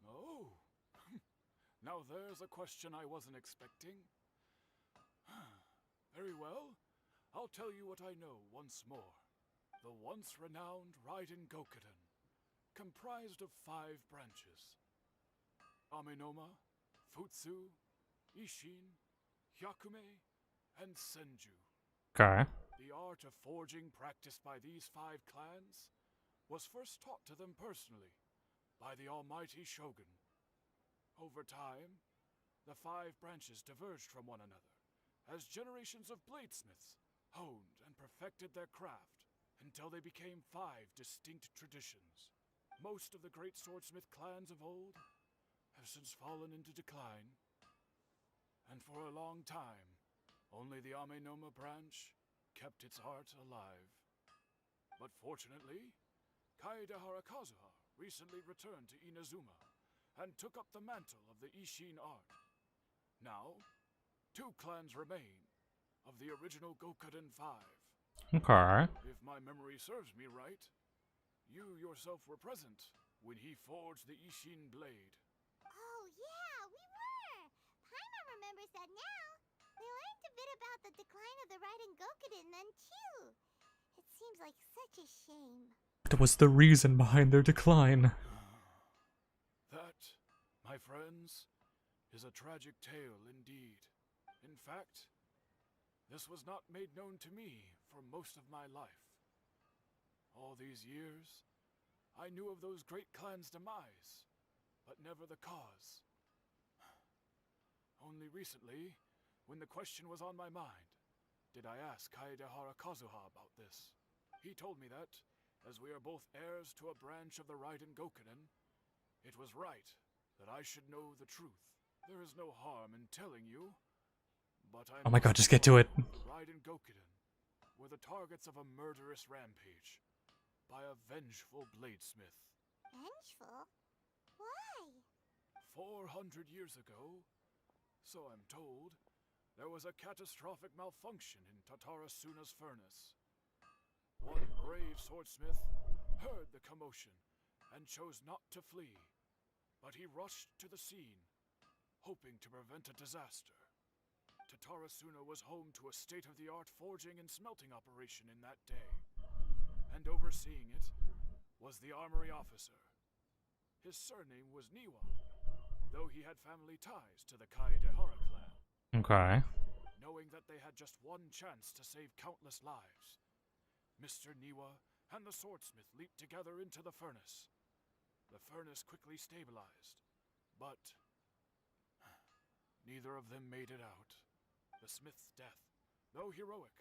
[SPEAKER 9] Oh. Now there's a question I wasn't expecting. Very well. I'll tell you what I know once more. The once renowned Raiden Gokuden, comprised of 5 branches. Amenoma, Futsu, Ishin, Hyakume, and Senju.
[SPEAKER 1] Okay.
[SPEAKER 9] The art of forging practiced by these 5 clans was first taught to them personally by the almighty Shogun. Over time, the 5 branches diverged from one another as generations of bladesmiths honed and perfected their craft until they became 5 distinct traditions. Most of the great swordsmith clans of old have since fallen into decline, and for a long time, only the Amenoma branch kept its art alive. But fortunately, Kaedehara Kazuha recently returned to Inazuma and took up the mantle of the Ishin art. Now, 2 clans remain of the original Gokuden 5.
[SPEAKER 1] Okay.
[SPEAKER 9] If my memory serves me right, you yourself were present when he forged the Ishin blade.
[SPEAKER 4] Oh, yeah, we were. Paimon remembers that now. We learned a bit about the decline of the Raiden Gokuden then, too. It seems like such a shame.
[SPEAKER 1] What was the reason behind their decline?
[SPEAKER 9] That, my friends, is a tragic tale indeed. In fact, this was not made known to me for most of my life. All these years, I knew of those great clans' demise, but never the cause. Only recently, when the question was on my mind, did I ask Kaedehara Kazuha about this. He told me that, as we are both heirs to a branch of the Raiden Gokuden, it was right that I should know the truth. There is no harm in telling you, but I
[SPEAKER 1] Oh my god,
[SPEAKER 9] must
[SPEAKER 1] just get to it.
[SPEAKER 9] Raiden Gokuden were the targets of a murderous rampage by a vengeful bladesmith.
[SPEAKER 4] Vengeful? Why?
[SPEAKER 9] 400 years ago, so I'm told, there was a catastrophic malfunction in Tatarasuna's furnace. One brave swordsmith heard the commotion and chose not to flee, but he rushed to the scene, hoping to prevent a disaster. Tatarasuna was home to a state-of-the-art forging and smelting operation in that day, and overseeing it was the armory officer. His surname was Niwa, though he had family ties to the Kaedehara clan.
[SPEAKER 1] Okay.
[SPEAKER 9] Knowing that they had just one chance to save countless lives, Mr. Niwa and the swordsmith leaped together into the furnace. The furnace quickly stabilized, but neither of them made it out. The smith's death, though heroic,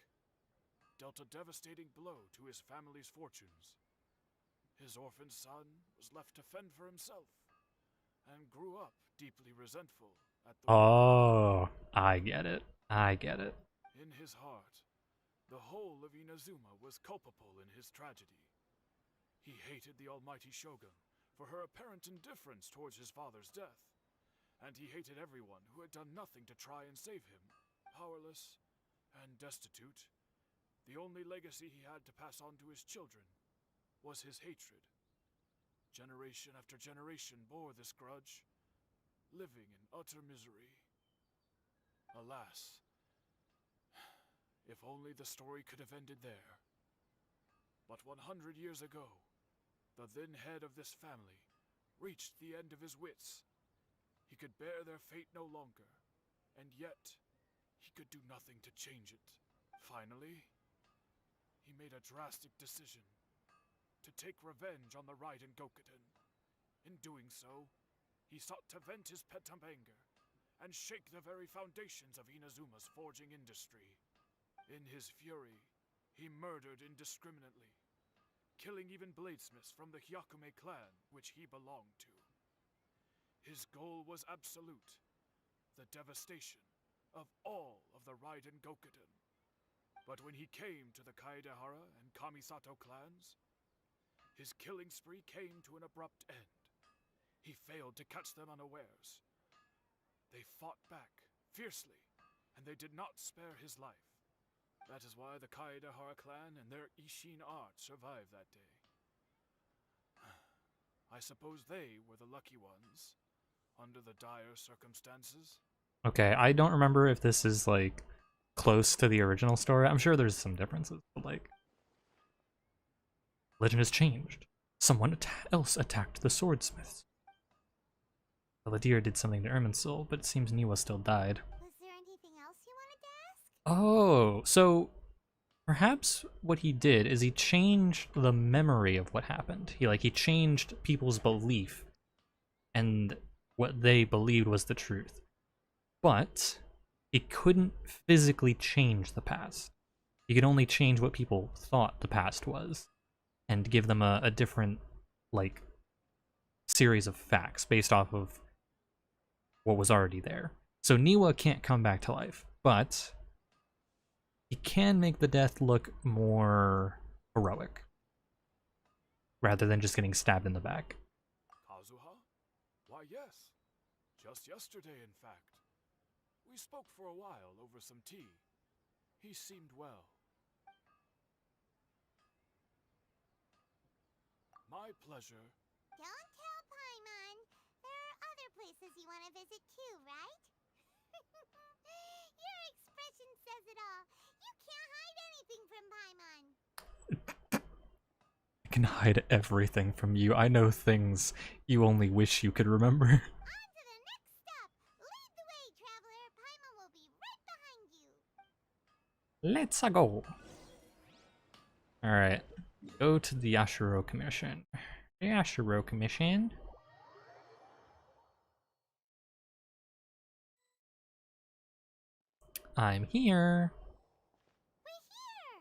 [SPEAKER 9] dealt a devastating blow to his family's fortunes. His orphaned son was left to fend for himself, and grew up deeply resentful at the
[SPEAKER 1] Oh, I get it. I get it.
[SPEAKER 9] In his heart, the whole of Inazuma was culpable in his tragedy. He hated the almighty shogun for her apparent indifference towards his father's death, and he hated everyone who had done nothing to try and save him. Powerless and destitute, the only legacy he had to pass on to his children was his hatred. Generation after generation bore this grudge, living in utter misery. Alas, if only the story could have ended there. But 100 years ago, the then head of this family reached the end of his wits. He could bear their fate no longer, and yet he could do nothing to change it. Finally, he made a drastic decision to take revenge on the Raiden Gokuden. In doing so, he sought to vent his pent-up anger and shake the very foundations of Inazuma's forging industry. In his fury, he murdered indiscriminately, killing even bladesmiths from the Hyakume clan which he belonged to. His goal was absolute, the devastation of all of the Raiden Gokuden. But when he came to the Kaedehara and Kamisato clans, his killing spree came to an abrupt end. He failed to catch them unawares. They fought back fiercely, and they did not spare his life. That is why the Kaedehara clan and their Ishin art survived that day. I suppose they were the lucky ones, under the dire circumstances.
[SPEAKER 1] Okay, I don't remember if this is like close to the original story. I'm sure there's some differences, but like, legend has changed. Someone else attacked the swordsmiths. Valadier did something to Irminsul, but it seems Niwa still died.
[SPEAKER 4] Was there anything else you wanted to ask?
[SPEAKER 1] Oh, so perhaps what he did is he changed the memory of what happened. He changed people's belief and what they believed was the truth. But he couldn't physically change the past. He could only change what people thought the past was and give them a different, like, series of facts based off of what was already there. So Niwa can't come back to life, but he can make the death look more heroic rather than just getting stabbed in the back.
[SPEAKER 9] Kazuha? Why, yes. Just yesterday, in fact. We spoke for a while over some tea. He seemed well. My pleasure.
[SPEAKER 4] Don't tell Paimon. There are other places you want to visit too, right? Your expression says it all. You can't hide anything from Paimon.
[SPEAKER 1] I can hide everything from you. I know things you only wish you could remember.
[SPEAKER 4] On to the next stop. Lead the way, traveler. Paimon will be right behind you.
[SPEAKER 1] Let's go. Alright. Go to the Yashiro Commission. The Yashiro Commission. I'm here.
[SPEAKER 4] We're here.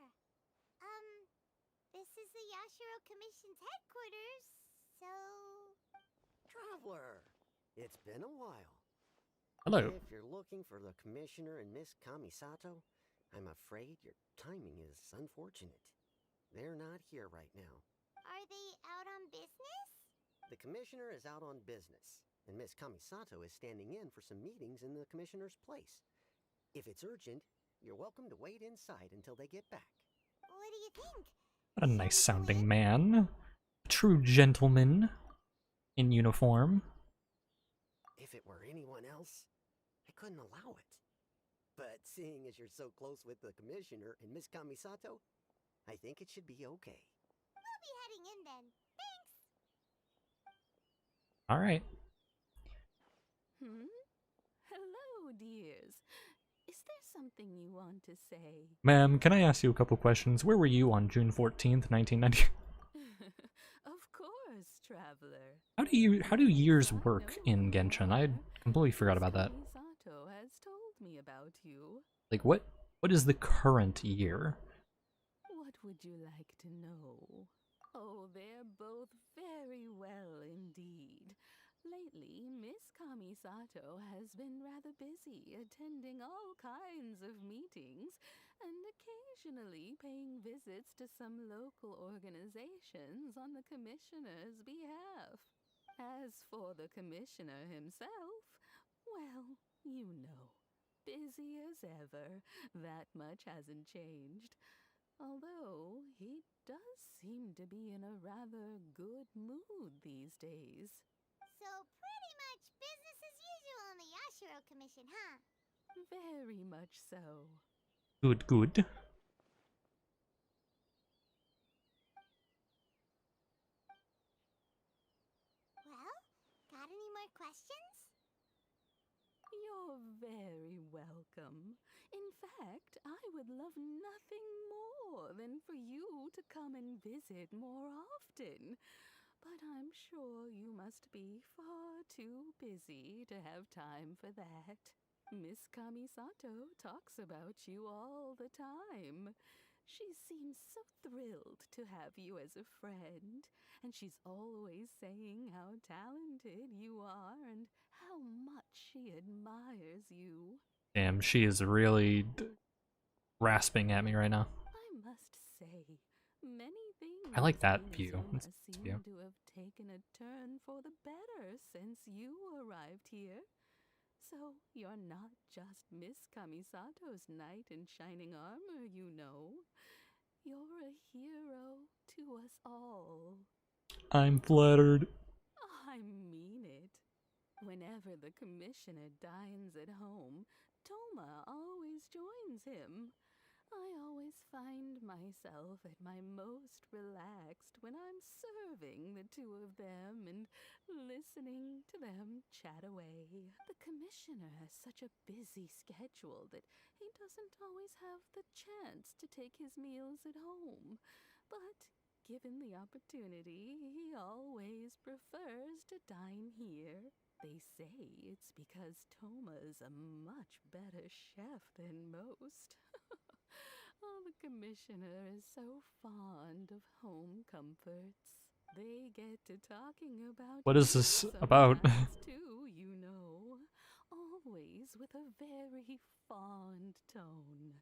[SPEAKER 4] This is the Yashiro Commission's headquarters, so...
[SPEAKER 10] Traveler, it's been a while.
[SPEAKER 1] Hello.
[SPEAKER 10] If you're looking for the Commissioner and Miss Kamisato, I'm afraid your timing is unfortunate. They're not here right now.
[SPEAKER 4] Are they out on business?
[SPEAKER 10] The Commissioner is out on business, and Miss Kamisato is standing in for some meetings in the Commissioner's place. If it's urgent, you're welcome to wait inside until they get back.
[SPEAKER 4] What do you think?
[SPEAKER 1] A nice sounding man. A true gentleman in uniform.
[SPEAKER 10] If it were anyone else, I couldn't allow it. But seeing as you're so close with the commissioner and Miss Kamisato, I think it should be okay.
[SPEAKER 4] We'll be heading in then. Thanks.
[SPEAKER 1] Alright.
[SPEAKER 11] Hello, dears. Is there something you want to say?
[SPEAKER 1] Ma'am, can I ask you a couple questions? Where were you on June 14th, 1990?
[SPEAKER 11] Of course, traveler.
[SPEAKER 1] How do years work in Genshin? I completely forgot about that.
[SPEAKER 11] Misato has told me about you.
[SPEAKER 1] Like what is the current year?
[SPEAKER 11] What would you like to know? Oh, they're both very well indeed. Lately, Miss Kamisato has been rather busy attending all kinds of meetings and occasionally paying visits to some local organizations on the commissioner's behalf. As for the commissioner himself, well, you know, busy as ever. That much hasn't changed. Although he does seem to be in a rather good mood these days.
[SPEAKER 4] So pretty much business as usual in the Yashiro Commission, huh?
[SPEAKER 11] Very much so.
[SPEAKER 1] Good, good.
[SPEAKER 4] Well, got any more questions?
[SPEAKER 11] You're very welcome. In fact, I would love nothing more than for you to come and visit more often. But I'm sure you must be far too busy to have time for that. Miss Kamisato talks about you all the time. She seems so thrilled to have you as a friend, and she's always saying how talented you are and how much she admires you.
[SPEAKER 1] Damn, she is really rasping at me right now.
[SPEAKER 11] I must say, many things
[SPEAKER 1] I like that
[SPEAKER 11] in
[SPEAKER 1] view.
[SPEAKER 11] Azuma
[SPEAKER 1] That's
[SPEAKER 11] seem
[SPEAKER 1] view.
[SPEAKER 11] to have taken a turn for the better since you arrived here. So you're not just Miss Kamisato's knight in shining armor, you know. You're a hero to us all.
[SPEAKER 1] I'm flattered.
[SPEAKER 11] I mean it. Whenever the commissioner dines at home, Toma always joins him. I always find myself at my most relaxed when I'm serving the two of them and listening to them chat away. The commissioner has such a busy schedule that he doesn't always have the chance to take his meals at home. But given the opportunity, he always prefers to dine here. They say it's because Toma's a much better chef than most. Oh, the commissioner is so fond of home comforts. They get to talking about
[SPEAKER 1] What is
[SPEAKER 11] you
[SPEAKER 1] this about?
[SPEAKER 11] sometimes too, you know. Always with a very fond tone.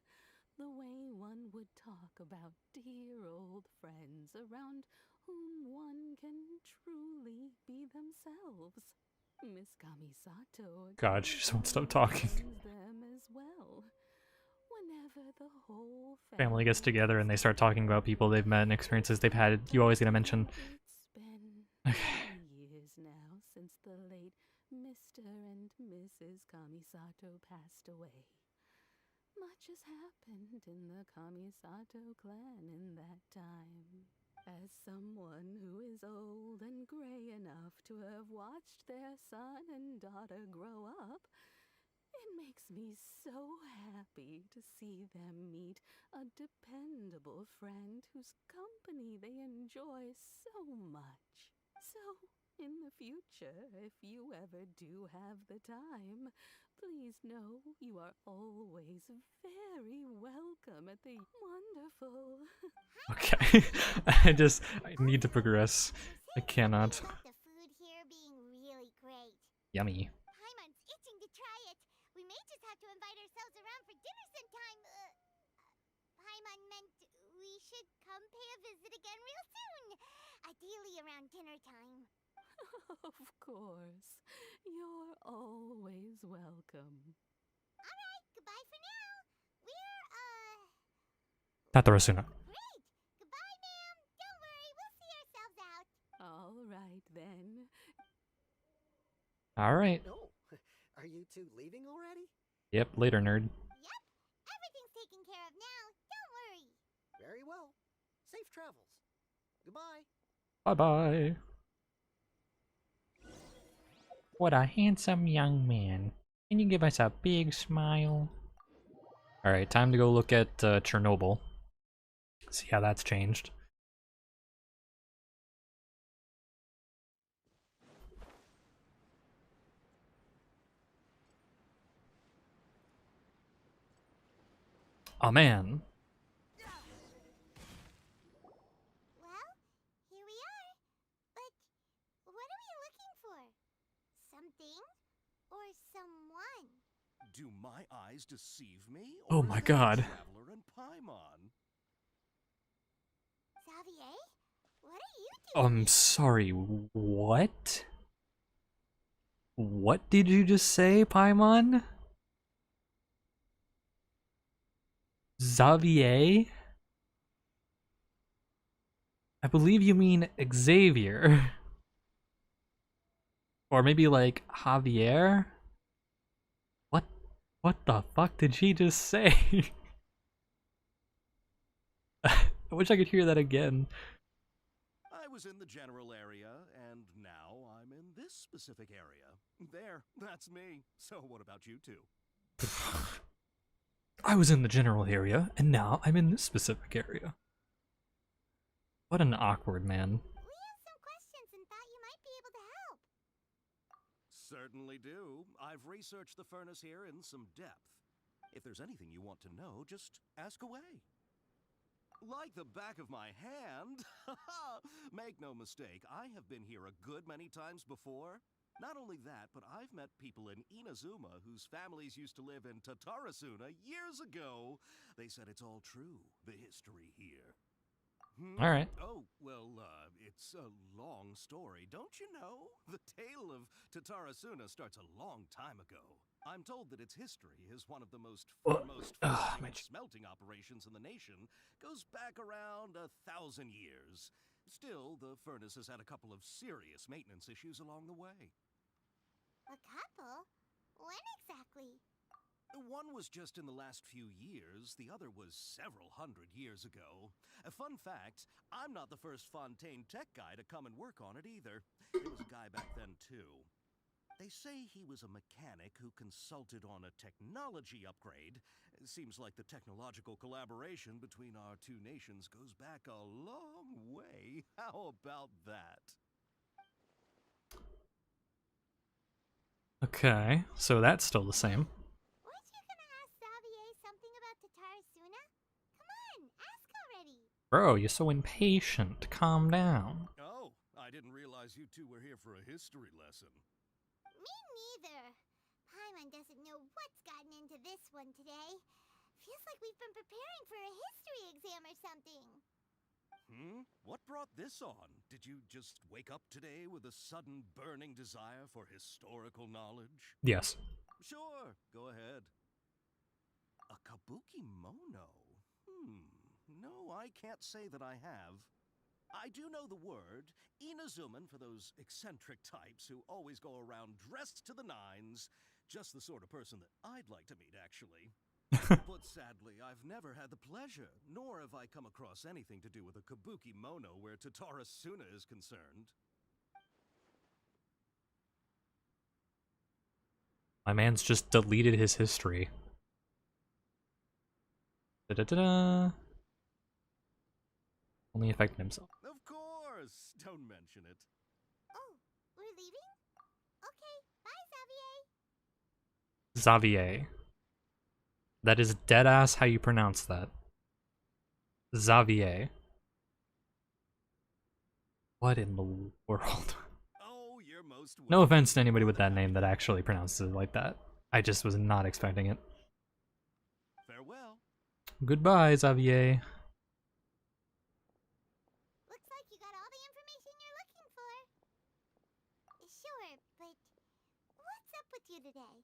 [SPEAKER 11] The way one would talk about dear old friends around whom one can truly be themselves. Miss Kamisato
[SPEAKER 1] God, she just won't stop talking.
[SPEAKER 11] them as well. Whenever the whole
[SPEAKER 1] Family gets together and they start talking about people they've met and experiences they've had, you always gotta mention.
[SPEAKER 11] It's been many years now since the late Mr. and Mrs. Kamisato passed away. Much has happened in the Kamisato clan in that time. As someone who is old and gray enough to have watched their son and daughter grow up, it makes me so happy to see them meet a dependable friend whose company they enjoy so much. So, in the future, if you ever do have the time, please know you are always very welcome at the wonderful...
[SPEAKER 1] Okay. I need to progress. I cannot.
[SPEAKER 4] About the food here being really great.
[SPEAKER 1] Yummy.
[SPEAKER 4] Paimon's itching to try it. We may just have to invite ourselves around for dinner sometime. Paimon meant we should come pay a visit again real soon. Ideally around dinner time.
[SPEAKER 11] Of course. You're always welcome.
[SPEAKER 4] Alright, goodbye for now. We're,
[SPEAKER 1] Tatarasuna.
[SPEAKER 4] great. Goodbye now.
[SPEAKER 1] Alright.
[SPEAKER 10] No. Are you two leaving already?
[SPEAKER 1] Yep, later, nerd.
[SPEAKER 4] Yep, everything's taken care of now. Don't worry.
[SPEAKER 10] Very well. Safe travels. Goodbye.
[SPEAKER 1] Bye-bye. What a handsome young man. Can you give us a big smile? Alright, time to go look at Chernobyl. See how that's changed. Oh man.
[SPEAKER 4] Well, here we are. But what are we looking for? Something or someone?
[SPEAKER 12] Do my eyes deceive me?
[SPEAKER 1] Oh
[SPEAKER 12] Or
[SPEAKER 1] my
[SPEAKER 12] is there a
[SPEAKER 1] god.
[SPEAKER 12] Traveler and Paimon?
[SPEAKER 4] Xavier, what are you doing?
[SPEAKER 1] I'm sorry, what? What did you just say, Paimon? Xavier? I believe you mean Xavier. Or maybe like Javier? What the fuck did she just say? I wish I could hear that again.
[SPEAKER 12] I was in the general area, and now I'm in this specific area. There, that's me. So what about you two?
[SPEAKER 1] I was in the general area, and now I'm in this specific area. What an awkward man.
[SPEAKER 4] We have some questions and thought you might be able to help.
[SPEAKER 12] Certainly do. I've researched the furnace here in some depth. If there's anything you want to know, just ask away. Like the back of my hand. Make no mistake, I have been here a good many times before. Not only that, but I've met people in Inazuma whose families used to live in Tatarasuna years ago. They said it's all true, the history here.
[SPEAKER 1] Alright.
[SPEAKER 12] Oh, well, it's a long story, don't you know? The tale of Tatarasuna starts a long time ago. I'm told that its history is one of the most smelting operations in the nation. Goes back around 1,000 years. Still, the furnace has had a couple of serious maintenance issues along the way.
[SPEAKER 4] A couple? When exactly?
[SPEAKER 12] One was just in the last few years, the other was several hundred years ago. A fun fact, I'm not the first Fontaine tech guy to come and work on it either. There was a guy back then too. They say he was a mechanic who consulted on a technology upgrade. It seems like the technological collaboration between our two nations goes back a long way. How about that?
[SPEAKER 1] Okay, so that's still the same.
[SPEAKER 4] Weren't you gonna ask Xavier something about Tatarasuna? Come on, ask already.
[SPEAKER 1] Bro, you're so impatient. Calm down.
[SPEAKER 12] Oh, I didn't realize you two were here for a history lesson.
[SPEAKER 4] Me neither. Paimon doesn't know what's gotten into this one today. Feels like we've been preparing for a history exam or something.
[SPEAKER 12] What brought this on? Did you just wake up today with a sudden burning desire for historical knowledge?
[SPEAKER 1] Yes.
[SPEAKER 12] Sure, go ahead. A kabuki mono? No, I can't say that I have. I do know the word, Inazuman for those eccentric types who always go around dressed to the nines. Just the sort of person that I'd like to meet, actually. But sadly, I've never had the pleasure, nor have I come across anything to do with a kabuki mono where Tatarasuna is concerned.
[SPEAKER 1] My man's just deleted his history. Da-da-da-da. Only affected himself.
[SPEAKER 12] Of course! Don't mention it.
[SPEAKER 4] Oh, we're leaving? Okay, bye, Xavier.
[SPEAKER 1] Xavier. That is deadass how you pronounce that. Xavier. What in the world?
[SPEAKER 12] Oh, you're most welcome.
[SPEAKER 1] No offense to anybody with that name that actually pronounces it like that. I just was not expecting it.
[SPEAKER 12] Farewell.
[SPEAKER 1] Goodbye, Xavier.
[SPEAKER 4] Looks like you got all the information you're looking for. Sure, but what's up with you today?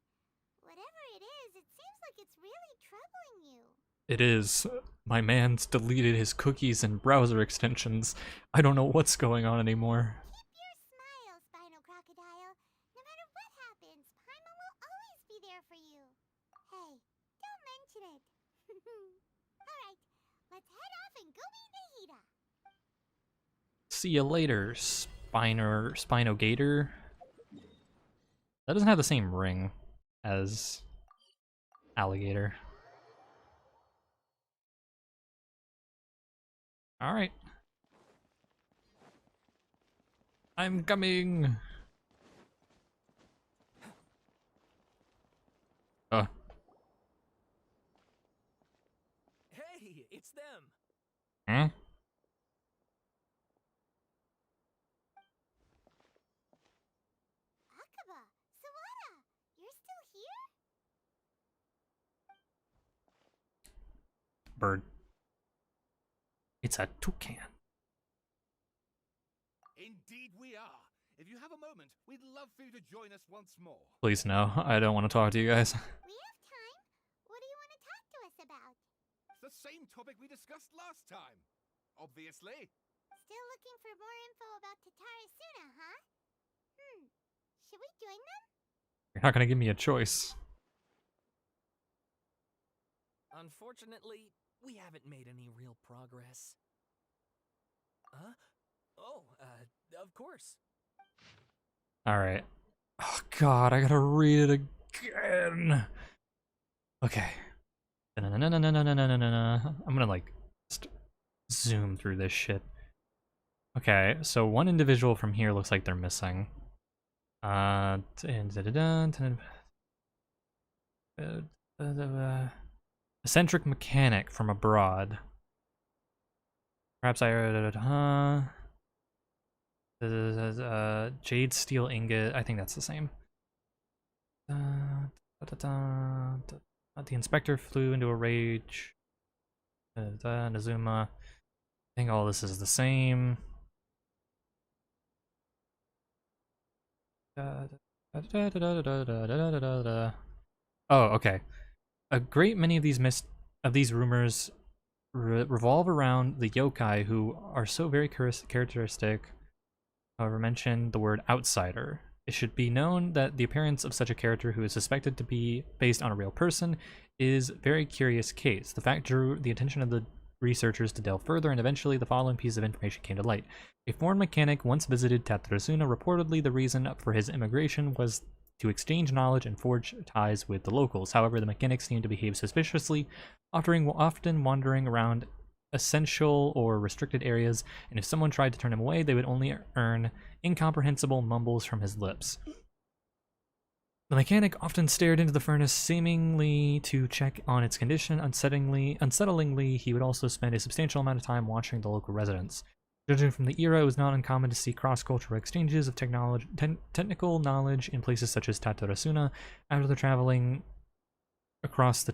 [SPEAKER 4] Whatever it is, it seems like it's really troubling you.
[SPEAKER 1] It is. My man's deleted his cookies and browser extensions. I don't know what's going on anymore.
[SPEAKER 4] Keep your smile, Spinal Crocodile. No matter what there for you. Hey, don't mention it. Alright, let's head off and go meet Nahida.
[SPEAKER 1] See you later, Spinogator. That doesn't have the same ring as Alligator. Alright. I'm coming! Oh.
[SPEAKER 2] Hey, it's them.
[SPEAKER 1] Huh?
[SPEAKER 4] Akaba, Sawada, you're still here?
[SPEAKER 1] Bird. It's a toucan.
[SPEAKER 3] Indeed we are. If you have a moment, we'd love for you to join us once more.
[SPEAKER 1] Please no, I don't want to talk to you guys.
[SPEAKER 4] We have time. What do you want to talk to us about?
[SPEAKER 3] It's the same topic we discussed last time. Obviously.
[SPEAKER 4] Still looking for more info about Tatarasuna, huh? Should we join them?
[SPEAKER 1] You're not gonna give me a choice.
[SPEAKER 2] Unfortunately, we haven't made any real progress. Huh? Oh, of course.
[SPEAKER 1] Alright. Oh god, I gotta read it again. Okay. I'm gonna like just zoom through this shit. Okay, so one individual from here looks like they're missing. Eccentric mechanic from abroad. Perhaps I jade steel ingot. I think that's the same. The inspector flew into a rage. Nazuma. I think all this is the same. Oh, okay. A great many of these rumors revolve around the yokai who are so very characteristic. However, mention the word outsider. It should be known that the appearance of such a character who is suspected to be based on a real person is a very curious case. The fact drew the attention of the researchers to delve further, and eventually the following piece of information came to light. A foreign mechanic once visited Tatarasuna. Reportedly, the reason for his immigration was to exchange knowledge and forge ties with the locals. However, the mechanics seemed to behave suspiciously, often wandering around essential or restricted areas, and if someone tried to turn him away, they would only earn incomprehensible mumbles from his lips. The mechanic often stared into the furnace, seemingly to check on its condition. Unsettlingly, he would also spend a substantial amount of time watching the local residents. Judging from the era, it was not uncommon to see cross-cultural exchanges of technical knowledge in places such as Tatarasuna. After traveling across the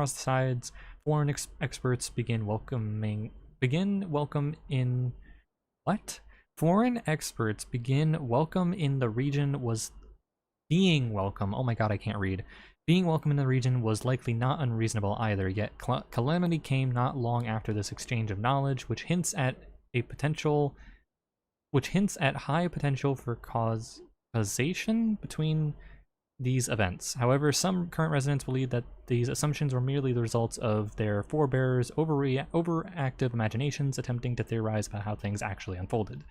[SPEAKER 1] sides, foreign experts Foreign experts begin welcome in the region was being welcome. Oh my god, I can't read. Being welcome in the region was likely not unreasonable either. Yet calamity came not long after this exchange of knowledge, which hints at high potential for causation between these events. However, some current residents believe that these assumptions were merely the results of their forebears' overactive imaginations attempting to theorize about how things actually unfolded.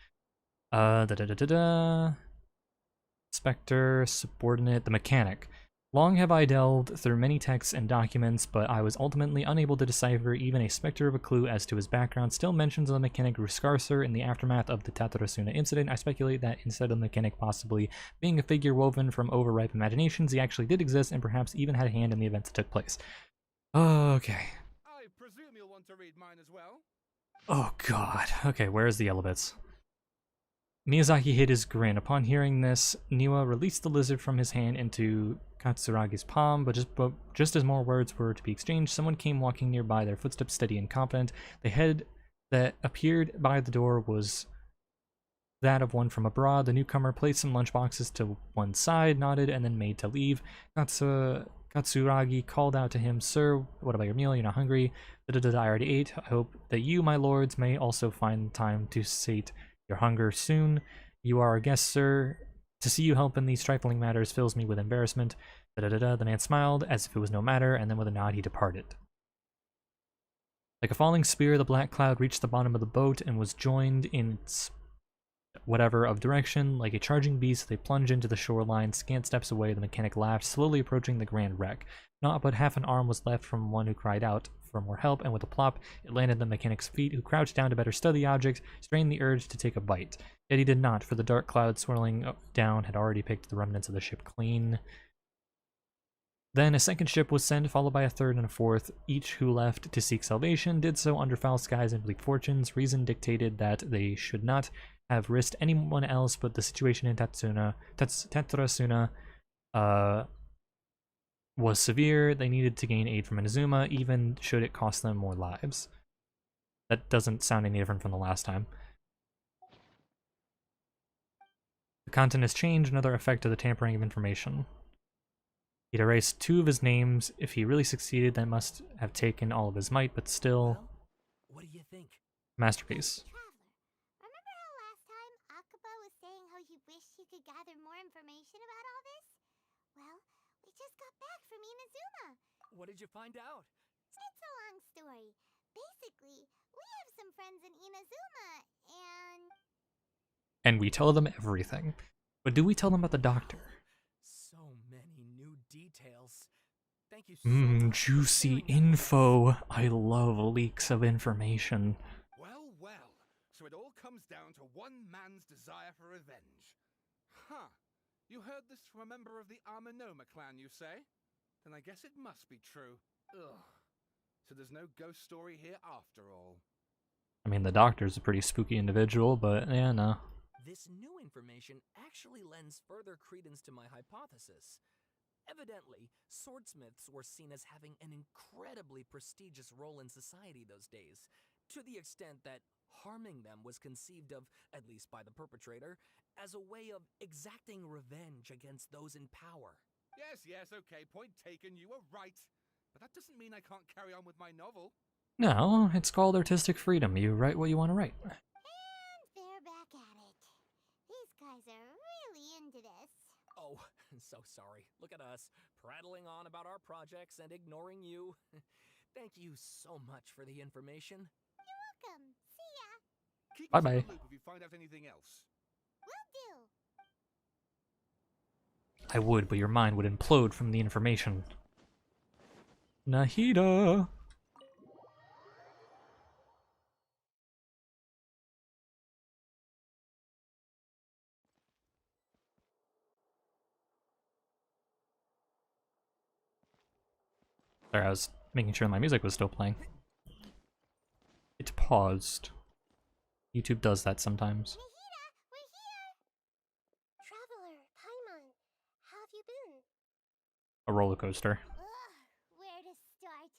[SPEAKER 1] Inspector, subordinate, the mechanic. Long have I delved through many texts and documents, but I was ultimately unable to decipher even a specter of a clue as to his background. Still, mentions of the mechanic grew scarcer in the aftermath of the Tatarasuna incident. I speculate that instead of the mechanic possibly being a figure woven from overripe imaginations, he actually did exist and perhaps even had a hand in the events that took place. Okay.
[SPEAKER 3] I presume you'll want to read mine as well?
[SPEAKER 1] Oh god. Okay, where's the yellow bits? Miyazaki hid his grin. Upon hearing this, Niwa released the lizard from his hand into Katsuragi's palm, but just as more words were to be exchanged, someone came walking nearby, their footsteps steady and confident. The head that appeared by the door was that of one from abroad. The newcomer placed some lunchboxes to one side, nodded, and then made to leave. Katsuragi called out to him, "Sir, what about your meal? You're not hungry?" I already ate. I hope that you, my lords, may also find time to sate your hunger soon. You are a guest, sir. To see you help in these trifling matters fills me with embarrassment. Da-da-da-da. The man smiled, as if it was no matter, and then with a nod he departed. Like a falling spear, the black cloud reached the bottom of the boat and was joined in its whatever of direction. Like a charging beast, they plunged into the shoreline. Scant steps away, the mechanic laughed, slowly approaching the grand wreck. Not but half an arm was left from one who cried out for more help, and with a plop, it landed at the mechanic's feet, who crouched down to better study the object, strained the urge to take a bite. Yet he did not, for the dark cloud swirling down had already picked the remnants of the ship clean. Then a second ship was sent, followed by a third and a fourth. Each who left to seek salvation did so under foul skies and bleak fortunes. Reason dictated that they should not have risked anyone else, but the situation in Tatsuna was severe. They needed to gain aid from Inazuma, even should it cost them more lives. That doesn't sound any different from the last time. The content has changed, another effect of the tampering of information. He'd erased 2 of his names. If he really succeeded, that must have taken all of his might, but still...
[SPEAKER 2] Well, what do you think?
[SPEAKER 1] Masterpiece.
[SPEAKER 4] Traveler, remember how last time Akaba was saying how he wished he could gather more information about all this? Well, we just got back from Inazuma.
[SPEAKER 2] What did you find out?
[SPEAKER 4] It's a long story. Basically, we have some friends in Inazuma,
[SPEAKER 1] And we tell them everything. But do we tell them about the doctor?
[SPEAKER 2] So many new details. Thank you so much for
[SPEAKER 1] Juicy
[SPEAKER 2] sharing that with us.
[SPEAKER 1] info. I love leaks of information.
[SPEAKER 3] Well, well. So it all comes down to one man's desire for revenge. Huh. You heard this from a member of the Amanoma clan, you say? Then I guess it must be true. Ugh. So there's no ghost story here after all.
[SPEAKER 1] I mean, the doctor's a pretty spooky individual, but yeah, no.
[SPEAKER 2] This new information actually lends further credence to my hypothesis. Evidently, swordsmiths were seen as having an incredibly prestigious role in society those days, to the extent that harming them was conceived of, at least by the perpetrator, as a way of exacting revenge against those in power.
[SPEAKER 3] Yes, okay, point taken, you were right. But that doesn't mean I can't carry on with my novel.
[SPEAKER 1] No, it's called artistic freedom. You write what you want to write.
[SPEAKER 4] and they're back at it. These guys are really into this.
[SPEAKER 2] Oh, so sorry. Look at us, prattling on about our projects and ignoring you. Thank you so much for the information.
[SPEAKER 4] You're welcome. See ya.
[SPEAKER 3] Keep us in
[SPEAKER 1] Bye-bye.
[SPEAKER 3] the loop if you find out anything else.
[SPEAKER 4] Will do.
[SPEAKER 1] I would, but your mind would implode from the information. Nahida! Sorry, I was making sure my music was still playing. It paused. YouTube does that sometimes.
[SPEAKER 4] Nahida, we're here.
[SPEAKER 6] Traveler, Paimon, how have you been?
[SPEAKER 1] A roller coaster.
[SPEAKER 4] Ugh, where to start?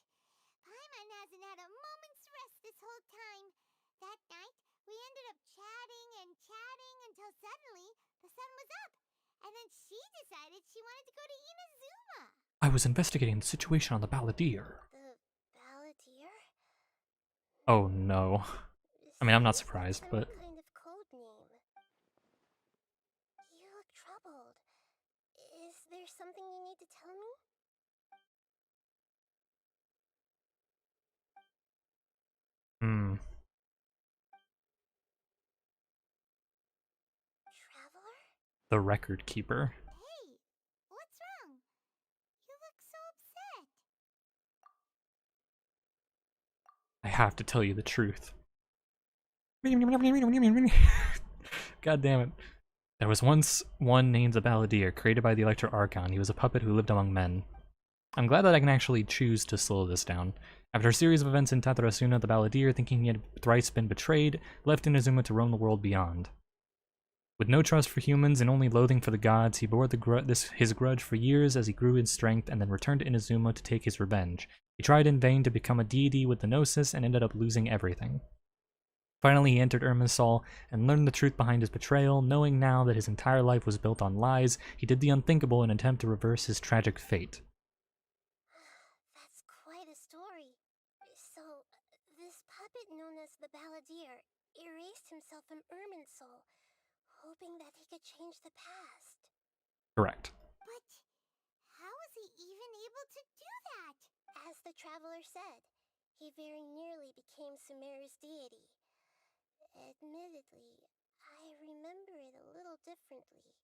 [SPEAKER 4] Paimon hasn't had a moment's rest this whole time. That night, we ended up chatting until suddenly the sun was up. And then she decided she wanted to go to Inazuma.
[SPEAKER 1] I was investigating the situation on the Balladeer.
[SPEAKER 6] The Balladeer?
[SPEAKER 1] Oh no. I mean, I'm not surprised, but...
[SPEAKER 6] Some kind of code name. You look troubled. Is there something you need to tell me? Traveler?
[SPEAKER 1] The record keeper.
[SPEAKER 4] Hey, what's wrong? You look so upset.
[SPEAKER 1] I have to tell you the truth. God damn it. There was once one named the Balladeer, created by the Elector Archon. He was a puppet who lived among men. I'm glad that I can actually choose to slow this down. After a series of events in Tatarasuna, the Balladeer, thinking he had thrice been betrayed, left Inazuma to roam the world beyond. With no trust for humans and only loathing for the gods, he bore his grudge for years as he grew in strength and then returned to Inazuma to take his revenge. He tried in vain to become a deity with the Gnosis and ended up losing everything. Finally, he entered Irminsul and learned the truth behind his betrayal. Knowing now that his entire life was built on lies, he did the unthinkable in an attempt to reverse his tragic fate.
[SPEAKER 6] That's quite a story. So, this puppet known as the Balladeer erased himself from Irminsul. hoping that he could change the past.
[SPEAKER 1] Correct.
[SPEAKER 4] But how was he even able to do that?
[SPEAKER 6] As the traveler said, he very nearly became Sumeru's deity. Admittedly, I remember it a little differently.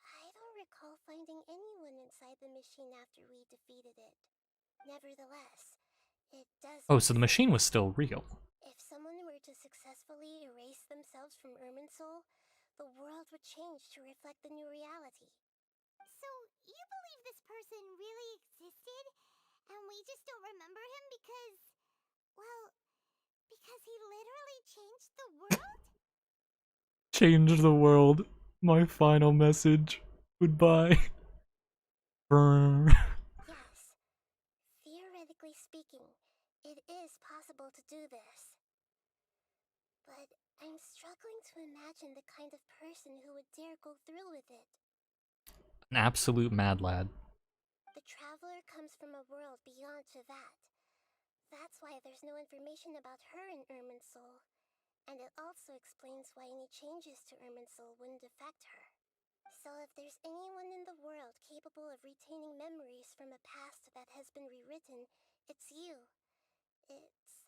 [SPEAKER 6] I don't recall finding anyone inside the machine after we defeated it. Nevertheless, it does
[SPEAKER 1] Oh,
[SPEAKER 6] make
[SPEAKER 1] so the machine was
[SPEAKER 6] sense.
[SPEAKER 1] still real.
[SPEAKER 6] If someone were to successfully erase themselves from Irminsul, the world would change to reflect the new reality.
[SPEAKER 4] So, you believe this person really existed, and we just don't remember him because, well, because he literally changed the world?
[SPEAKER 1] Change the world. My final message. Goodbye. Brr.
[SPEAKER 6] Yes, theoretically speaking, it is possible to do this. But I'm struggling to imagine the kind of person who would dare go through with it.
[SPEAKER 1] An absolute mad lad.
[SPEAKER 6] The traveler comes from a world beyond Tevat. That's why there's no information about her in Irminsul. And it also explains why any changes to Irminsul wouldn't affect her. So if there's anyone in the world capable of retaining memories from a past that has been rewritten, it's you. It's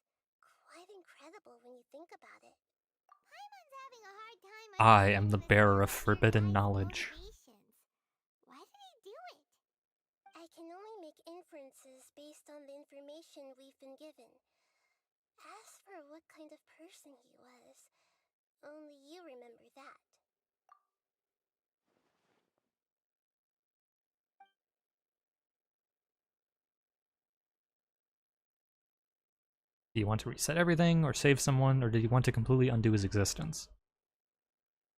[SPEAKER 6] quite incredible when you think about it.
[SPEAKER 4] Paimon's having a hard time
[SPEAKER 1] I am the
[SPEAKER 4] understanding
[SPEAKER 1] bearer of
[SPEAKER 4] Baladier's
[SPEAKER 1] forbidden
[SPEAKER 4] life's
[SPEAKER 1] knowledge.
[SPEAKER 4] motivations. Why did he do it?
[SPEAKER 6] I can only make inferences based on the information we've been given. As for what kind of person he was, only you remember that.
[SPEAKER 1] Do you want to reset everything, or save someone, or do you want to completely undo his existence?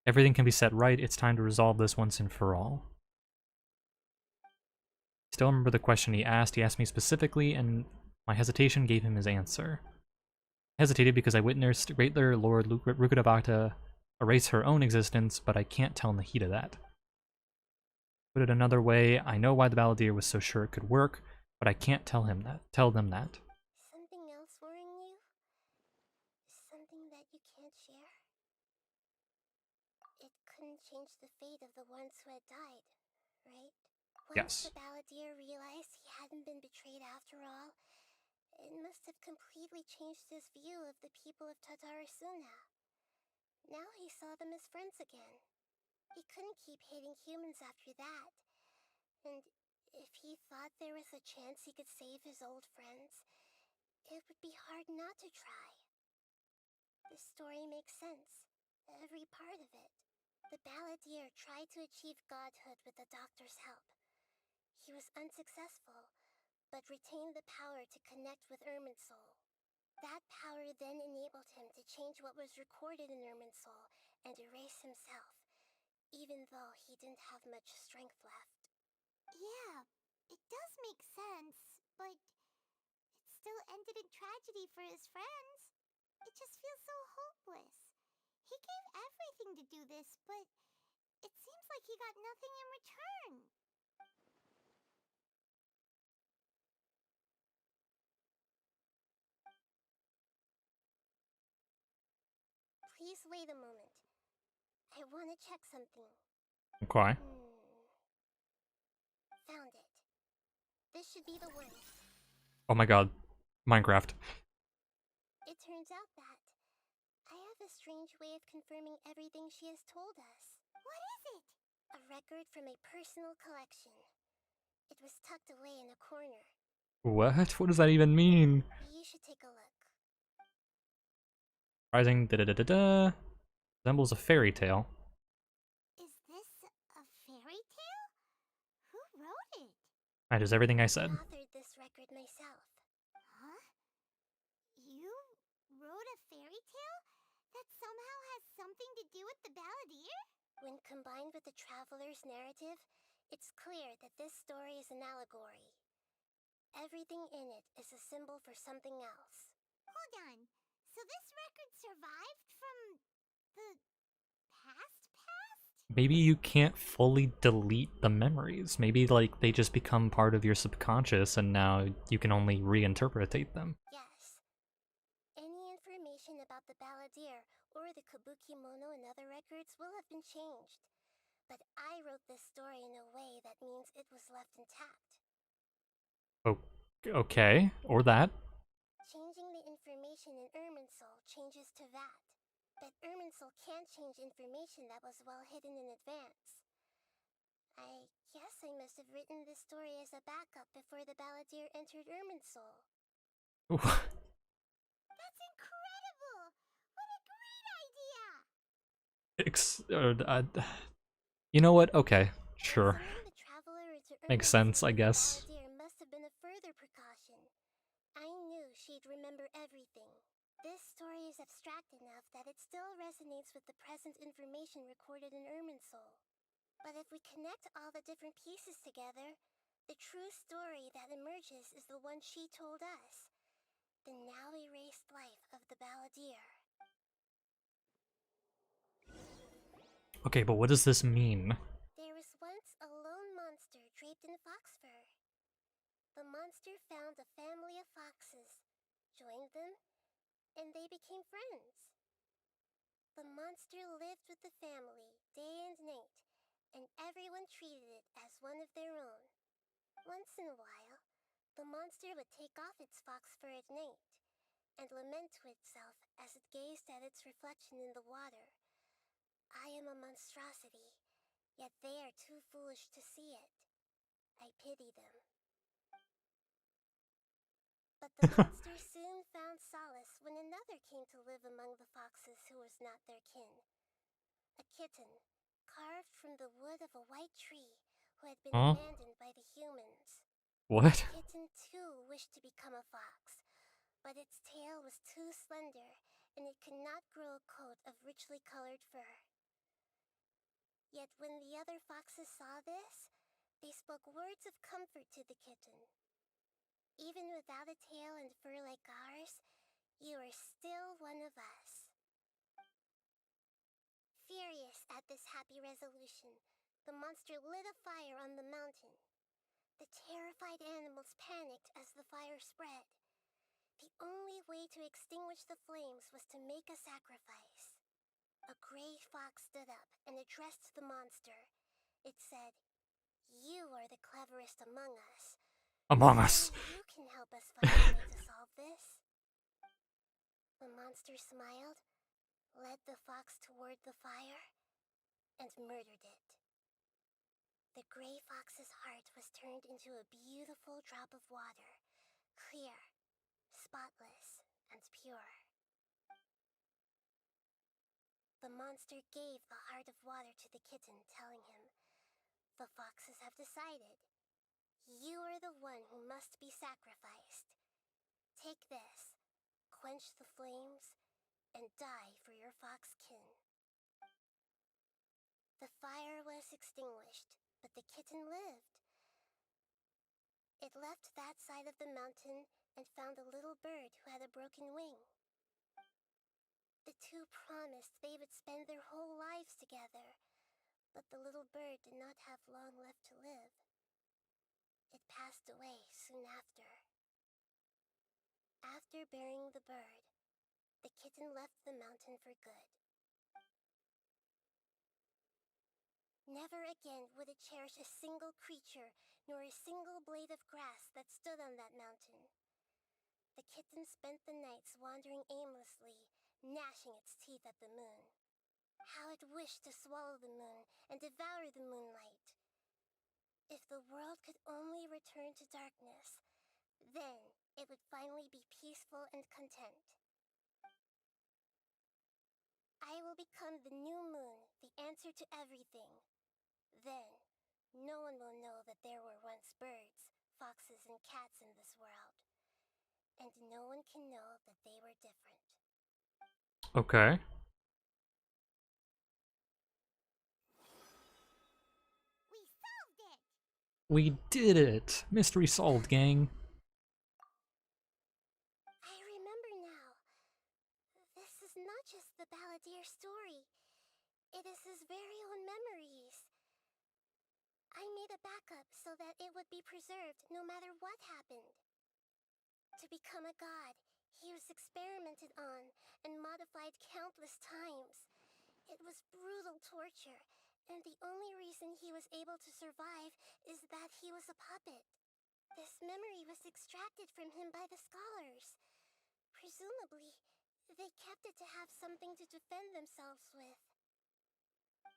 [SPEAKER 1] Everything can be set right, it's time to resolve this once and for all. Still remember the question he asked me specifically, and my hesitation gave him his answer. I hesitated because I witnessed Greatler Lord Rukudabata erase her own existence, but I can't tell in the heat of that. Put it another way, I know why the Balladeer was so sure it could work, but I can't tell them that.
[SPEAKER 6] Something else worrying you? Something that you can't share? It couldn't change the fate of the ones who had died, right? Once
[SPEAKER 1] Yes.
[SPEAKER 6] the Balladeer realized he hadn't been betrayed after all, it must have completely changed his view of the people of Tatarasuna. Now he saw them as friends again. He couldn't keep hating humans after that. And if he thought there was a chance he could save his old friends, it would be hard not to try. The story makes sense. Every part of it. The Balladeer tried to achieve godhood with the doctor's help. He was unsuccessful, but retained the power to connect with Irminsul. That power then enabled him to change what was recorded in Irminsul and erase himself, even though he didn't have much strength left.
[SPEAKER 4] Yeah, it does make sense, but it still ended in tragedy for his friends. It just feels so hopeless. He gave everything to do this, but it seems like he got nothing in return.
[SPEAKER 6] Please wait a moment. I want to check something.
[SPEAKER 1] Okay.
[SPEAKER 6] Found it. This should be the one.
[SPEAKER 1] Oh my god. Minecraft.
[SPEAKER 6] It turns out that I have a strange way of confirming everything she has told us.
[SPEAKER 4] What is it?
[SPEAKER 6] A record from a personal collection. It was tucked away in a corner.
[SPEAKER 1] What? What does that even mean?
[SPEAKER 6] You should take a look.
[SPEAKER 1] Rising da-da-da-da-da. Resembles a fairy tale.
[SPEAKER 4] Is this a fairy tale? Who wrote it?
[SPEAKER 1] That is everything I said.
[SPEAKER 6] I authored this record myself.
[SPEAKER 4] Huh? You wrote a fairy tale that somehow has something to do with the Balladeer?
[SPEAKER 6] When combined with the traveler's narrative, it's clear that this story is an allegory. Everything in it is a symbol for something else.
[SPEAKER 4] Hold on. So this record survived from the past?
[SPEAKER 1] Maybe you can't fully delete the memories. Maybe, like, they just become part of your subconscious and now you can only reinterpretate them.
[SPEAKER 6] Yes. Any information about the Balladeer or the Kabuki Mono and other records will have been changed. But I wrote this story in a way that means it was left intact.
[SPEAKER 1] Okay, or that.
[SPEAKER 6] Changing the information in Irminsul changes to that. But Irminsul can't change information that was well hidden in advance. I guess I must have written this story as a backup before the Balladeer entered Irminsul. That's incredible! What a great idea!
[SPEAKER 1] You know what? Okay, sure.
[SPEAKER 6] Sending the traveler into
[SPEAKER 1] Makes
[SPEAKER 6] Irminsul
[SPEAKER 1] sense, I
[SPEAKER 6] with the
[SPEAKER 1] guess.
[SPEAKER 6] Balladeer must have been a further precaution. I knew she'd remember everything. This story is abstract enough that it still resonates with the present information recorded in Irminsul. But if we connect all the different pieces together, the true story that emerges is the one she told us. The now erased life of the Balladeer.
[SPEAKER 1] Okay, but what does this mean?
[SPEAKER 6] There was once a lone monster draped in fox fur. The monster found a family of foxes, joined them, and they became friends. The monster lived with the family day and night, and everyone treated it as one of their own. Once in a while, the monster would take off its fox fur at night and lament to itself as it gazed at its reflection in the water. I am a monstrosity, yet they are too foolish to see it. I pity them. But the monster soon found solace when another came to live among the foxes who was not their kin. A kitten, carved from the wood of a white tree, who had been
[SPEAKER 1] Huh?
[SPEAKER 6] abandoned by the humans.
[SPEAKER 1] What?
[SPEAKER 6] The kitten too wished to become a fox, but its tail was too slender, and it could not grow a coat of richly colored fur. Yet when the other foxes saw this, they spoke words of comfort to the kitten. Even without a tail and fur like ours, you are still one of us. Furious at this happy resolution, the monster lit a fire on the mountain. The terrified animals panicked as the fire spread. The only way to extinguish the flames was to make a sacrifice. A gray fox stood up and addressed the monster. It said, "You are the cleverest among us.
[SPEAKER 1] Among Us.
[SPEAKER 6] You can help us find a way to solve this." The monster smiled, led the fox toward the fire, and murdered it. The gray fox's heart was turned into a beautiful drop of water, clear, spotless, and pure. The monster gave the heart of water to the kitten, telling him, "The foxes have decided. You are the one who must be sacrificed. Take this, quench the flames, and die for your fox kin." The fire was extinguished, but the kitten lived. It left that side of the mountain and found a little bird who had a broken wing. The two promised they would spend their whole lives together, but the little bird did not have long left to live. It passed away soon after. After burying the bird, the kitten left the mountain for good. Never again would it cherish a single creature, nor a single blade of grass that stood on that mountain. The kitten spent the nights wandering aimlessly, gnashing its teeth at the moon. How it wished to swallow the moon and devour the moonlight. If the world could only return to darkness, then it would finally be peaceful and content. I will become the new moon, the answer to everything. Then, no one will know that there were once birds, foxes, and cats in this world. And no one can know that they were different.
[SPEAKER 1] Okay.
[SPEAKER 4] We solved it!
[SPEAKER 1] We did it! Mystery solved, gang.
[SPEAKER 6] I remember now. This is not just the Balladeer story. It is his very own memories. I made a backup so that it would be preserved no matter what happened. To become a god, He was experimented on and modified countless times. It was brutal torture, and the only reason he was able to survive is that he was a puppet. This memory was extracted from him by the scholars. Presumably, they kept it to have something to defend themselves with.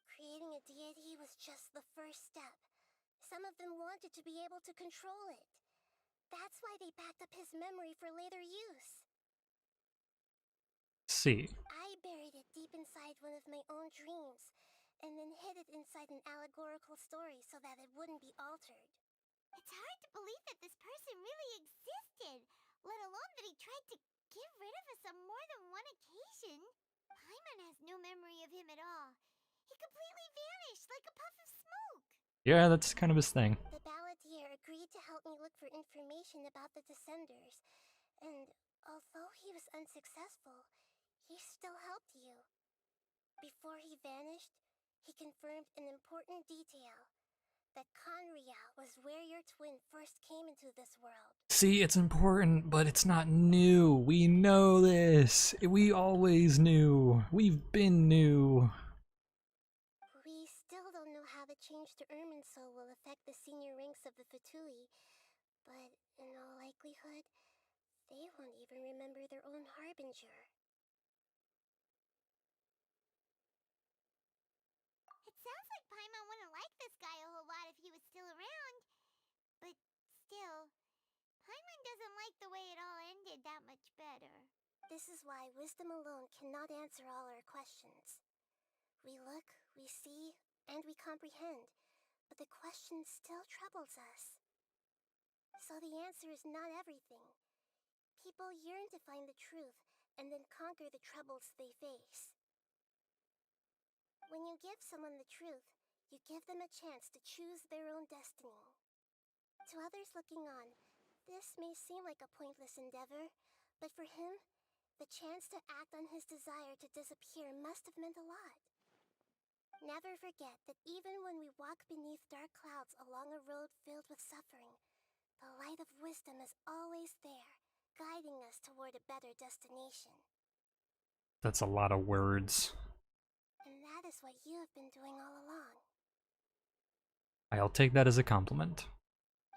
[SPEAKER 6] Creating a deity was just the first step. Some of them wanted to be able to control it. That's why they backed up his memory for later use.
[SPEAKER 1] See.
[SPEAKER 6] I buried it deep inside one of my own dreams, and then hid it inside an allegorical story so that it wouldn't be altered.
[SPEAKER 4] It's hard to believe that this person really existed, let alone that he tried to get rid of us on more than one occasion. Paimon has no memory of him at all. He completely vanished like a puff of smoke.
[SPEAKER 1] Yeah, that's kind of his thing.
[SPEAKER 6] The balladeer agreed to help me look for information about the Descenders, and although he was unsuccessful, he still helped you. Before he vanished, he confirmed an important detail. That Conria was where your twin first came into this world.
[SPEAKER 1] See, it's important, but it's not new. We know this. We always knew. We've been new.
[SPEAKER 6] We still don't know how the change to Irminsul will affect the senior ranks of the Fatui, but in all likelihood, they won't even remember their own Harbinger.
[SPEAKER 4] It sounds like Paimon wouldn't like this guy a whole lot if he was still around. But still, Paimon doesn't like the way it all ended that much better.
[SPEAKER 6] This is why wisdom alone cannot answer all our questions. We look, we see, and we comprehend, but the question still troubles us. So the answer is not everything. People yearn to find the truth and then conquer the troubles they face. When you give someone the truth, you give them a chance to choose their own destiny. To others looking on, this may seem like a pointless endeavor, but for him, the chance to act on his desire to disappear must have meant a lot. Never forget that even when we walk beneath dark clouds along a road filled with suffering, the light of wisdom is always there, guiding us toward a better destination.
[SPEAKER 1] That's a lot of words.
[SPEAKER 6] And that is what you have been doing all along.
[SPEAKER 1] I'll take that as a compliment.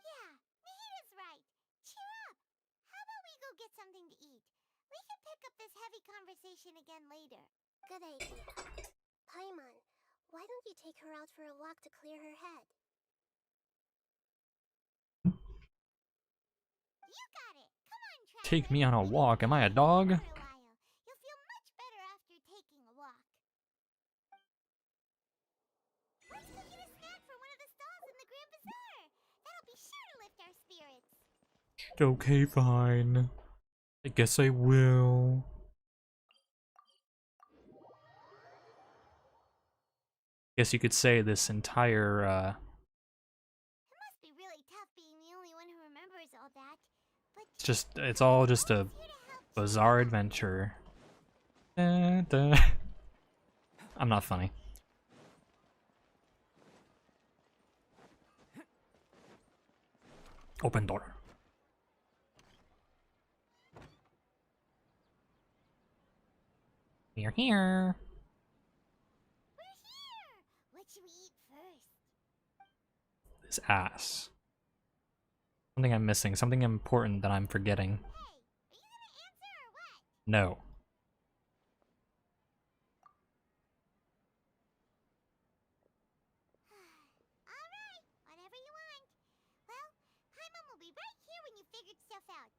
[SPEAKER 4] Yeah, Nahida's right. Cheer up. How about we go get something to eat? We can pick up this heavy conversation again later.
[SPEAKER 6] Good idea. Paimon, why don't you take her out for a walk to clear her head?
[SPEAKER 4] You got it. Come on, Traveler.
[SPEAKER 1] Take me on a walk. Am I a dog?
[SPEAKER 4] You'll feel much better after taking a walk. Let's go get a snack from one of the stalls in the Grand Bazaar. That'll be sure to lift our spirits.
[SPEAKER 1] Okay, fine. I guess I will. Guess you could say this entire,
[SPEAKER 4] It must be really tough being the only one who remembers all that. But
[SPEAKER 1] it's all just a bizarre adventure. Da, da. I'm not funny. Open door. We're here.
[SPEAKER 4] we're here. What should we eat first?
[SPEAKER 1] This ass. Something I'm missing. Something important that I'm forgetting.
[SPEAKER 4] Hey, are you gonna answer or what?
[SPEAKER 1] No.
[SPEAKER 4] Alright, whatever you want. Well, Paimon will be right here when you figured stuff out.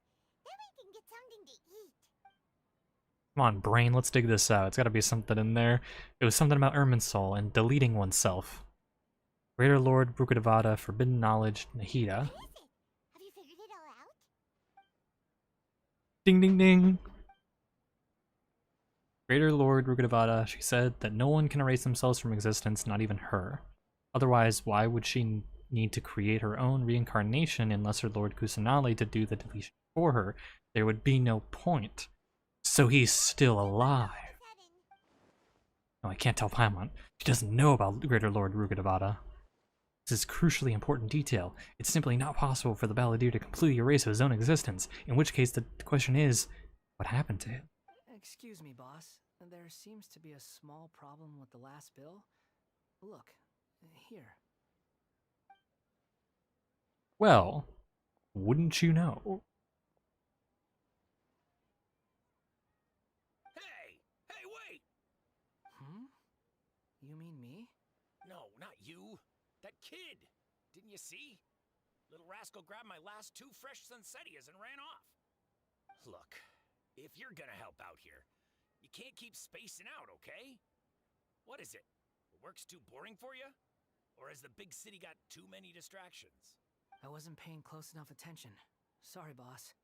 [SPEAKER 4] Then we can get something to eat.
[SPEAKER 1] Come on, brain, let's dig this out. It's gotta be something in there. It was something about Irminsul and deleting oneself. Greater Lord Brukadavada, Forbidden Knowledge, Nahida.
[SPEAKER 4] What is it? Have you figured it all out?
[SPEAKER 1] Ding ding ding! Greater Lord Brukadavada, she said that no one can erase themselves from existence, not even her. Otherwise, why would she need to create her own reincarnation in Lesser Lord Kusanali to do the deletion for her? There would be no point. So he's still alive. No, I can't tell Paimon. She doesn't know about Greater Lord Brukadavada. This is crucially important detail. It's simply not possible for the balladeer to completely erase his own existence, in which case the question is, What happened to him?
[SPEAKER 5] Excuse me, boss. There seems to be a small problem with the last bill. Look, here.
[SPEAKER 1] Well, wouldn't you know?
[SPEAKER 2] Hey! Hey, wait!
[SPEAKER 5] Hmm? You mean me?
[SPEAKER 2] No, not you. That kid. Didn't you see? Little rascal grabbed my last 2 fresh Sunsetias and ran off. Look, if you're gonna help out here, you can't keep spacing out, okay? What is it? The work's too boring for you? Or has the big city got too many distractions?
[SPEAKER 5] I wasn't paying close enough attention. Sorry, boss.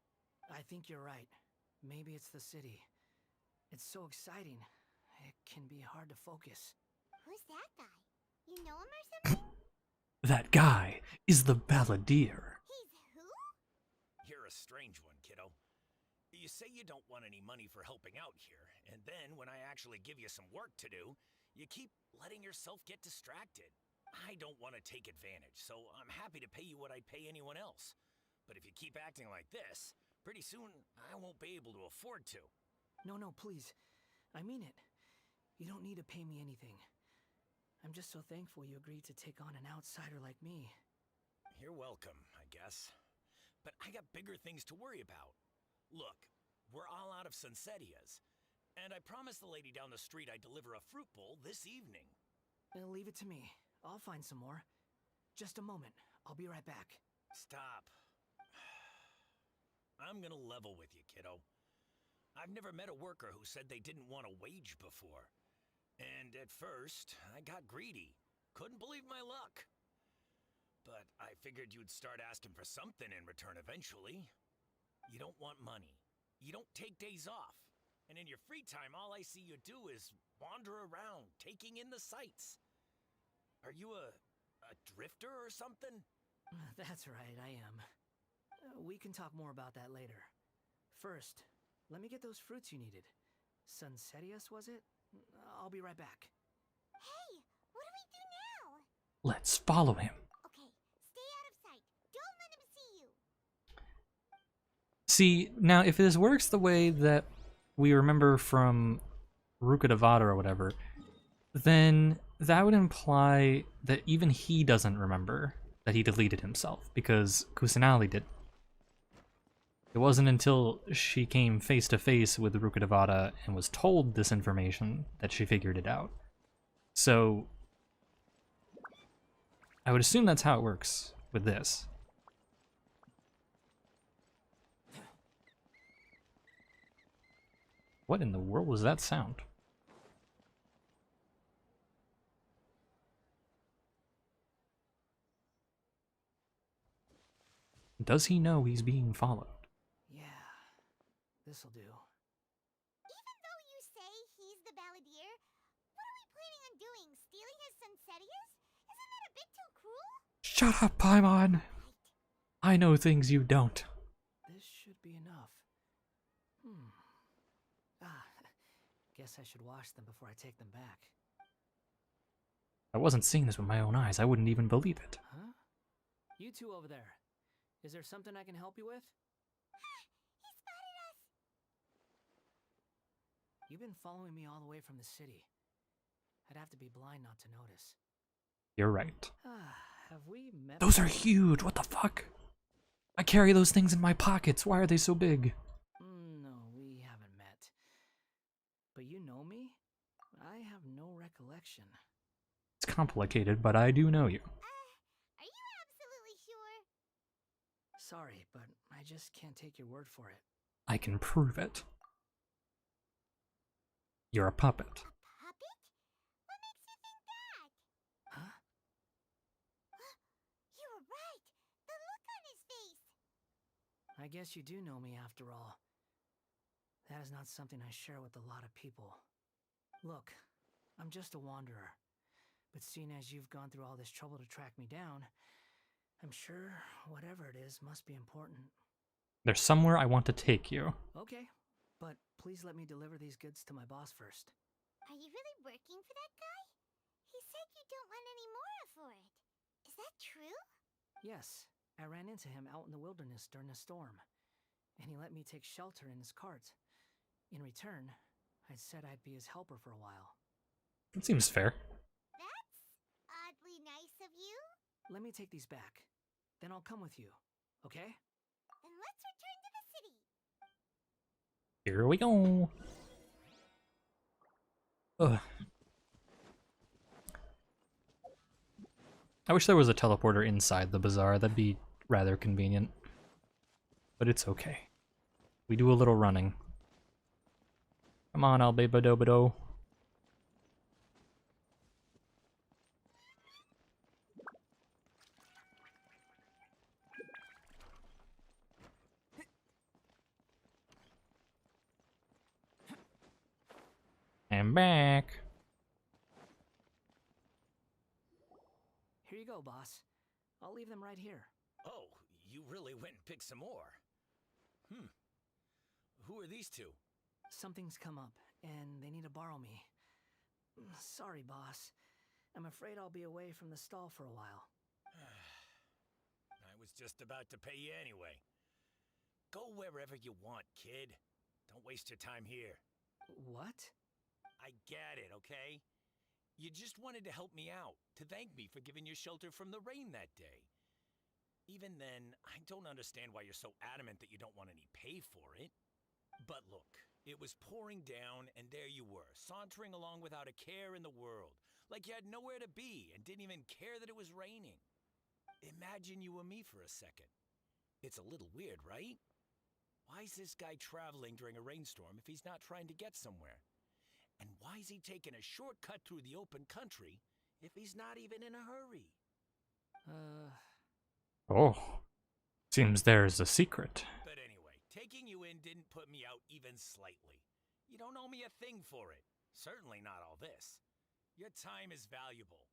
[SPEAKER 5] I think you're right. Maybe it's the city. It's so exciting. It can be hard to focus.
[SPEAKER 4] Who's that guy? You know him or something?
[SPEAKER 1] That guy is the balladeer.
[SPEAKER 4] He's who?
[SPEAKER 2] You're a strange one, kiddo. You say you don't want any money for helping out here, and then when I actually give you some work to do, you keep letting yourself get distracted. I don't want to take advantage, so I'm happy to pay you what I'd pay anyone else. But if you keep acting like this, pretty soon I won't be able to afford to.
[SPEAKER 5] No, please. I mean it. You don't need to pay me anything. I'm just so thankful you agreed to take on an outsider like me.
[SPEAKER 2] You're welcome, I guess. But I got bigger things to worry about. Look, we're all out of Sunsetias, and I promised the lady down the street I'd deliver a fruit bowl this evening.
[SPEAKER 5] Leave it to me. I'll find some more. Just a moment. I'll be right back.
[SPEAKER 2] Stop. I'm gonna level with you, kiddo. I've never met a worker who said they didn't want a wage before. And at first, I got greedy. Couldn't believe my luck. But I figured you'd start asking for something in return eventually. You don't want money. You don't take days off. And in your free time, all I see you do is wander around, taking in the sights. Are you a drifter or something?
[SPEAKER 5] That's right, I am. We can talk more about that later. First, let me get those fruits you needed. Sunsetias, was it? I'll be right back.
[SPEAKER 4] Hey, what do we do now?
[SPEAKER 1] Let's follow him.
[SPEAKER 4] Okay, stay out of sight. Don't let him see you.
[SPEAKER 1] See, now if this works the way that we remember from Rukadavada or whatever, then that would imply that even he doesn't remember that he deleted himself, because Kusanali did. It wasn't until she came face to face with Rukadavada and was told this information that she figured it out. So I would assume that's how it works with this. What in the world was that sound? Does he know he's being followed?
[SPEAKER 5] Yeah, this'll do.
[SPEAKER 4] Even though you say he's the balladeer, what are we planning on doing? Stealing his Sunsetias? Isn't that a bit too cruel?
[SPEAKER 1] Shut up, Paimon! I know things you don't.
[SPEAKER 5] This should be enough. Guess I should wash them before I take them back.
[SPEAKER 1] If I wasn't seeing this with my own eyes, I wouldn't even believe it.
[SPEAKER 5] Huh? You two over there. Is there something I can help you with?
[SPEAKER 4] He spotted us!
[SPEAKER 5] You've been following me all the way from the city. I'd have to be blind not to notice.
[SPEAKER 1] You're right.
[SPEAKER 5] Have we met?
[SPEAKER 1] Those are huge! What the fuck? I carry those things in my pockets. Why are they so big?
[SPEAKER 5] No, we haven't met. But you know me? I have no recollection.
[SPEAKER 1] It's complicated, but I do know you.
[SPEAKER 4] Are you absolutely sure?
[SPEAKER 5] Sorry, but I just can't take your word for it.
[SPEAKER 1] I can prove it. You're a puppet.
[SPEAKER 4] A puppet? What makes you think that?
[SPEAKER 5] Huh?
[SPEAKER 4] You were right. The look on his face.
[SPEAKER 5] I guess you do know me after all. That is not something I share with a lot of people. Look, I'm just a wanderer. But seeing as you've gone through all this trouble to track me down, I'm sure whatever it is must be important.
[SPEAKER 1] There's somewhere I want to take you.
[SPEAKER 5] Okay, but please let me deliver these goods to my boss first.
[SPEAKER 4] Are you really working for that guy? He said you don't want any more for it. Is that true?
[SPEAKER 5] Yes, I ran into him out in the wilderness during a storm, and he let me take shelter in his cart. In return, I said I'd be his helper for a while.
[SPEAKER 1] That seems fair.
[SPEAKER 4] That's oddly nice of you.
[SPEAKER 5] Let me take these back. Then I'll come with you, okay?
[SPEAKER 4] Then let's return to the city.
[SPEAKER 1] Here we go. Ugh. I wish there was a teleporter inside the bazaar. That'd be rather convenient. But it's okay. We do a little running. Come on, Albedo. I'm back.
[SPEAKER 5] Here you go, boss. I'll leave them right here.
[SPEAKER 2] Oh, you really went and picked some more. Who are these two?
[SPEAKER 5] Something's come up, and they need to borrow me. Sorry, boss. I'm afraid I'll be away from the stall for a while.
[SPEAKER 2] I was just about to pay you anyway. Go wherever you want, kid. Don't waste your time here.
[SPEAKER 5] What?
[SPEAKER 2] I get it, okay? You just wanted to help me out, to thank me for giving you shelter from the rain that day. Even then, I don't understand why you're so adamant that you don't want any pay for it. But look, it was pouring down, and there you were, sauntering along without a care in the world, like you had nowhere to be and didn't even care that it was raining. Imagine you were me for a second. It's a little weird, right? Why is this guy traveling during a rainstorm if he's not trying to get somewhere? And why is he taking a shortcut through the open country if he's not even in a hurry?
[SPEAKER 1] Oh. Seems there's a secret.
[SPEAKER 2] But anyway, taking you in didn't put me out even slightly. You don't owe me a thing for it. Certainly not all this. Your time is valuable.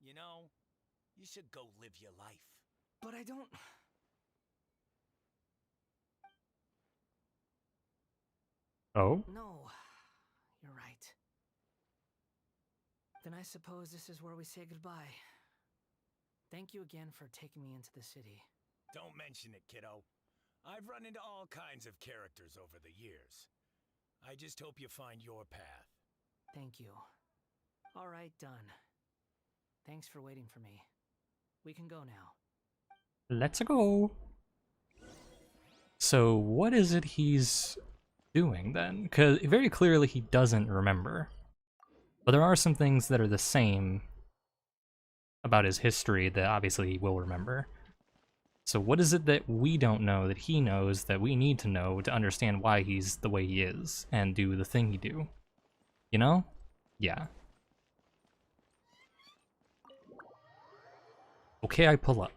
[SPEAKER 2] You know, you should go live your life.
[SPEAKER 5] But I don't...
[SPEAKER 1] Oh?
[SPEAKER 5] No. You're right. Then I suppose this is where we say goodbye. Thank you again for taking me into the city.
[SPEAKER 2] Don't mention it, kiddo. I've run into all kinds of characters over the years. I just hope you find your path.
[SPEAKER 5] Thank you. All right, done. Thanks for waiting for me. We can go now.
[SPEAKER 1] Let's go. So what is it he's doing then? Because very clearly he doesn't remember. But there are some things that are the same about his history that obviously he will remember. So what is it that we don't know that he knows that we need to know to understand why he's the way he is and do the thing he do? You know? Yeah. Okay, I pull up.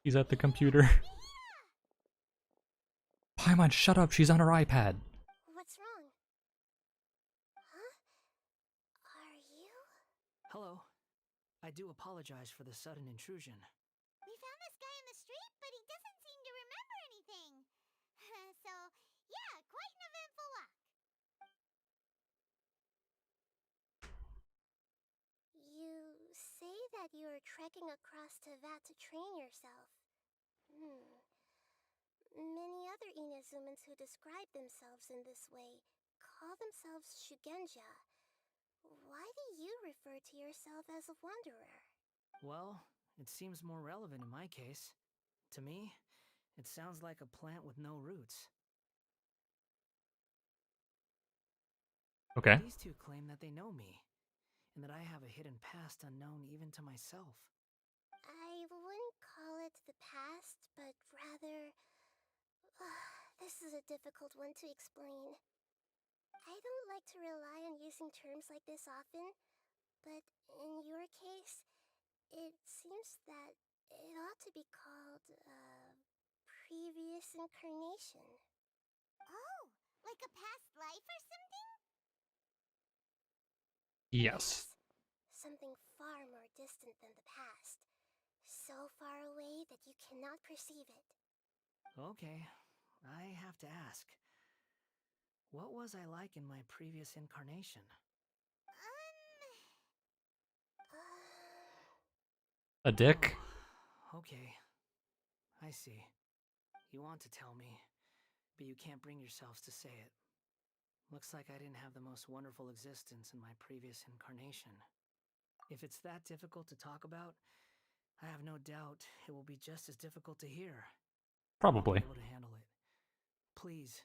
[SPEAKER 1] He's at the computer. Paimon, shut up, she's on her iPad.
[SPEAKER 6] What's wrong? Huh? Are you?
[SPEAKER 5] Hello. I do apologize for the sudden intrusion.
[SPEAKER 4] We found this guy in the street, but he doesn't seem to remember anything. So, yeah, quite an eventful walk.
[SPEAKER 6] You say that you are trekking across to Vat to train yourself. Many other Inazumans who describe themselves in this way call themselves Shugenja. Why do you refer to yourself as a wanderer?
[SPEAKER 5] Well, it seems more relevant in my case. To me, it sounds like a plant with no roots.
[SPEAKER 1] Okay.
[SPEAKER 5] These two claim that they know me, and that I have a hidden past unknown even to myself.
[SPEAKER 6] I wouldn't call it the past, but rather... this is a difficult one to explain. I don't like to rely on using terms like this often, but in your case, it seems that it ought to be called, previous incarnation.
[SPEAKER 4] Oh, like a past life or something?
[SPEAKER 1] Yes.
[SPEAKER 6] Something far more distant than the past. So far away that you cannot perceive it.
[SPEAKER 5] Okay, I have to ask. What was I like in my previous incarnation?
[SPEAKER 1] A dick?
[SPEAKER 5] Okay. I see. You want to tell me, but you can't bring yourselves to say it. Looks like I didn't have the most wonderful existence in my previous incarnation. If it's that difficult to talk about, I have no doubt it will be just as difficult to hear.
[SPEAKER 1] Probably.
[SPEAKER 5] I'll be able to handle it. Please,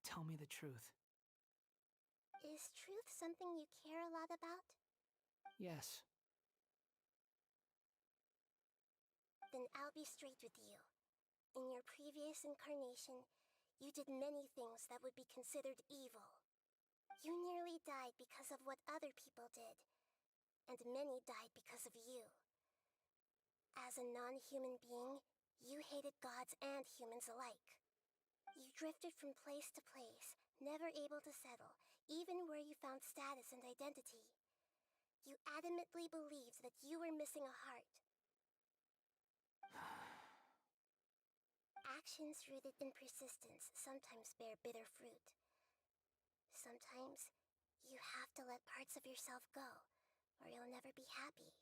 [SPEAKER 5] tell me the truth.
[SPEAKER 6] Is truth something you care a lot about?
[SPEAKER 5] Yes.
[SPEAKER 6] Then I'll be straight with you. In your previous incarnation, you did many things that would be considered evil. You nearly died because of what other people did, and many died because of you. As a non-human being, you hated gods and humans alike. You drifted from place to place, never able to settle, even where you found status and identity. You adamantly believed that you were missing a heart. Actions rooted in persistence sometimes bear bitter fruit. Sometimes, you have to let parts of yourself go, or you'll never be happy.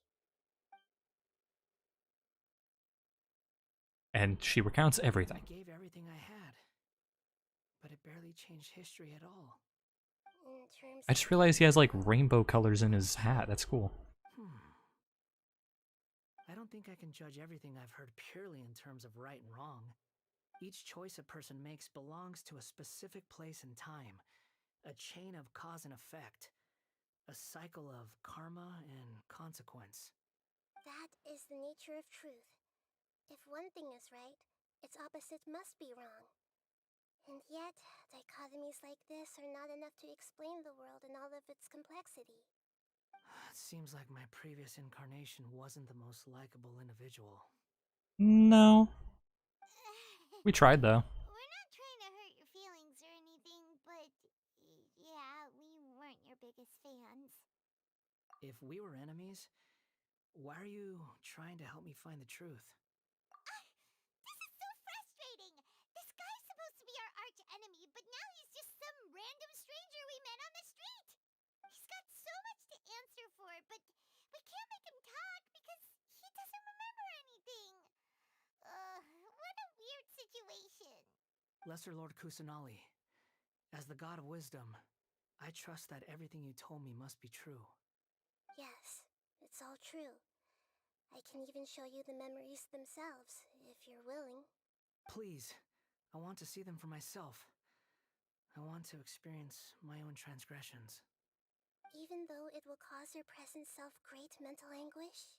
[SPEAKER 1] And she recounts everything.
[SPEAKER 5] I gave everything I had, but it barely changed history at all.
[SPEAKER 6] In terms
[SPEAKER 1] I just realized he has like rainbow colors in his hat. That's cool.
[SPEAKER 5] I don't think I can judge everything I've heard purely in terms of right and wrong. Each choice a person makes belongs to a specific place and time, a chain of cause and effect, a cycle of karma and consequence.
[SPEAKER 6] that is the nature of truth. If one thing is right, its opposite must be wrong. And yet, dichotomies like this are not enough to explain the world in all of its complexity.
[SPEAKER 5] It seems like my previous incarnation wasn't the most likable individual.
[SPEAKER 1] No. We tried though.
[SPEAKER 4] We're not trying to hurt your feelings or anything, but yeah, we weren't your biggest fans.
[SPEAKER 5] If we were enemies, why are you trying to help me find the truth?
[SPEAKER 4] This is so frustrating! This guy's supposed to be our arch enemy, but now he's just some random stranger we met on the street! He's got so much to answer for, but we can't make him talk because he doesn't remember anything. What a weird situation.
[SPEAKER 5] Lesser Lord Kusanali, as the god of wisdom, I trust that everything you told me must be true.
[SPEAKER 6] Yes, it's all true. I can even show you the memories themselves, if you're willing.
[SPEAKER 5] Please, I want to see them for myself. I want to experience my own transgressions.
[SPEAKER 6] Even though it will cause your present self great mental anguish?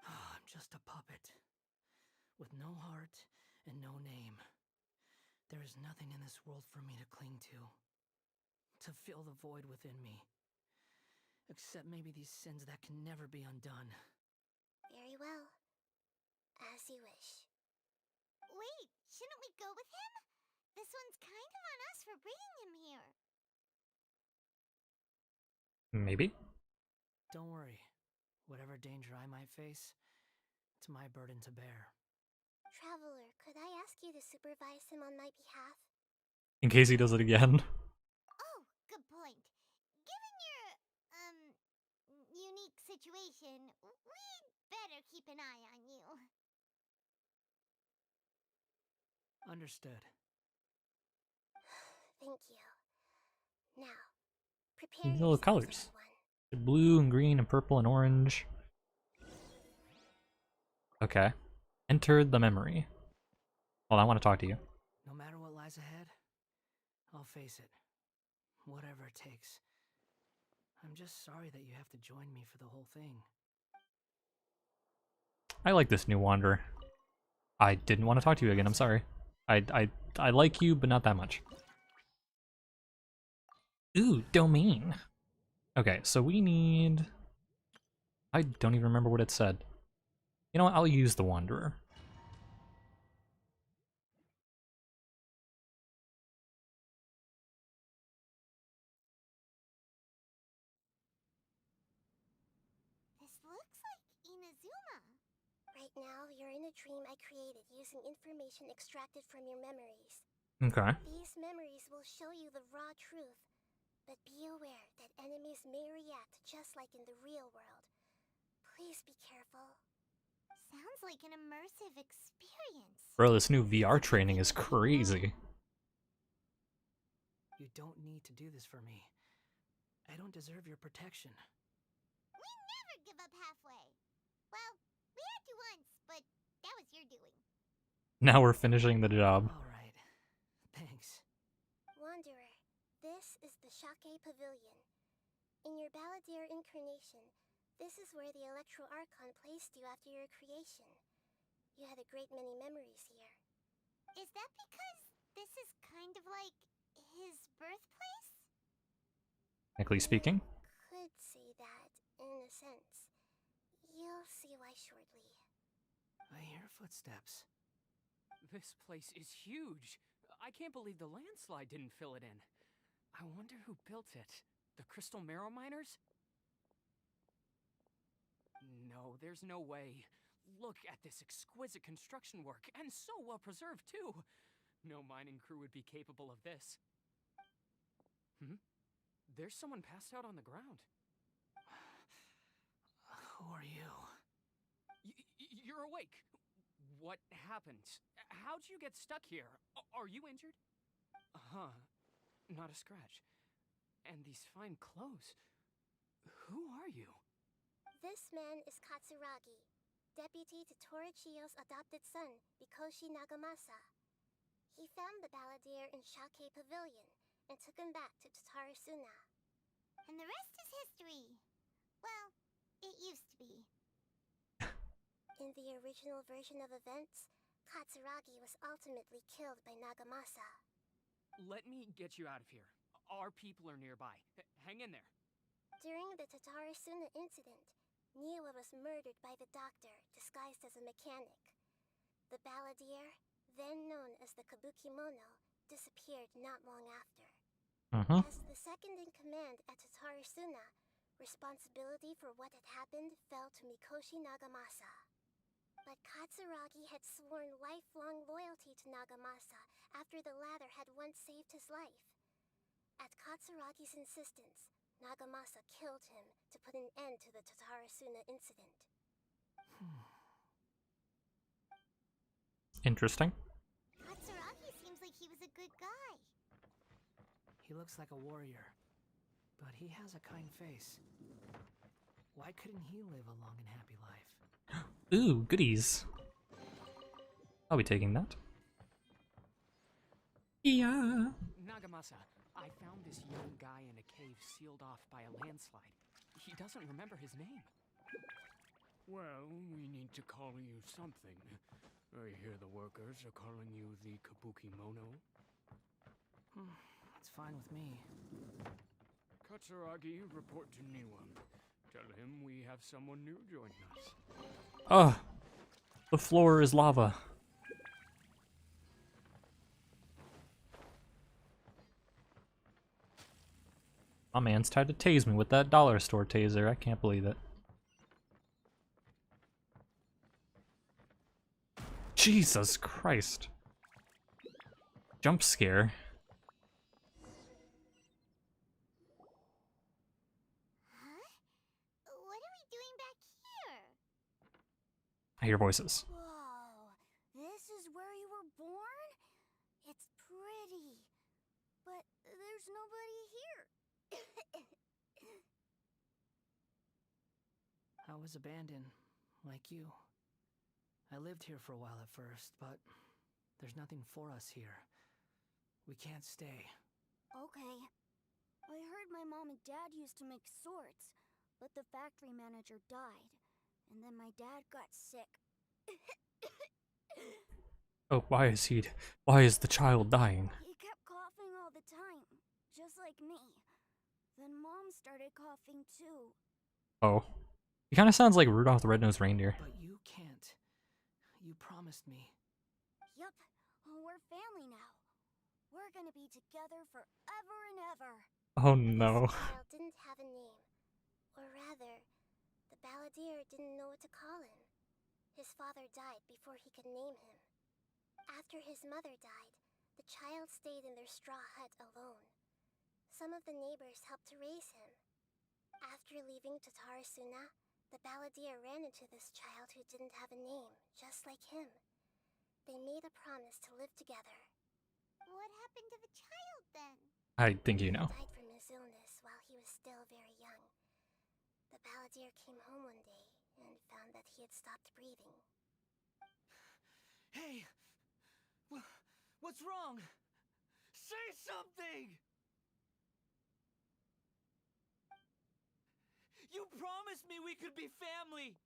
[SPEAKER 5] I'm just a puppet, with no heart and no name. There is nothing in this world for me to cling to fill the void within me. Except maybe these sins that can never be undone.
[SPEAKER 6] Very well. As you wish.
[SPEAKER 4] Wait, shouldn't we go with him? This one's kind of on us for bringing him here.
[SPEAKER 1] Maybe?
[SPEAKER 5] Don't worry. Whatever danger I might face, it's my burden to bear.
[SPEAKER 6] Traveler, could I ask you to supervise him on my behalf?
[SPEAKER 1] In case he does it again.
[SPEAKER 4] Oh, good point. Given your, unique situation, we'd better keep an eye on you.
[SPEAKER 5] Understood.
[SPEAKER 6] Thank you. Now, prepare
[SPEAKER 1] These little
[SPEAKER 6] yourselves,
[SPEAKER 1] colors.
[SPEAKER 6] everyone.
[SPEAKER 1] Blue and green and purple and orange. Okay. Enter the memory. Well, I want to talk to you.
[SPEAKER 5] No matter what lies ahead, I'll face it. Whatever it takes. I'm just sorry that you have to join me for the whole thing.
[SPEAKER 1] I like this new wanderer. I didn't want to talk to you again, I'm sorry. I like you, but not that much. Ooh, domain. Okay, so we need... I don't even remember what it said. You know what, I'll use the wanderer.
[SPEAKER 4] This looks like Inazuma.
[SPEAKER 6] Right now, you're in a dream I created using information extracted from your memories.
[SPEAKER 1] Okay.
[SPEAKER 6] These memories will show you the raw truth, but be aware that enemies may react just like in the real world. Please be careful.
[SPEAKER 4] Sounds like an immersive experience.
[SPEAKER 1] Bro, this new VR training is crazy.
[SPEAKER 5] You don't need to do this for me. I don't deserve your protection.
[SPEAKER 4] We never give up halfway. Well, we had to once, but that was your doing.
[SPEAKER 1] Now we're finishing the job.
[SPEAKER 5] Alright. Thanks.
[SPEAKER 6] Wanderer, this is the Shake Pavilion. In your Balladeer incarnation, this is where the Electro Archon placed you after your creation. You had a great many memories here.
[SPEAKER 4] Is that because this is kind of like his birthplace?
[SPEAKER 1] Technically speaking.
[SPEAKER 6] Could say that, in a sense. You'll see why shortly.
[SPEAKER 5] I hear footsteps.
[SPEAKER 2] This place is huge. I can't believe the landslide didn't fill it in. I wonder who built it. The Crystal Marrow Miners? No, there's no way. Look at this exquisite construction work, and so well preserved, too. No mining crew would be capable of this. There's someone passed out on the ground.
[SPEAKER 5] Who are you?
[SPEAKER 2] You're awake. What happened? How'd you get stuck here? Are you injured? Huh. Not a scratch. And these fine clothes. Who are you?
[SPEAKER 6] This man is Katsuragi, deputy to Torichio's adopted son, Mikoshi Nagamasa. He found the Balladeer in Shake Pavilion and took him back to Tatarasuna.
[SPEAKER 4] And the rest is history. Well, it used to be.
[SPEAKER 6] In the original version of events, Katsuragi was ultimately killed by Nagamasa.
[SPEAKER 2] Let me get you out of here. Our people are nearby. Hang in there.
[SPEAKER 6] During the Tatarasuna incident, Niwa was murdered by the doctor, disguised as a mechanic. The Balladeer, then known as the Kabukimono, disappeared not long after. As the second-in-command at Tatarasuna, responsibility for what had happened fell to Mikoshi Nagamasa. But Katsuragi had sworn lifelong loyalty to Nagamasa after the latter had once saved his life. At Katsuragi's insistence, Nagamasa killed him to put an end to the Tatarasuna incident.
[SPEAKER 1] Interesting.
[SPEAKER 4] Katsuragi seems like he was a good guy.
[SPEAKER 5] He looks like a warrior, but he has a kind face. Why couldn't he live a long and happy life?
[SPEAKER 1] Ooh, goodies. I'll be taking that. Yeah.
[SPEAKER 2] Nagamasa, I found this young guy in a cave sealed off by a landslide. He doesn't remember his name.
[SPEAKER 9] Well, we need to call you something. I hear the workers are calling you the Kabukimono.
[SPEAKER 5] It's fine with me.
[SPEAKER 9] Katsuragi, report to Niwa. Tell him we have someone new joining us.
[SPEAKER 1] Oh, the floor is lava. My man's tried to tase me with that dollar store taser. I can't believe it. Jesus Christ. Jump scare.
[SPEAKER 4] Huh? What are we doing back here?
[SPEAKER 1] I hear voices.
[SPEAKER 4] Whoa, this is where you were born? It's pretty, but there's nobody here.
[SPEAKER 5] I was abandoned, like you. I lived here for a while at first, but there's nothing for us here. We can't stay.
[SPEAKER 4] Okay. I heard my mom and dad used to make swords, but the factory manager died, and then my dad got sick.
[SPEAKER 1] Oh, why is the child dying?
[SPEAKER 4] He kept coughing all the time, just like me. Then Mom started coughing too.
[SPEAKER 1] Oh. He kind of sounds like Rudolph the Red-Nosed Reindeer.
[SPEAKER 5] But you can't. You promised me.
[SPEAKER 4] Yup, we're family now. We're gonna be together forever and ever.
[SPEAKER 1] Oh no.
[SPEAKER 6] This child didn't have a name. Or rather, the Balladeer didn't know what to call him. His father died before he could name him. After his mother died, the child stayed in their straw hut alone. Some of the neighbors helped to raise him. After leaving Tatarasuna, The balladeer ran into this child who didn't have a name, just like him. They made a promise to live together.
[SPEAKER 4] What happened to the child then?
[SPEAKER 1] I think you know.
[SPEAKER 6] He died from his illness while he was still very young. The balladeer came home one day and found that he had stopped breathing.
[SPEAKER 5] Hey! What's wrong? Say something! You promised me we could be family!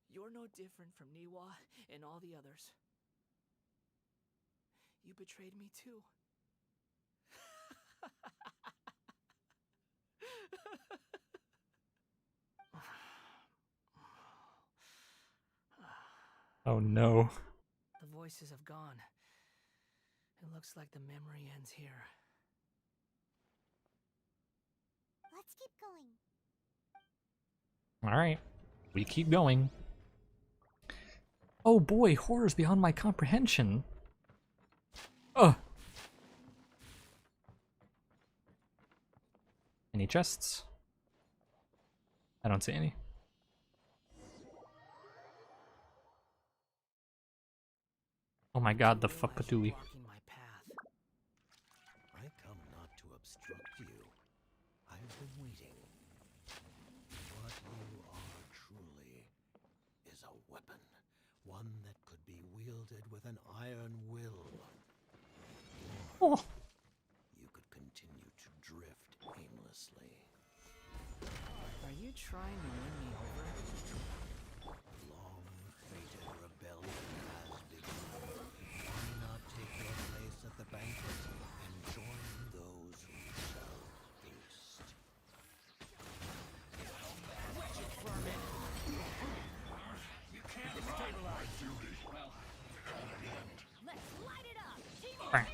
[SPEAKER 5] You're no different from Niwa and all the others. You betrayed me too.
[SPEAKER 1] Oh no.
[SPEAKER 5] The voices have gone. It looks like the memory ends here.
[SPEAKER 4] Let's keep going.
[SPEAKER 1] Alright. We keep going. Oh boy, horrors beyond my comprehension. Ugh. Any chests? I don't see any. Oh my god, the fuckatooey.
[SPEAKER 12] I come not to obstruct you. I've been waiting. What you are truly is a weapon. One that could be wielded with an iron will.
[SPEAKER 1] Oh.
[SPEAKER 12] You could continue to drift aimlessly.
[SPEAKER 5] Are you trying to win me over?
[SPEAKER 12] Long-fated rebellion has begun. Why not take your place at the banquet and join those who shall feast?
[SPEAKER 5] You can't stabilize duty. Well,
[SPEAKER 11] Let's light it up! Team
[SPEAKER 1] Bang.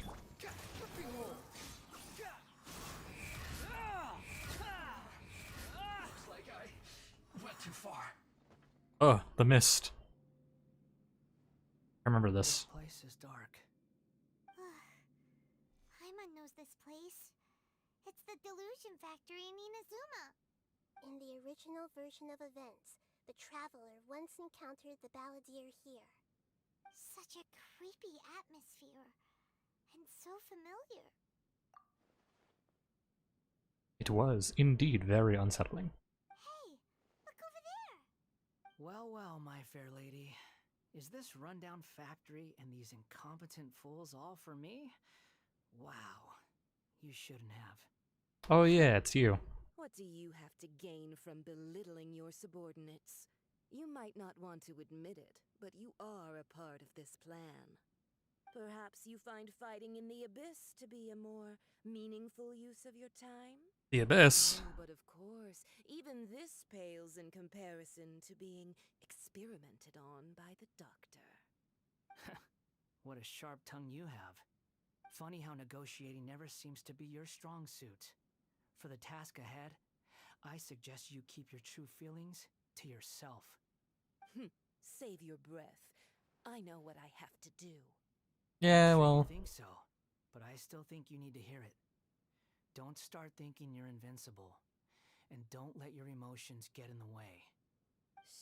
[SPEAKER 5] looks like I went too far.
[SPEAKER 1] Ugh, the mist. I remember this.
[SPEAKER 5] Place is dark.
[SPEAKER 4] Paimon knows this place. It's the Delusion Factory in Inazuma.
[SPEAKER 6] In the original version of events, the traveler once encountered the balladeer here.
[SPEAKER 4] Such a creepy atmosphere. And so familiar.
[SPEAKER 1] It was indeed very unsettling.
[SPEAKER 4] Hey, look over there!
[SPEAKER 5] Well, well, my fair lady. Is this rundown factory and these incompetent fools all for me? Wow. You shouldn't have.
[SPEAKER 1] Oh yeah, it's you.
[SPEAKER 11] What do you have to gain from belittling your subordinates? You might not want to admit it, but you are a part of this plan. Perhaps you find fighting in the Abyss to be a more meaningful use of your time?
[SPEAKER 1] The Abyss.
[SPEAKER 11] Oh, but of course, even this pales in comparison to being experimented on by the doctor.
[SPEAKER 5] What a sharp tongue you have. Funny how negotiating never seems to be your strong suit. For the task ahead, I suggest you keep your true feelings to yourself.
[SPEAKER 11] Save your breath. I know what I have to do.
[SPEAKER 1] Yeah,
[SPEAKER 5] Sure
[SPEAKER 1] well.
[SPEAKER 5] you think so, but I still think you need to hear it. Don't start thinking you're invincible, and don't let your emotions get in the way.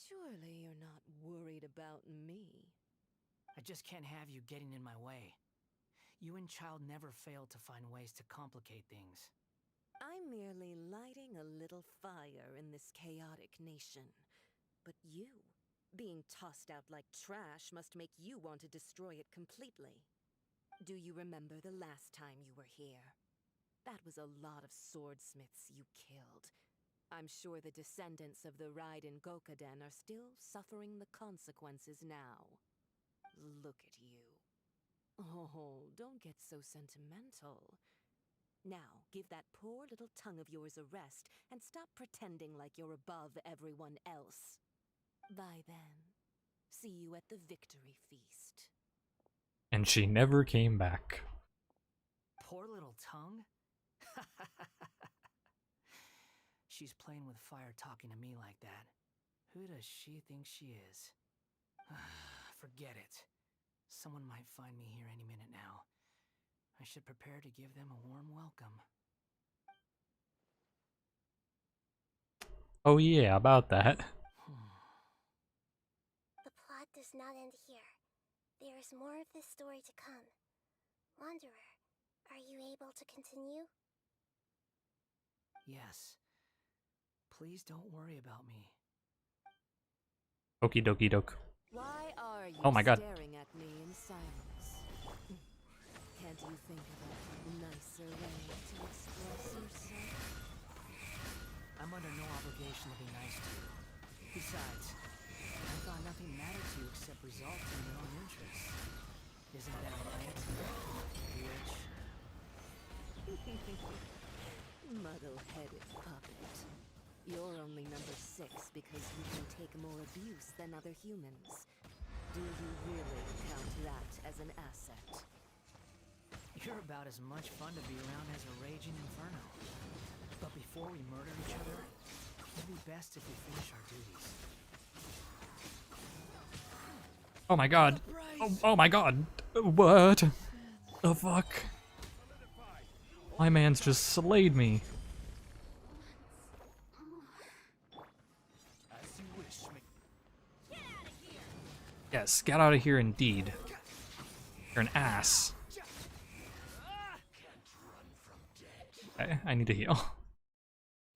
[SPEAKER 11] Surely you're not worried about me.
[SPEAKER 5] I just can't have you getting in my way. You and Child never fail to find ways to complicate things.
[SPEAKER 11] I'm merely lighting a little fire in this chaotic nation. But you, being tossed out like trash, must make you want to destroy it completely. Do you remember the last time you were here? That was a lot of swordsmiths you killed. I'm sure the descendants of the Raiden Gokaden are still suffering the consequences now. Look at you. Oh, don't get so sentimental. Now, give that poor little tongue of yours a rest and stop pretending like you're above everyone else. Bye then. See you at the victory feast.
[SPEAKER 1] And she never came back.
[SPEAKER 5] Poor little tongue? She's playing with fire talking to me like that. Who does she think she is? Forget it. Someone might find me here any minute now. I should prepare to give them a warm welcome.
[SPEAKER 1] Oh yeah, about that.
[SPEAKER 6] The plot does not end here. There is more of this story to come. Wanderer, are you able to continue?
[SPEAKER 5] Yes. Please don't worry about me.
[SPEAKER 1] Okie dokie doke.
[SPEAKER 11] Why are you
[SPEAKER 1] Oh my god.
[SPEAKER 11] staring at me in silence? Can't you think of a nicer way to express yourself?
[SPEAKER 5] I'm under no obligation to be nice to you. Besides, I thought nothing mattered to you except results in your own interests. Isn't that right, witch?
[SPEAKER 11] Muddle-headed puppet. You're only number 6 because you can take more abuse than other humans. Do you really count that as an asset?
[SPEAKER 5] You're about as much fun to be around as a raging inferno. But before we murder each other, it'd be best if we finish our duties.
[SPEAKER 1] Oh my god. Oh my god. What the fuck? My man's just slayed me.
[SPEAKER 9] As you wish,
[SPEAKER 1] Yes, get out of here indeed. You're an ass. I need to heal.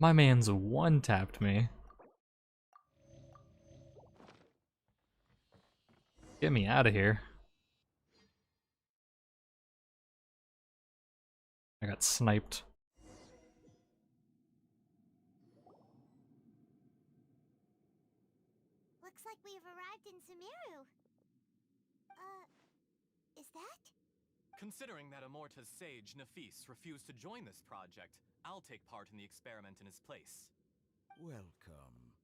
[SPEAKER 1] My man's one-tapped me. Get me out of here. I got sniped.
[SPEAKER 4] Looks like we've arrived in Sumeru. Is that?
[SPEAKER 7] Considering that Amorta's sage, Nafis, refused to join this project, I'll take part in the experiment in his place.
[SPEAKER 8] Welcome.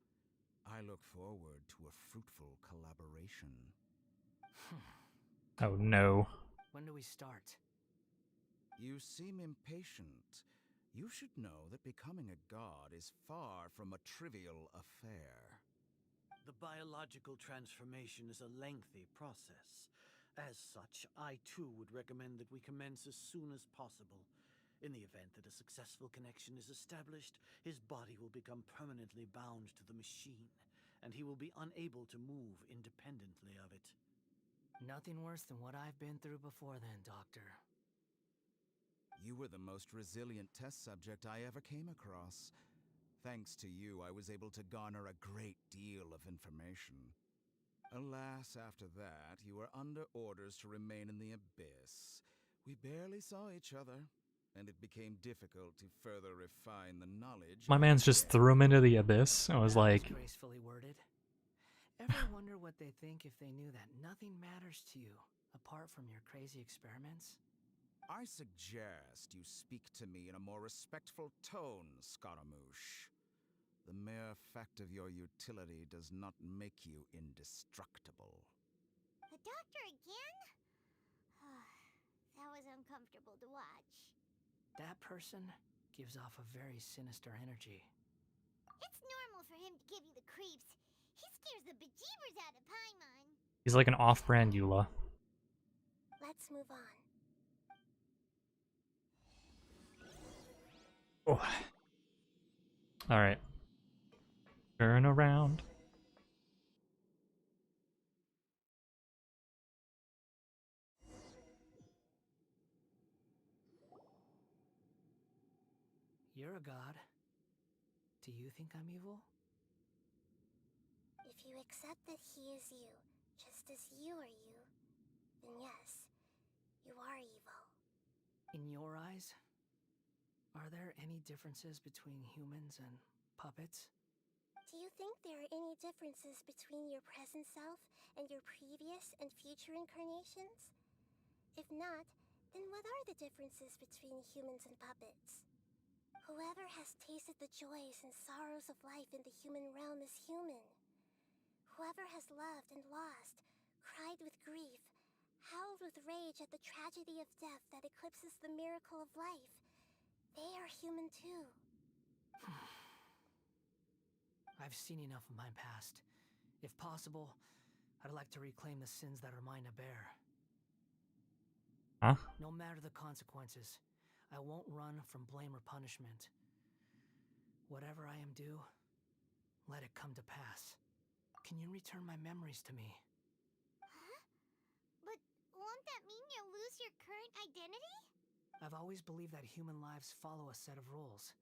[SPEAKER 8] I look forward to a fruitful collaboration.
[SPEAKER 1] Oh no.
[SPEAKER 5] When do we start?
[SPEAKER 8] You seem impatient. You should know that becoming a god is far from a trivial affair.
[SPEAKER 13] The biological transformation is a lengthy process. As such, I too would recommend that we commence as soon as possible. In the event that a successful connection is established, his body will become permanently bound to the machine, and he will be unable to move independently of it.
[SPEAKER 5] Nothing worse than what I've been through before then, Doctor.
[SPEAKER 8] You were the most resilient test subject I ever came across. Thanks to you, I was able to garner a great deal of information. Alas, after that, you were under orders to remain in the abyss. We barely saw each other, and it became difficult to further refine the knowledge.
[SPEAKER 1] My man's just threw him into the abyss. I was like,
[SPEAKER 5] Gracefully worded. Ever wonder what they think if they knew that nothing matters to you apart from your crazy experiments?
[SPEAKER 8] I suggest you speak to me in a more respectful tone, Scaramouche. The mere fact of your utility does not make you indestructible.
[SPEAKER 4] The doctor again? That was uncomfortable to watch.
[SPEAKER 5] That person gives off a very sinister energy.
[SPEAKER 4] It's normal for him to give you the creeps. He scares the bejeebers out of Paimon.
[SPEAKER 1] he's like an off-brand Eula.
[SPEAKER 6] Let's move on.
[SPEAKER 1] Oh. Alright. Turn around.
[SPEAKER 5] You're a god. Do you think I'm evil?
[SPEAKER 6] If you accept that he is you, just as you are you, then yes, you are evil.
[SPEAKER 5] In your eyes, are there any differences between humans and puppets?
[SPEAKER 6] Do you think there are any differences between your present self and your previous and future incarnations? If not, then what are the differences between humans and puppets? Whoever has tasted the joys and sorrows of life in the human realm is human. Whoever has loved and lost, cried with grief, howled with rage at the tragedy of death that eclipses the miracle of life, they are human too.
[SPEAKER 5] I've seen enough of my past. If possible, I'd like to reclaim the sins that are mine to bear.
[SPEAKER 1] Huh?
[SPEAKER 5] No matter the consequences, I won't run from blame or punishment. Whatever I am due, let it come to pass. Can you return my memories to me?
[SPEAKER 4] Huh? But won't that mean you'll lose your current identity?
[SPEAKER 5] I've always believed that human lives follow a set of rules,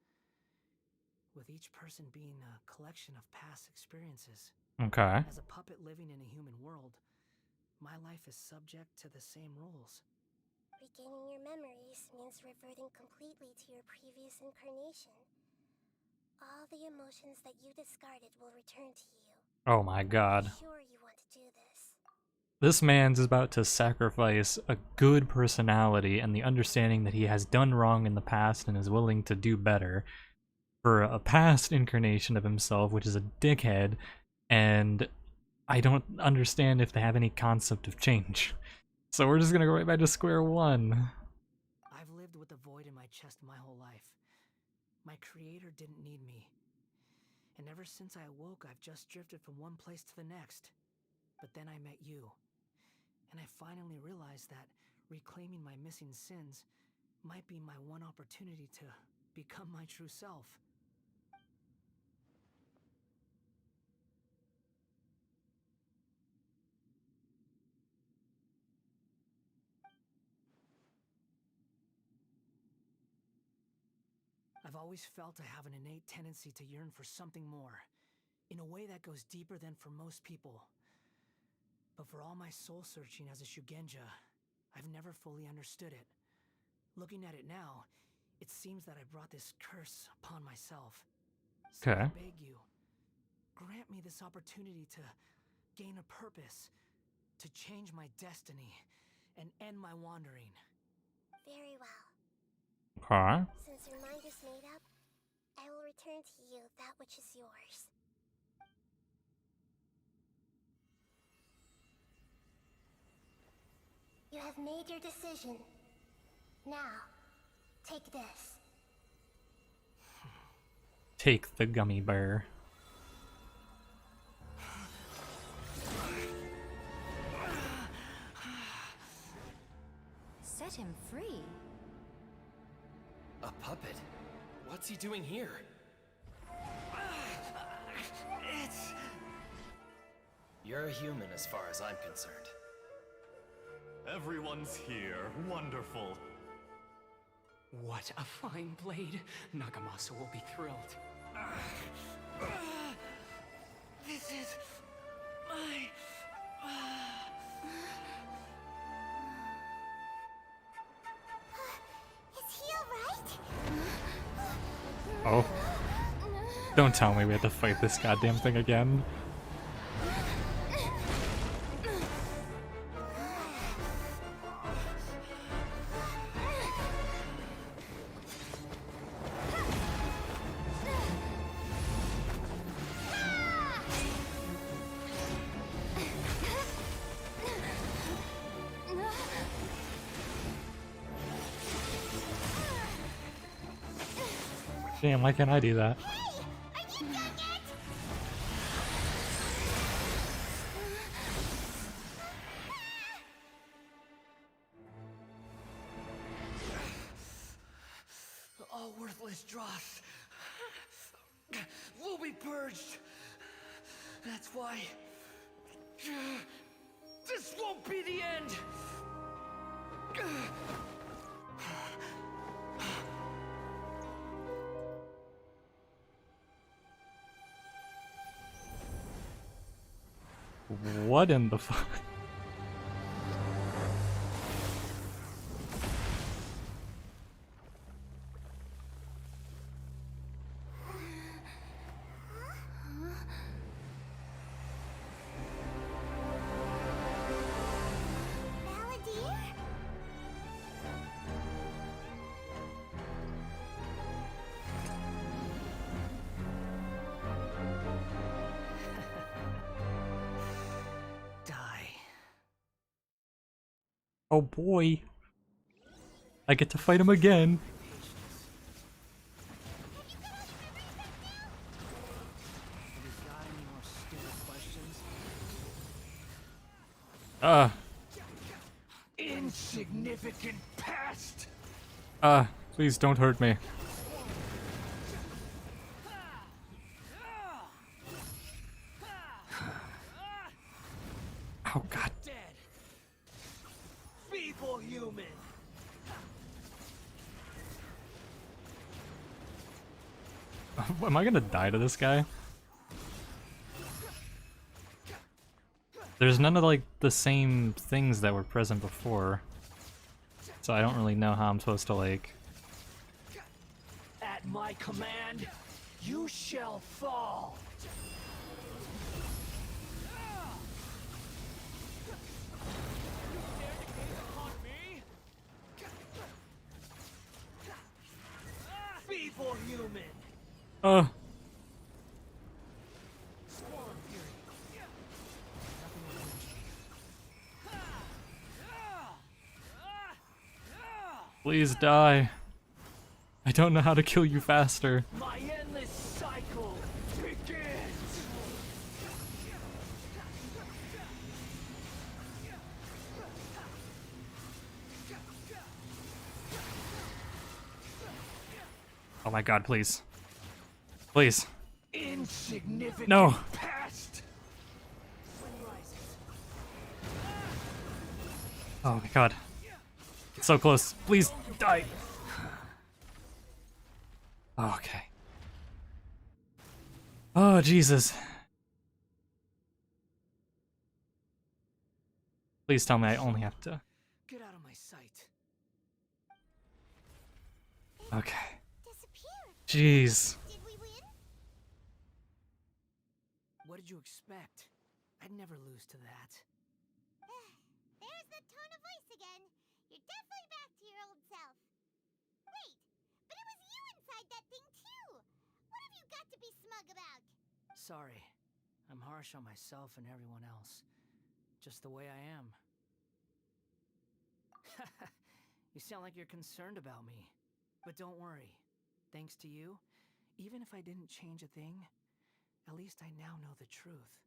[SPEAKER 5] with each person being a collection of past experiences.
[SPEAKER 1] Okay.
[SPEAKER 5] As a puppet living in a human world, my life is subject to the same rules.
[SPEAKER 6] Regaining your memories means reverting completely to your previous incarnation. All the emotions that you discarded will return to you.
[SPEAKER 1] Oh my god.
[SPEAKER 6] Are you sure you want to do this?
[SPEAKER 1] This man's about to sacrifice a good personality and the understanding that he has done wrong in the past and is willing to do better for a past incarnation of himself, which is a dickhead, and I don't understand if they have any concept of change. So we're just gonna go right back to square one.
[SPEAKER 5] I've lived with a void in my chest my whole life. My creator didn't need me. And ever since I awoke, I've just drifted from one place to the next. But then I met you. And I finally realized that reclaiming my missing sins might be my one opportunity to become my true self. I've always felt I have an innate tendency to yearn for something more, in a way that goes deeper than for most people. But for all my soul searching as a Shugenja, I've never fully understood it. Looking at it now, it seems that I brought this curse upon myself. So
[SPEAKER 1] Okay.
[SPEAKER 5] I beg you, grant me this opportunity to gain a purpose, to change my destiny, and end my wandering.
[SPEAKER 6] Very well.
[SPEAKER 1] Okay.
[SPEAKER 6] Since your mind is made up, I will return to you that which is yours. You have made your decision. Now, take this.
[SPEAKER 1] Take the gummy bear.
[SPEAKER 14] Set him free.
[SPEAKER 2] A puppet? What's he doing here? You're a human as far as I'm concerned.
[SPEAKER 7] Everyone's here. Wonderful.
[SPEAKER 5] What a fine blade. Nagamasa will be thrilled. This is my...
[SPEAKER 4] Is he alright?
[SPEAKER 1] Oh. Don't tell me we have to fight this goddamn thing again. Damn, why can't I do that?
[SPEAKER 5] All worthless dross will be purged. That's why this won't be the end.
[SPEAKER 1] What in the fuck? Oh boy. I get to fight him again.
[SPEAKER 5] Insignificant past.
[SPEAKER 1] Please don't hurt me.
[SPEAKER 5] human!
[SPEAKER 1] Am I gonna die to this guy? There's none of like the same things that were present before, so I don't really know how I'm supposed to like.
[SPEAKER 5] At my command, you shall fall! Feeble human!
[SPEAKER 1] Oh. Please die. I don't know how to kill you faster.
[SPEAKER 5] My endless cycle begins!
[SPEAKER 1] Oh my god, please. Please.
[SPEAKER 5] Insignificant
[SPEAKER 1] No.
[SPEAKER 5] past!
[SPEAKER 1] Oh my god. It's so close. Please die. Okay. Oh, Jesus. Please tell me I only have to.
[SPEAKER 5] Get out of my sight.
[SPEAKER 1] Okay. Jeez.
[SPEAKER 4] Did we win?
[SPEAKER 5] What did you expect? I'd never lose to that.
[SPEAKER 4] There's the tone of voice again. You're definitely back to your old self. Wait, but it was you inside that thing too. What have you got to be smug about?
[SPEAKER 5] Sorry. I'm harsh on myself and everyone else. Just the way I am. You sound like you're concerned about me. But don't worry. Thanks to you, even if I didn't change a thing, at least I now know the truth.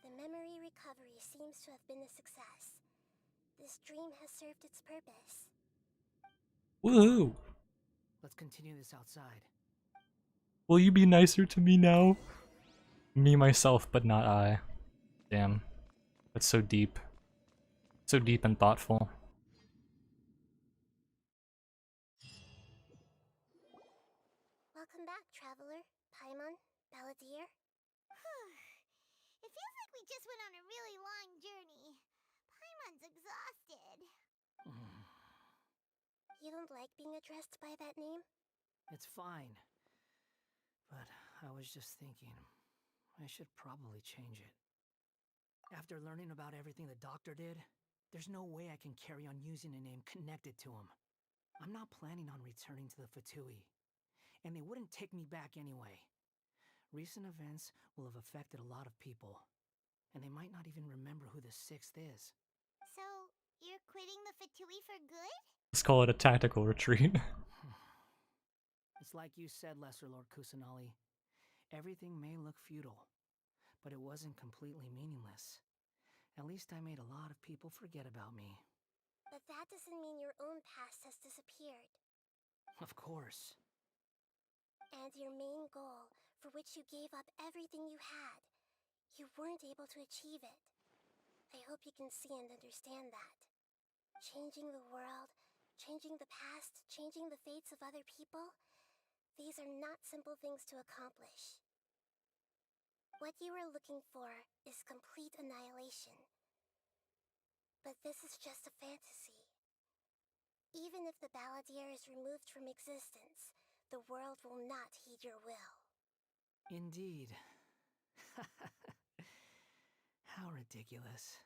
[SPEAKER 6] The memory recovery seems to have been a success. This dream has served its purpose.
[SPEAKER 1] Woohoo!
[SPEAKER 5] Let's continue this outside.
[SPEAKER 1] Will you be nicer to me now? Me, myself, but not I. Damn. That's so deep. So deep and thoughtful.
[SPEAKER 6] Welcome back, traveler. Paimon, Balladeer.
[SPEAKER 4] It feels like we just went on a really long journey. Paimon's exhausted.
[SPEAKER 6] You don't like being addressed by that name?
[SPEAKER 5] It's fine. But I was just thinking, I should probably change it. After learning about everything the doctor did, there's no way I can carry on using a name connected to him. I'm not planning on returning to the Fatui, and they wouldn't take me back anyway. Recent events will have affected a lot of people, and they might not even remember who the Sixth is.
[SPEAKER 4] So, you're quitting the Fatui for good?
[SPEAKER 1] Let's call it a tactical retreat.
[SPEAKER 5] It's like you said, Lesser Lord Kusanali. Everything may look futile, but it wasn't completely meaningless. At least I made a lot of people forget about me.
[SPEAKER 6] But that doesn't mean your own past has disappeared.
[SPEAKER 5] Of course.
[SPEAKER 6] And your main goal, for which you gave up everything you had, you weren't able to achieve it. I hope you can see and understand that. Changing the world, changing the past, changing the fates of other people, these are not simple things to accomplish. What you were looking for is complete annihilation. But this is just a fantasy. Even if the Balladeer is removed from existence, the world will not heed your will.
[SPEAKER 5] Indeed. How ridiculous.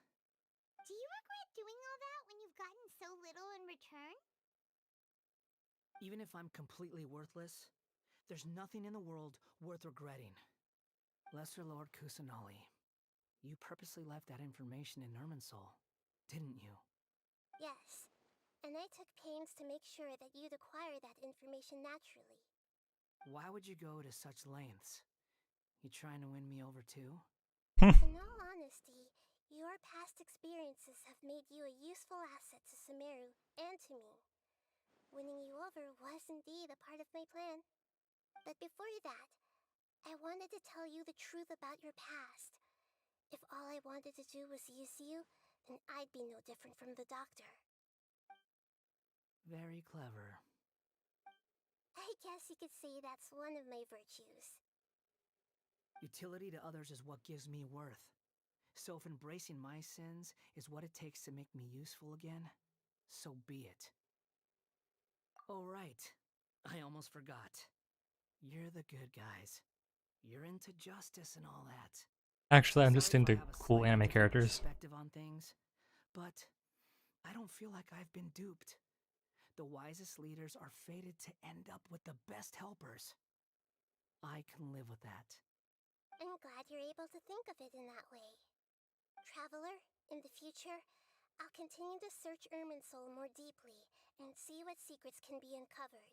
[SPEAKER 4] Do you regret doing all that when you've gotten so little in return?
[SPEAKER 5] Even if I'm completely worthless, there's nothing in the world worth regretting. Lesser Lord Kusanali, you purposely left that information in Irminsul, didn't you?
[SPEAKER 6] Yes, and I took pains to make sure that you'd acquire that information naturally.
[SPEAKER 5] Why would you go to such lengths? You trying to win me over too?
[SPEAKER 6] In all honesty, your past experiences have made you a useful asset to Sumeru and to me. Winning you over was indeed a part of my plan. But before that, I wanted to tell you the truth about your past. If all I wanted to do was use you, then I'd be no different from the doctor.
[SPEAKER 5] Very clever.
[SPEAKER 6] I guess you could say that's one of my virtues.
[SPEAKER 5] Utility to others is what gives me worth. So if embracing my sins is what it takes to make me useful again, so be it. Oh right, I almost forgot. You're the good guys. You're into justice and all that.
[SPEAKER 1] Actually, I'm
[SPEAKER 5] Sorry
[SPEAKER 1] just
[SPEAKER 5] if I
[SPEAKER 1] into
[SPEAKER 5] have a
[SPEAKER 1] cool
[SPEAKER 5] slightly
[SPEAKER 1] anime
[SPEAKER 5] different
[SPEAKER 1] characters.
[SPEAKER 5] perspective on things, but I don't feel like I've been duped. The wisest leaders are fated to end up with the best helpers. I can live with that.
[SPEAKER 6] I'm glad you're able to think of it in that way. Traveler, in the future, I'll continue to search Irminsul more deeply and see what secrets can be uncovered.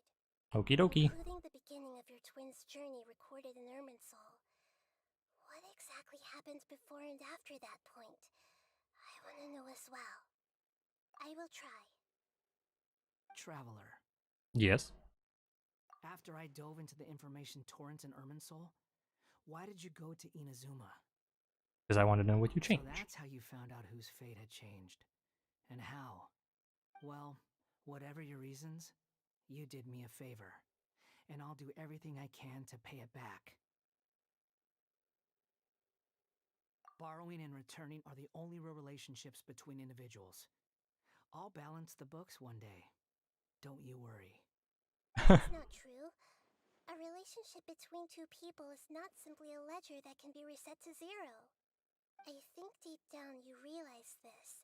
[SPEAKER 1] Okie dokie.
[SPEAKER 6] Including the beginning of your twins' journey recorded in Irminsul. What exactly happened before and after that point? I want to know as well. I will try.
[SPEAKER 5] Traveler.
[SPEAKER 1] Yes.
[SPEAKER 5] After I dove into the information torrents in Irminsul, why did you go to Inazuma?
[SPEAKER 1] Because I want to know what you
[SPEAKER 5] So
[SPEAKER 1] changed.
[SPEAKER 5] that's how you found out whose fate had changed. And how. Well, whatever your reasons, you did me a favor. And I'll do everything I can to pay it back. Borrowing and returning are the only real relationships between individuals. I'll balance the books one day. Don't you worry.
[SPEAKER 6] That's not true. A relationship between two people is not simply a ledger that can be reset to zero. I think deep down you realize this.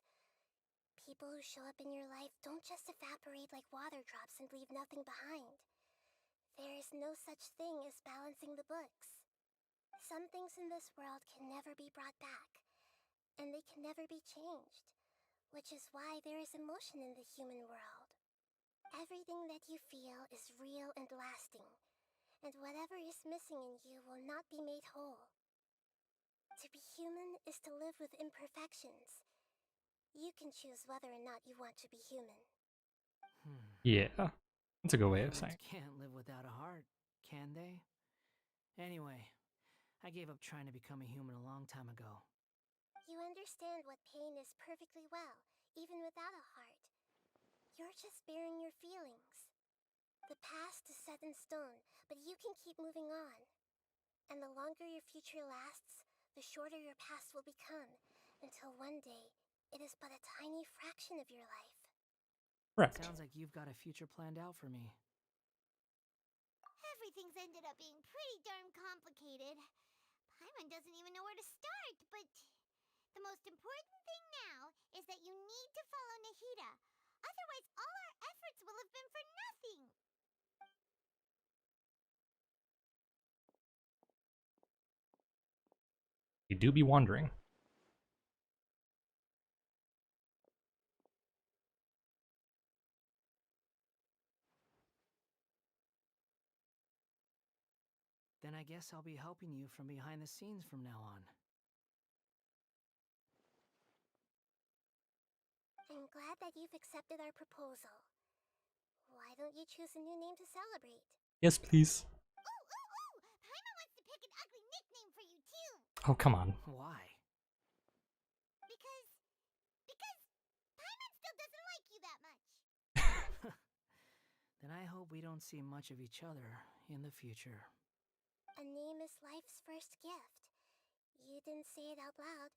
[SPEAKER 6] People who show up in your life don't just evaporate like water drops and leave nothing behind. There is no such thing as balancing the books. Some things in this world can never be brought back, and they can never be changed, which is why there is emotion in the human world. Everything that you feel is real and lasting, and whatever is missing in you will not be made whole. To be human is to live with imperfections. You can choose whether or not you want to be human.
[SPEAKER 1] Yeah. That's a good way of saying
[SPEAKER 5] Humans can't live without a heart, can they? Anyway, I gave up trying to become a human a long time ago.
[SPEAKER 6] You understand what pain is perfectly well, even without a heart. You're just bearing your feelings. The past is set in stone, but you can keep moving on. And the longer your future lasts, the shorter your past will become, until one day, it is but a tiny fraction of your life.
[SPEAKER 1] correct.
[SPEAKER 5] Sounds like you've got a future planned out for me.
[SPEAKER 4] Everything's ended up being pretty darn complicated. Paimon doesn't even know where to start, but the most important thing now is that you need to follow Nahida. Otherwise, all our efforts will have been for nothing.
[SPEAKER 1] You do be wondering.
[SPEAKER 5] Then I guess I'll be helping you from behind the scenes from now on.
[SPEAKER 6] I'm glad that you've accepted our proposal. Why don't you choose a new name to celebrate?
[SPEAKER 1] Yes, please.
[SPEAKER 4] Ooh! Paimon wants to pick an ugly nickname for you, too.
[SPEAKER 1] Oh, come on.
[SPEAKER 5] Why?
[SPEAKER 4] Because Paimon still doesn't like you that much.
[SPEAKER 5] Then I hope we don't see much of each other in the future.
[SPEAKER 6] A name is life's first gift. You didn't say it out loud,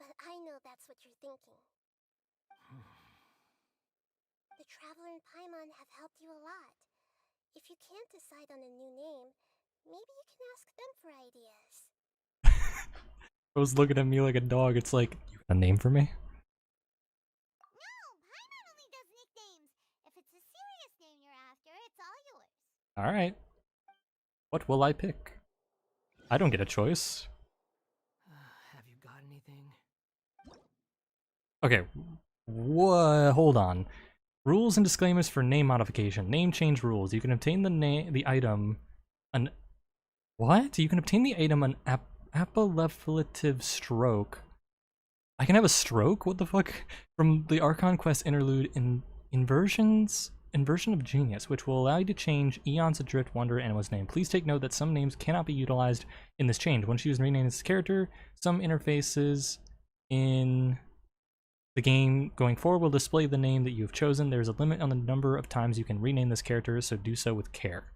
[SPEAKER 6] but I know that's what you're thinking. The Traveler and Paimon have helped you a lot. If you can't decide on a new name, maybe you can ask them for ideas.
[SPEAKER 1] Bro's looking at me like a dog. It's like, you got a name for me?
[SPEAKER 4] No, Paimon only does nicknames. If it's a serious name you're after, it's all yours.
[SPEAKER 1] Alright. What will I pick? I don't get a choice.
[SPEAKER 5] Have you got anything?
[SPEAKER 1] Okay. Hold on. Rules and disclaimers for name modification. Name change rules. You can obtain the item an what? You can obtain the item an appellative stroke. I can have a stroke? What the fuck? From the Archon quest interlude in Inversion of Genius, which will allow you to change Eon's Adrift Wanderer Animo's name. Please take note that some names cannot be utilized in this change. Once used and renamed this character, some interfaces in The game going forward will display the name that you have chosen. There's a limit on the number of times you can rename this character, so do so with care.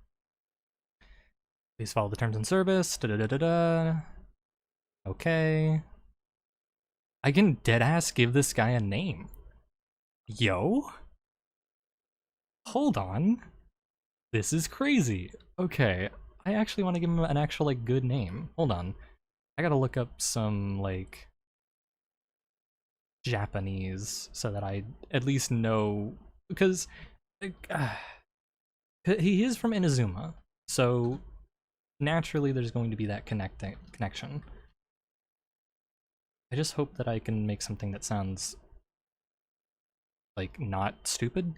[SPEAKER 1] Please follow the terms and service. Da da da da da. Okay. I can deadass give this guy a name. Yo? Hold on. This is crazy. Okay. I actually want to give him an actual, like, good name. Hold on. I gotta look up some, like, Japanese so that I at least know, because he is from Inazuma, so naturally there's going to be that connection. I just hope that I can make something that sounds like not stupid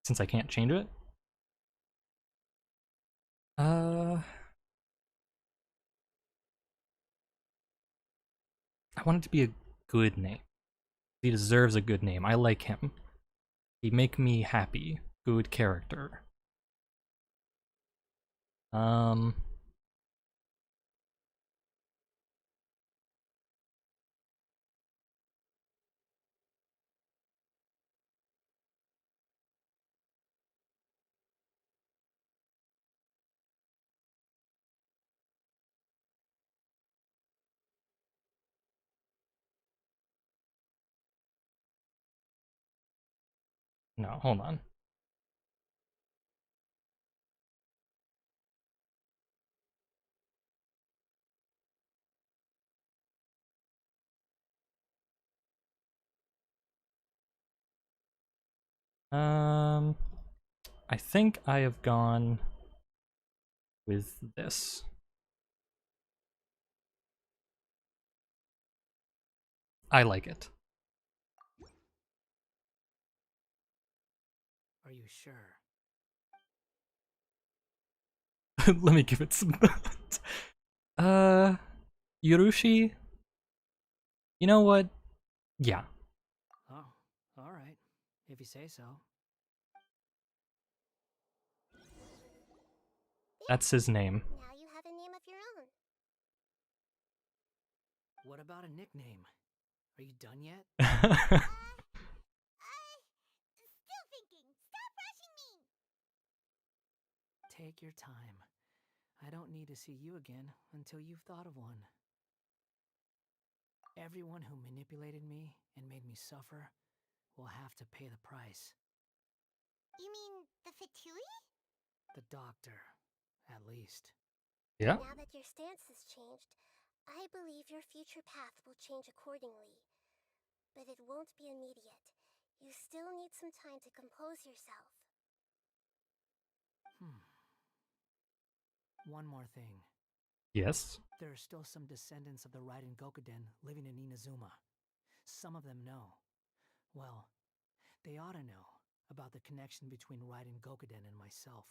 [SPEAKER 1] since I can't change it. I want it to be a good name. He deserves a good name. I like him. He make me happy. Good character. No, hold on. I think I have gone with this. I like it.
[SPEAKER 5] Are you sure?
[SPEAKER 1] Let me give it some thought. Yurushi? You know what? Yeah.
[SPEAKER 5] Oh, alright. If you say so.
[SPEAKER 1] That's his name.
[SPEAKER 6] Now you have a name of your own.
[SPEAKER 5] What about a nickname? Are you done yet?
[SPEAKER 4] Still thinking. Stop rushing me!
[SPEAKER 5] Take your time. I don't need to see you again until you've thought of one. Everyone who manipulated me and made me suffer will have to pay the price.
[SPEAKER 4] You mean the Fatui?
[SPEAKER 5] The doctor, at least.
[SPEAKER 1] Yeah.
[SPEAKER 6] Now that your stance has changed, I believe your future path will change accordingly. But it won't be immediate. You still need some time to compose yourself.
[SPEAKER 5] One more thing.
[SPEAKER 1] Yes.
[SPEAKER 5] There are still some descendants of the Raiden Gokuden living in Inazuma. Some of them know. Well, they ought to know about the connection between Raiden Gokuden and myself.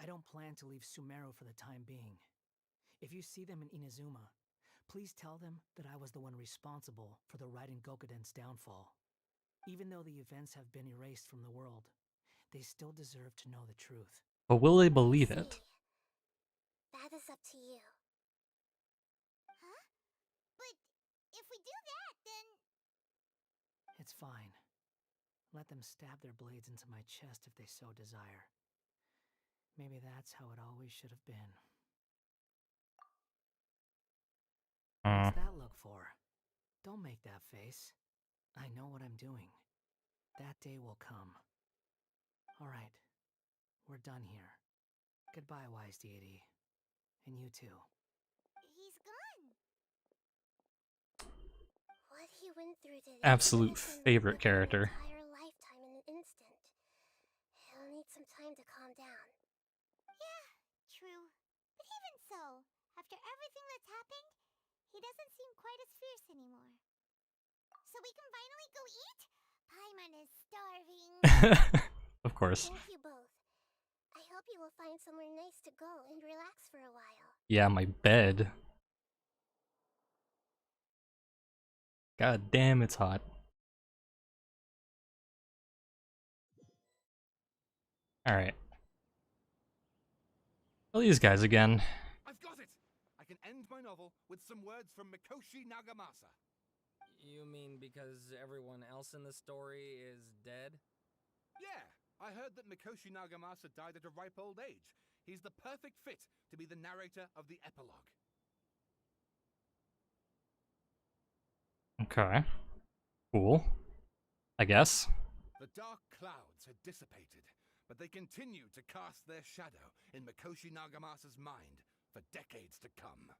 [SPEAKER 5] I don't plan to leave Sumeru for the time being. If you see them in Inazuma, please tell them that I was the one responsible for the Raiden Gokuden's downfall. Even though the events have been erased from the world, they still deserve to know the truth.
[SPEAKER 1] But will they believe it?
[SPEAKER 6] That is up to you.
[SPEAKER 4] Huh? But if we do that, then...
[SPEAKER 5] It's fine. Let them stab their blades into my chest if they so desire. Maybe that's how it always should have been. What's that look for? Don't make that face. I know what I'm doing. That day will come. Alright. We're done here. Goodbye, wise deity. And you too.
[SPEAKER 4] He's gone.
[SPEAKER 6] What he went through today
[SPEAKER 1] Absolute
[SPEAKER 6] could have been
[SPEAKER 1] favorite
[SPEAKER 6] lived through
[SPEAKER 1] character.
[SPEAKER 6] an entire lifetime in an instant. He'll need some time to calm down.
[SPEAKER 4] Yeah, true. But even so, after everything that's happened, he doesn't seem quite as fierce anymore. So we can finally go eat? Paimon is starving.
[SPEAKER 1] Of course.
[SPEAKER 6] Thank you both. I hope you will find somewhere nice to go and relax for a while.
[SPEAKER 1] Yeah, my bed. God damn, it's hot. Alright. Well, these guys again.
[SPEAKER 3] I've got it! I can end my novel with some words from Mikoshi Nagamasa.
[SPEAKER 2] You mean because everyone else in the story is dead?
[SPEAKER 3] Yeah, I heard that Mikoshi Nagamasa died at a ripe old age. He's the perfect fit to be the narrator of the epilogue.
[SPEAKER 1] Okay. Cool. I guess.
[SPEAKER 3] The dark clouds had dissipated, but they continued to cast their shadow in Mikoshi Nagamasa's mind for decades to come.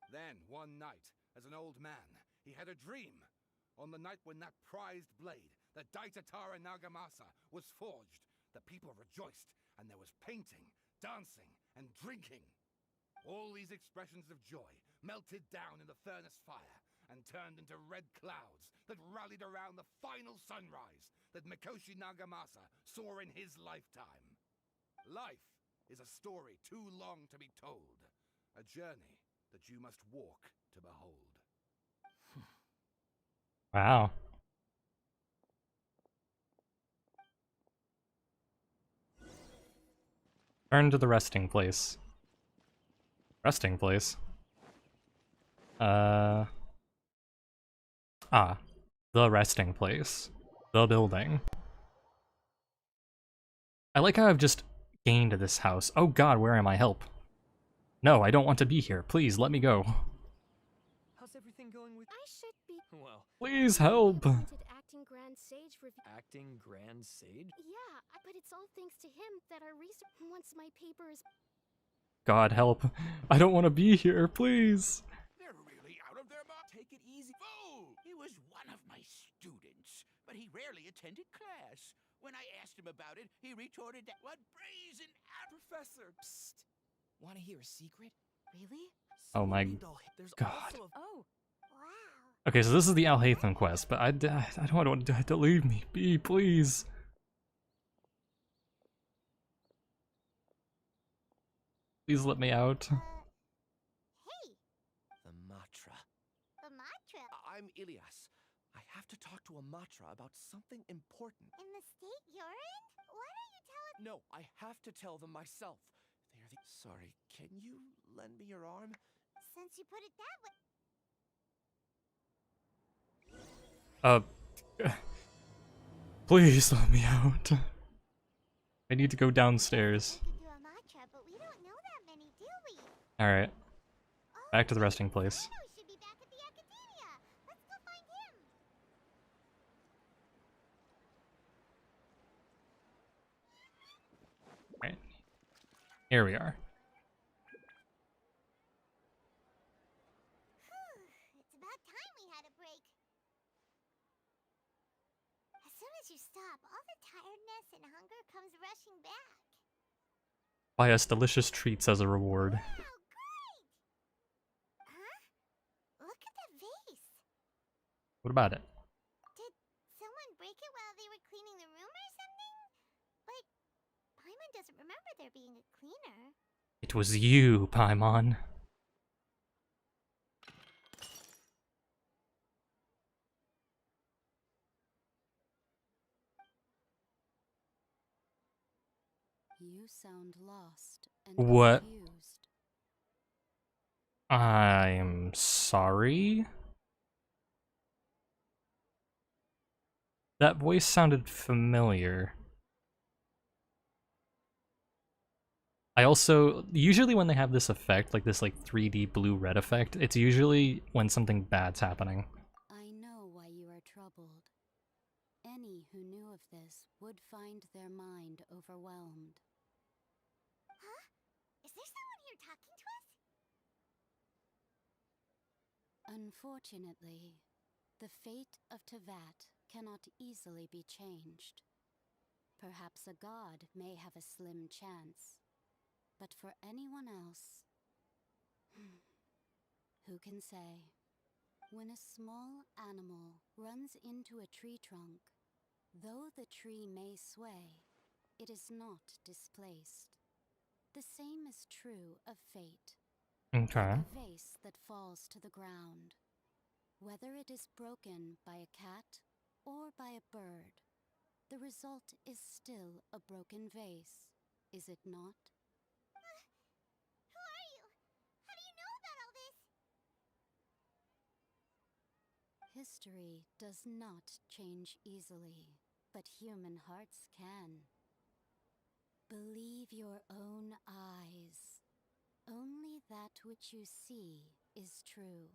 [SPEAKER 3] Then, one night, as an old man, he had a dream. On the night when that prized blade, the Daitatara Nagamasa, was forged, the people rejoiced, and there was painting, dancing, and drinking. All these expressions of joy melted down in the furnace fire and turned into red clouds that rallied around the final sunrise that Mikoshi Nagamasa saw in his lifetime. Life is a story too long to be told, a journey that you must walk to behold.
[SPEAKER 1] Wow. Turn to the resting place. Resting place? The resting place. The building. I like how I've just gained this house. Oh god, where am I? Help. No, I don't want to be here. Please, let me go.
[SPEAKER 2] How's everything going with...
[SPEAKER 14] I should be...
[SPEAKER 2] Well...
[SPEAKER 1] Please help!
[SPEAKER 14] Acting Grand Sage review...
[SPEAKER 2] Acting Grand Sage?
[SPEAKER 14] Yeah, but it's all thanks to him that our research... Once my paper is...
[SPEAKER 1] God, help. I don't want to be here, please.
[SPEAKER 15] They're really out of their mind. Take it easy. Fool! He was one of my students, but he rarely attended class. When I asked him about it, he retorted that what brazen
[SPEAKER 2] Professor! Psst! Want to hear a secret?
[SPEAKER 14] Really?
[SPEAKER 1] Oh my
[SPEAKER 2] There's
[SPEAKER 1] god.
[SPEAKER 2] Also a...
[SPEAKER 14] Oh!
[SPEAKER 1] Okay, so this is the Alhaitham quest, but I don't want to leave me be, please. Please let me out.
[SPEAKER 4] Hey!
[SPEAKER 10] The Matra.
[SPEAKER 4] The Matra?
[SPEAKER 10] I'm Ilias. I have to talk to a Matra about something important.
[SPEAKER 4] In the state you're in? Why don't you tell it?
[SPEAKER 10] No, I have to tell them myself. They're the... Sorry, can you lend me your arm?
[SPEAKER 4] Since you put it that way...
[SPEAKER 1] Please let me out. I need to go downstairs.
[SPEAKER 4] We could do a Matra, but we don't know that many, do we?
[SPEAKER 1] Alright. Back to the resting place.
[SPEAKER 4] Sumeru should be back at the Academia. Let's go find him.
[SPEAKER 1] Right. Here we are.
[SPEAKER 4] It's about time we had a break. As soon as you stop, all the tiredness and hunger comes rushing back.
[SPEAKER 1] Buy us delicious treats as a reward.
[SPEAKER 4] Wow, great! Huh? Look at that vase.
[SPEAKER 1] What about it?
[SPEAKER 4] Did someone break it while they were cleaning the room or something? But Paimon doesn't remember there being a cleaner.
[SPEAKER 1] It was you, Paimon.
[SPEAKER 11] You sound lost and
[SPEAKER 1] What?
[SPEAKER 11] confused.
[SPEAKER 1] I'm sorry? That voice sounded familiar. I also, usually when they have this effect, like this 3D blue-red effect, it's usually when something bad's happening.
[SPEAKER 11] I know why you are troubled. Any who knew of this would find their mind overwhelmed.
[SPEAKER 4] Huh? Is there someone here talking to us?
[SPEAKER 11] Unfortunately, the fate of Tevat cannot easily be changed. Perhaps a god may have a slim chance, but for anyone else, who can say? When a small animal runs into a tree trunk, though the tree may sway, it is not displaced. The same is true of fate.
[SPEAKER 1] Okay.
[SPEAKER 11] Like a vase that falls to the ground. Whether it is broken by a cat or by a bird, the result is still a broken vase, is it not?
[SPEAKER 4] Who are you? How do you know about all this?
[SPEAKER 14] History does not change easily, but human hearts can. Believe your own eyes. Only that which you see is true.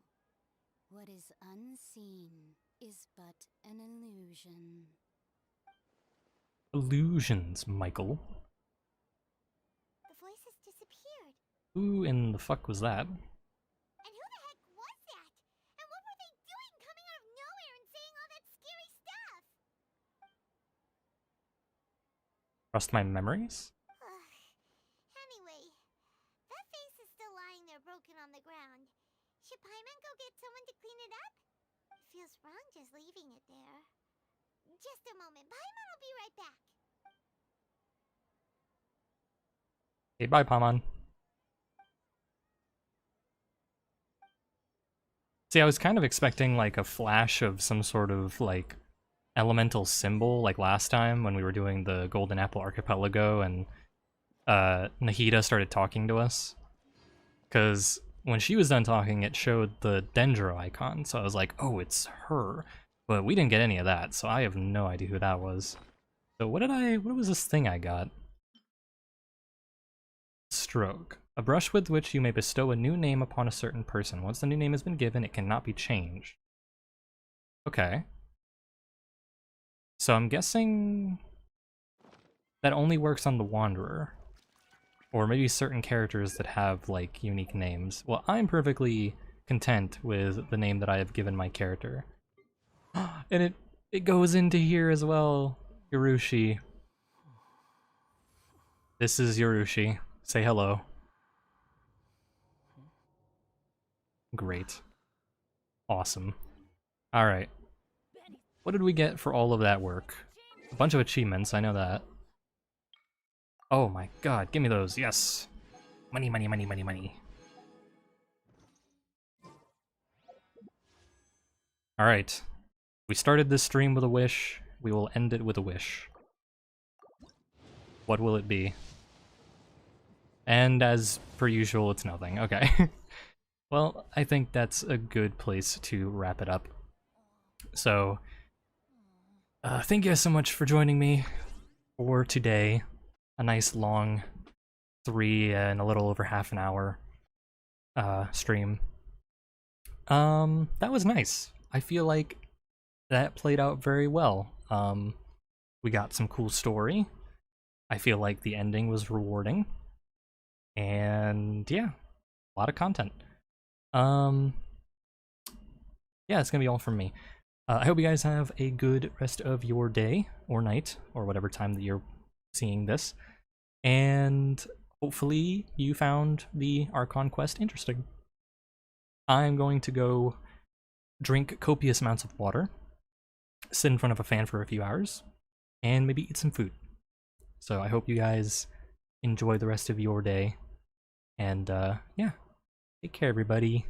[SPEAKER 14] What is unseen is but an illusion.
[SPEAKER 1] Illusions, Michael.
[SPEAKER 4] The voices disappeared.
[SPEAKER 1] Who in the fuck was that?
[SPEAKER 4] And who the heck was that? And what were they doing coming out of nowhere and saying all that scary stuff?
[SPEAKER 1] Trust my memories?
[SPEAKER 4] Anyway, that face is still lying there broken on the ground. Should Paimon go get someone to clean it up? It feels wrong just leaving it there. Just a moment. Paimon will be right back.
[SPEAKER 1] Okay, bye, Paimon. See, I was kind of expecting like a flash of some sort of like elemental symbol like last time when we were doing the Golden Apple Archipelago and Nahida started talking to us. Because when she was done talking, it showed the Dendro icon, so I was like, oh, it's her. But we didn't get any of that, so I have no idea who that was. So what was this thing I got? Stroke. A brush with which you may bestow a new name upon a certain person. Once the new name has been given, it cannot be changed. Okay. So I'm guessing that only works on the Wanderer. Or maybe certain characters that have, like, unique names. Well, I'm perfectly content with the name that I have given my character. And it goes into here as well, Yorushi. This is Yorushi. Say hello. Great. Awesome. Alright. What did we get for all of that work? A bunch of achievements, I know that. Oh my god, give me those, yes! Money, money, money, money, money. Alright. We started this stream with a wish, we will end it with a wish. What will it be? And as per usual, it's nothing. Okay. Well, I think that's a good place to wrap it up. So, thank you guys so much for joining me for today. A nice long 3 and a little over half an hour stream. That was nice. I feel like that played out very well. We got some cool story. I feel like the ending was rewarding. And yeah, a lot of content. Yeah, it's gonna be all from me. I hope you guys have a good rest of your day or night or whatever time that you're seeing this, and hopefully you found the Archon quest interesting. I'm going to go drink copious amounts of water, sit in front of a fan for a few hours, and maybe eat some food. So I hope you guys enjoy the rest of your day, and yeah, take care everybody.